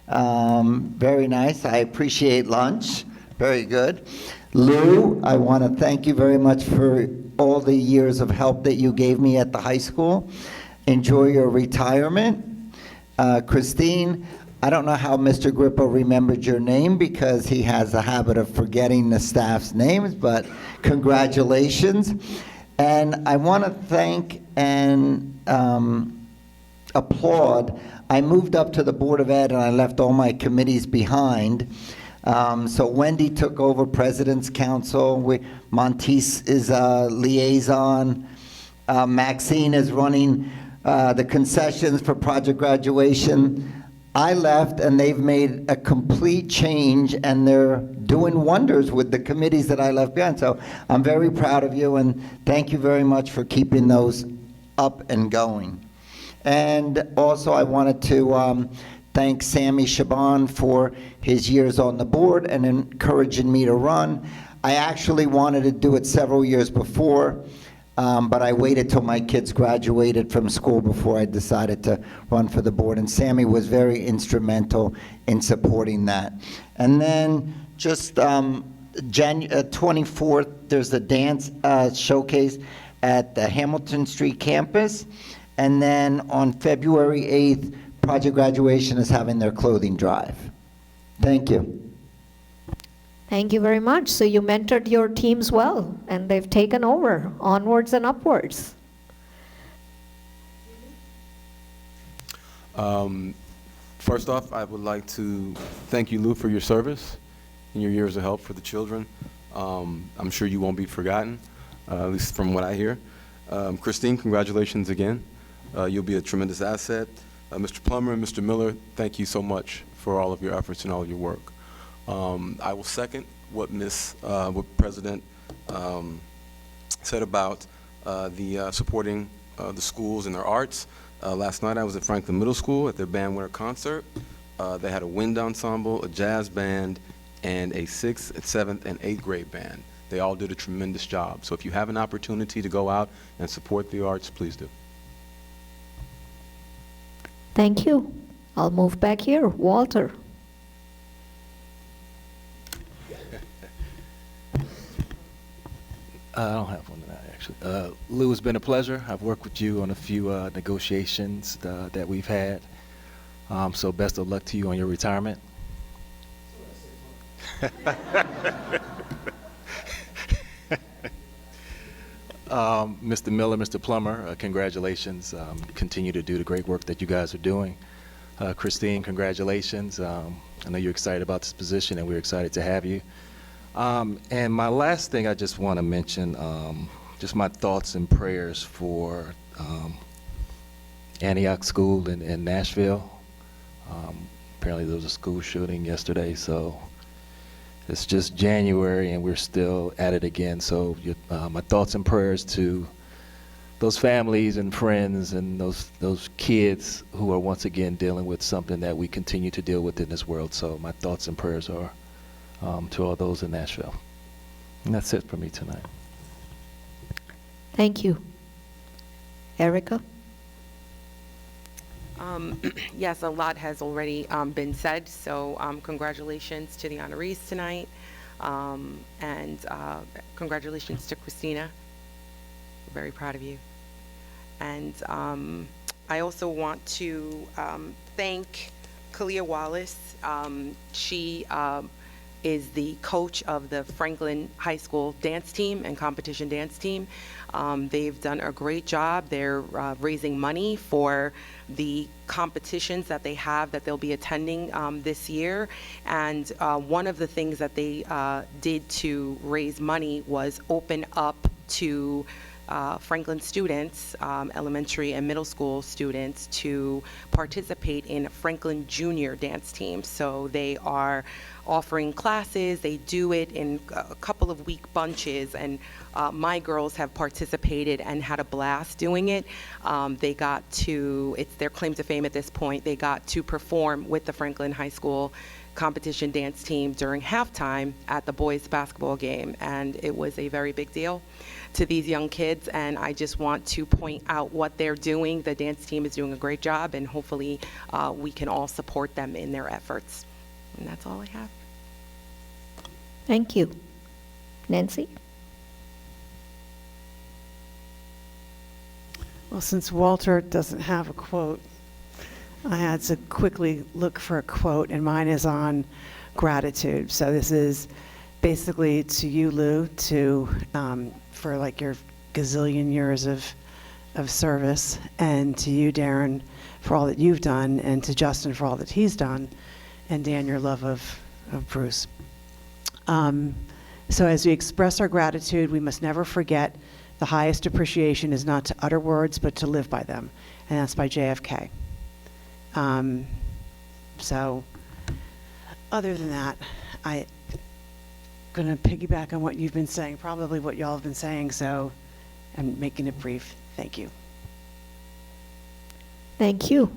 Very nice. I appreciate lunch. Very good. Lou, I want to thank you very much for all the years of help that you gave me at the high school. Enjoy your retirement. Christine, I don't know how Mr. Grippo remembered your name because he has a habit of forgetting the staff's names, but congratulations. And I want to thank and applaud. I moved up to the Board of Ed and I left all my committees behind. So Wendy took over President's Council. Monteith is a liaison. Maxine is running the concessions for Project Graduation. I left and they've made a complete change and they're doing wonders with the committees that I left behind. So I'm very proud of you and thank you very much for keeping those up and going. And also I wanted to thank Sammy Shaban for his years on the board and encouraging me to run. I actually wanted to do it several years before, but I waited till my kids graduated from school before I decided to run for the board, and Sammy was very instrumental in supporting that. And then just January 24th, there's a dance showcase at the Hamilton Street campus, and then on February 8th, Project Graduation is having their clothing drive. Thank you. Thank you very much. So you mentored your teams well, and they've taken over, onwards and upwards. First off, I would like to thank you, Lou, for your service and your years of help for the children. I'm sure you won't be forgotten, at least from what I hear. Christine, congratulations again. You'll be a tremendous asset. Mr. Plummer and Mr. Miller, thank you so much for all of your efforts and all of your work. I will second what what President said about the supporting the schools and their arts. Last night I was at Franklin Middle School at their band winter concert. They had a wind ensemble, a jazz band, and a 6th, 7th, and 8th grade band. They all did a tremendous job. So if you have an opportunity to go out and support the arts, please do. Thank you. I'll move back here. Walter. I don't have one tonight, actually. Lou, it's been a pleasure. I've worked with you on a few negotiations that we've had. So best of luck to you on your retirement. Mr. Miller, Mr. Plummer, congratulations. Continue to do the great work that you guys are doing. Christine, congratulations. I know you're excited about this position, and we're excited to have you. And my last thing I just want to mention, just my thoughts and prayers for Antioch School in Nashville. Apparently there was a school shooting yesterday, so it's just January and we're still at it again. So my thoughts and prayers to those families and friends and those kids who are once again dealing with something that we continue to deal with in this world. So my thoughts and prayers are to all those in Nashville. And that's it for me tonight. Thank you. Erica? Yes, a lot has already been said, so congratulations to the honorees tonight, and congratulations to Christina. We're very proud of you. And I also want to thank Kalia Wallace. She is the coach of the Franklin High School dance team and competition dance team. They've done a great job. They're raising money for the competitions that they have that they'll be attending this year. And one of the things that they did to raise money was open up to Franklin students, elementary and middle school students, to participate in Franklin Junior dance team. So they are offering classes. They do it in a couple of week bunches, and my girls have participated and had a blast doing it. They got to, it's their claim to fame at this point, they got to perform with the Franklin High School competition dance team during halftime at the boys basketball game, and it was a very big deal to these young kids, and I just want to point out what they're doing. The dance team is doing a great job, and hopefully we can all support them in their efforts. And that's all I have. Thank you. Nancy? Well, since Walter doesn't have a quote, I had to quickly look for a quote, and mine is on gratitude. So this is basically to you, Lou, for like your gazillion years of service, and to you, Daryn, for all that you've done, and to Justin for all that he's done, and Dan, your love of Bruce. So as we express our gratitude, we must never forget the highest appreciation is not to utter words, but to live by them. And that's by JFK. So other than that, I'm going to piggyback on what you've been saying, probably what y'all have been saying, so I'm making it brief. Thank you. Thank you.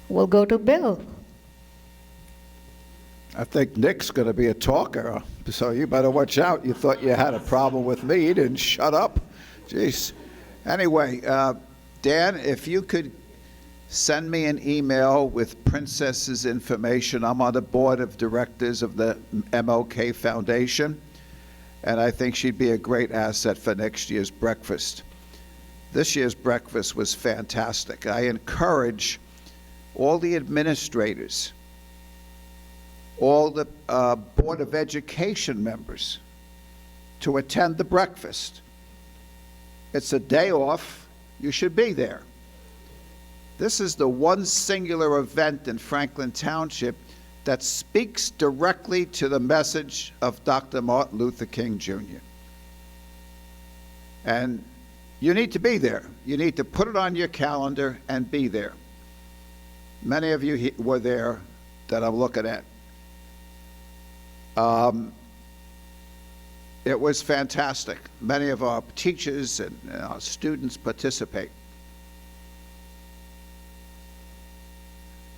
We'll go to Bill. I think Nick's going to be a talker, so you better watch out. You thought you had a problem with me. You didn't shut up. Jeez. Anyway, Dan, if you could send me an email with Princess's information. I'm on the board of directors of the MLK Foundation, and I think she'd be a great asset for next year's breakfast. This year's breakfast was fantastic. I encourage all the administrators, all the Board of Education members to attend the breakfast. It's a day off. You should be there. This is the one singular event in Franklin Township that speaks directly to the message of Dr. Martin Luther King Jr. And you need to be there. You need to put it on your calendar and be there. Many of you were there that I'm looking at. It was fantastic. Many of our teachers and our students participate.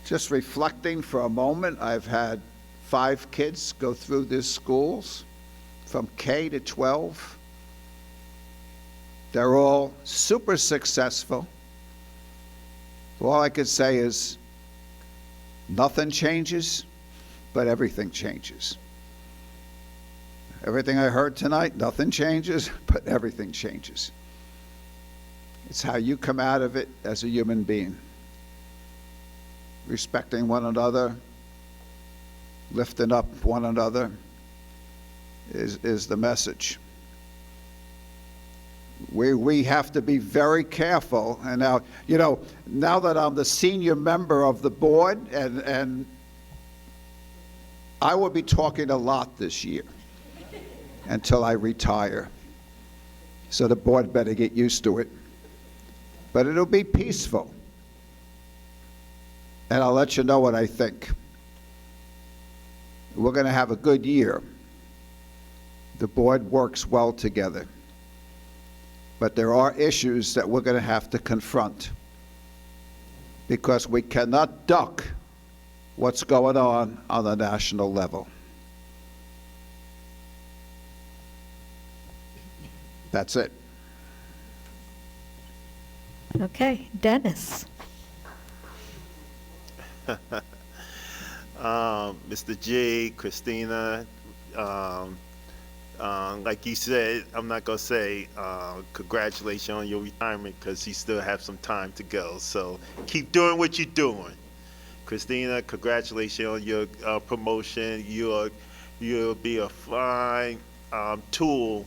Just reflecting for a moment, I've had 5 kids go through these schools from K to 12. They're all super successful. All I could say is nothing changes, but everything changes. Everything I heard tonight, nothing changes, but everything changes. It's how you come out of it as a human being. Respecting one another, lifting up one another is the message. We have to be very careful. And now, you know, now that I'm the senior member of the board, and I will be talking a lot this year until I retire. So the board better get used to it. But it'll be peaceful. and I'll let you know what I think. We're going to have a good year. The board works well together. But there are issues that we're going to have to confront because we cannot duck what's going on the national level. That's it. Okay, Dennis. Mr. J, Christina, like you said, I'm not going to say congratulations on your retirement because you still have some time to go. So keep doing what you're doing. Christina, congratulations on your promotion. You'll be a fine tool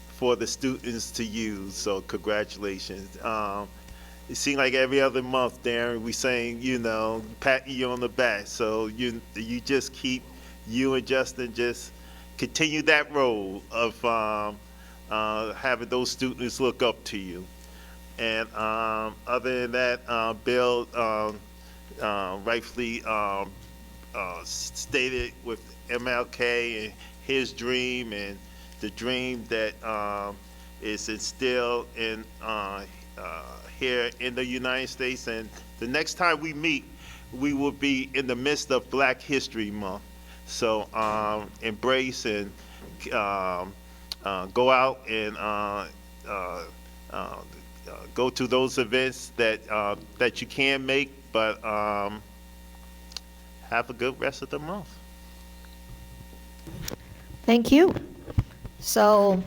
for the students to use. So congratulations. It seems like every other month, Daryn, we saying, patting you on the back. So you just keep, you and Justin just continue that role of having those students look up to you. And other than that, Bill rightfully stated with MLK and his dream and the dream that is instilled in here in the United States. And the next time we meet, we will be in the midst of Black History Month. So embrace and go out and go to those events that you can make, but have a good rest of the month. Thank you. So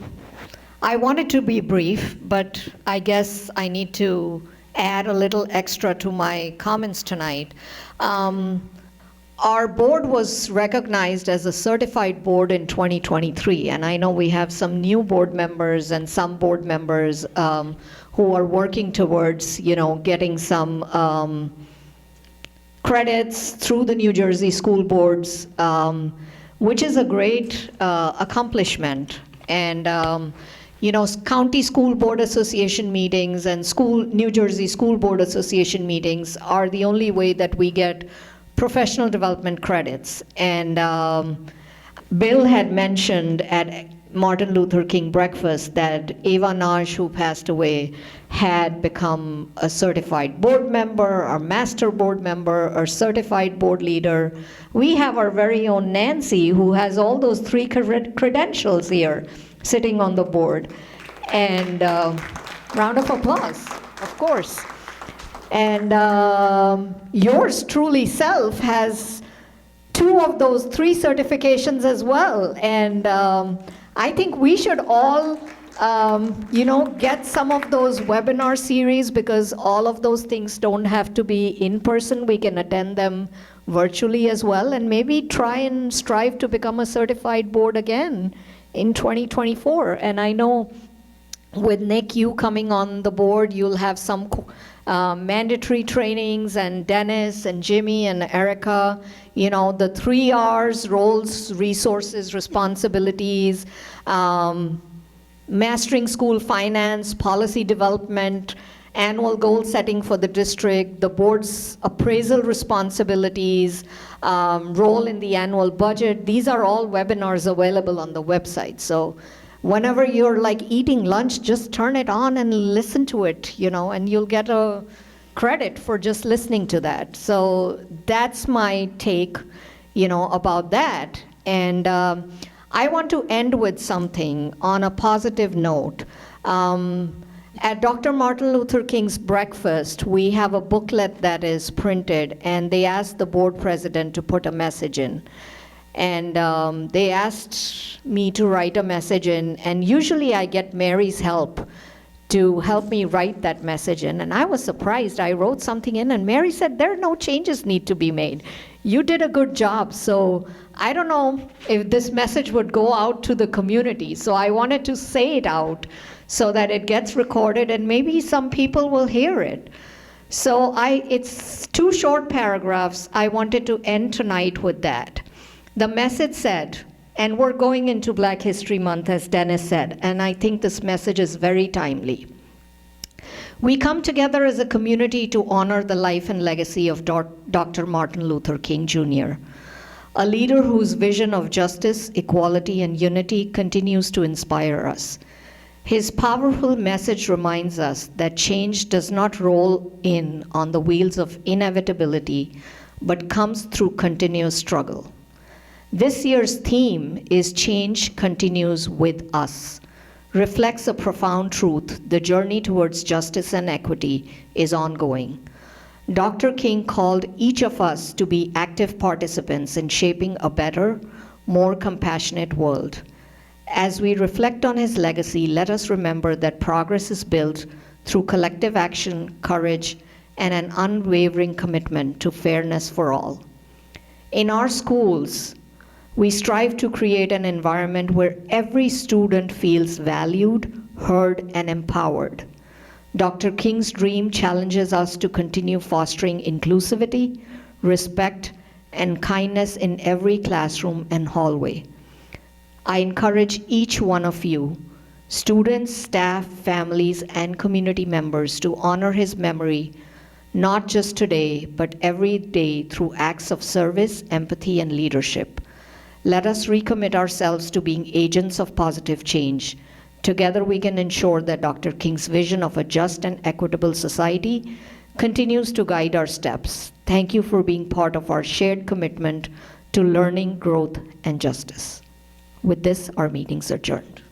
I wanted to be brief, but I guess I need to add a little extra to my comments tonight. Our board was recognized as a certified board in 2023, and I know we have some new board members and some board members who are working towards, getting some credits through the New Jersey school boards, which is a great accomplishment. And county school board association meetings and New Jersey School Board Association meetings are the only way that we get professional development credits. And Bill had mentioned at Martin Luther King breakfast that Ava Naj, who passed away, had become a certified board member, or master board member, or certified board leader. We have our very own Nancy, who has all those 3 credentials here, sitting on the board. And round of applause, of course. And yours truly self has 2 of those 3 certifications as well. And I think we should all, get some of those webinar series, because all of those things don't have to be in person. We can attend them virtually as well, and maybe try and strive to become a certified board again in 2024. And I know with Nick, you coming on the board, you'll have some mandatory trainings, and Dennis and Jimmy and Erica, the 3 R's: roles, resources, responsibilities, mastering school finance, policy development, annual goal setting for the district, the board's appraisal responsibilities, role in the annual budget. These are all webinars available on the website. So whenever you're like eating lunch, just turn it on and listen to it, and you'll get a credit for just listening to that. So that's my take, about that. And I want to end with something on a positive note. At Dr. Martin Luther King's breakfast, we have a booklet that is printed, and they asked the board president to put a message in. And they asked me to write a message in, and usually I get Mary's help to help me write that message in. And I was surprised. I wrote something in, and Mary said, there are no changes need to be made. You did a good job. So I don't know if this message would go out to the community. So I wanted to say it out so that it gets recorded, and maybe some people will hear it. So it's 2 short paragraphs. I wanted to end tonight with that. The message said, and we're going into Black History Month, as Dennis said, and I think this message is very timely. We come together as a community to honor the life and legacy of Dr. Martin Luther King Jr., a leader whose vision of justice, equality, and unity continues to inspire us. His powerful message reminds us that change does not roll in on the wheels of inevitability, but comes through continuous struggle. This year's theme is Change Continues With Us, reflects a profound truth: the journey towards justice and equity is ongoing. Dr. King called each of us to be active participants in shaping a better, more compassionate world. As we reflect on his legacy, let us remember that progress is built through collective action, courage, and an unwavering commitment to fairness for all. In our schools, we strive to create an environment where every student feels valued, heard, and empowered. Dr. King's dream challenges us to continue fostering inclusivity, respect, and kindness in every classroom and hallway. I encourage each one of you, students, staff, families, and community members, to honor his memory, not just today, but every day through acts of service, empathy, and leadership. Let us recommit ourselves to being agents of positive change. Together we can ensure that Dr. King's vision of a just and equitable society continues to guide our steps. Thank you for being part of our shared commitment to learning, growth, and justice. With this, our meeting's adjourned.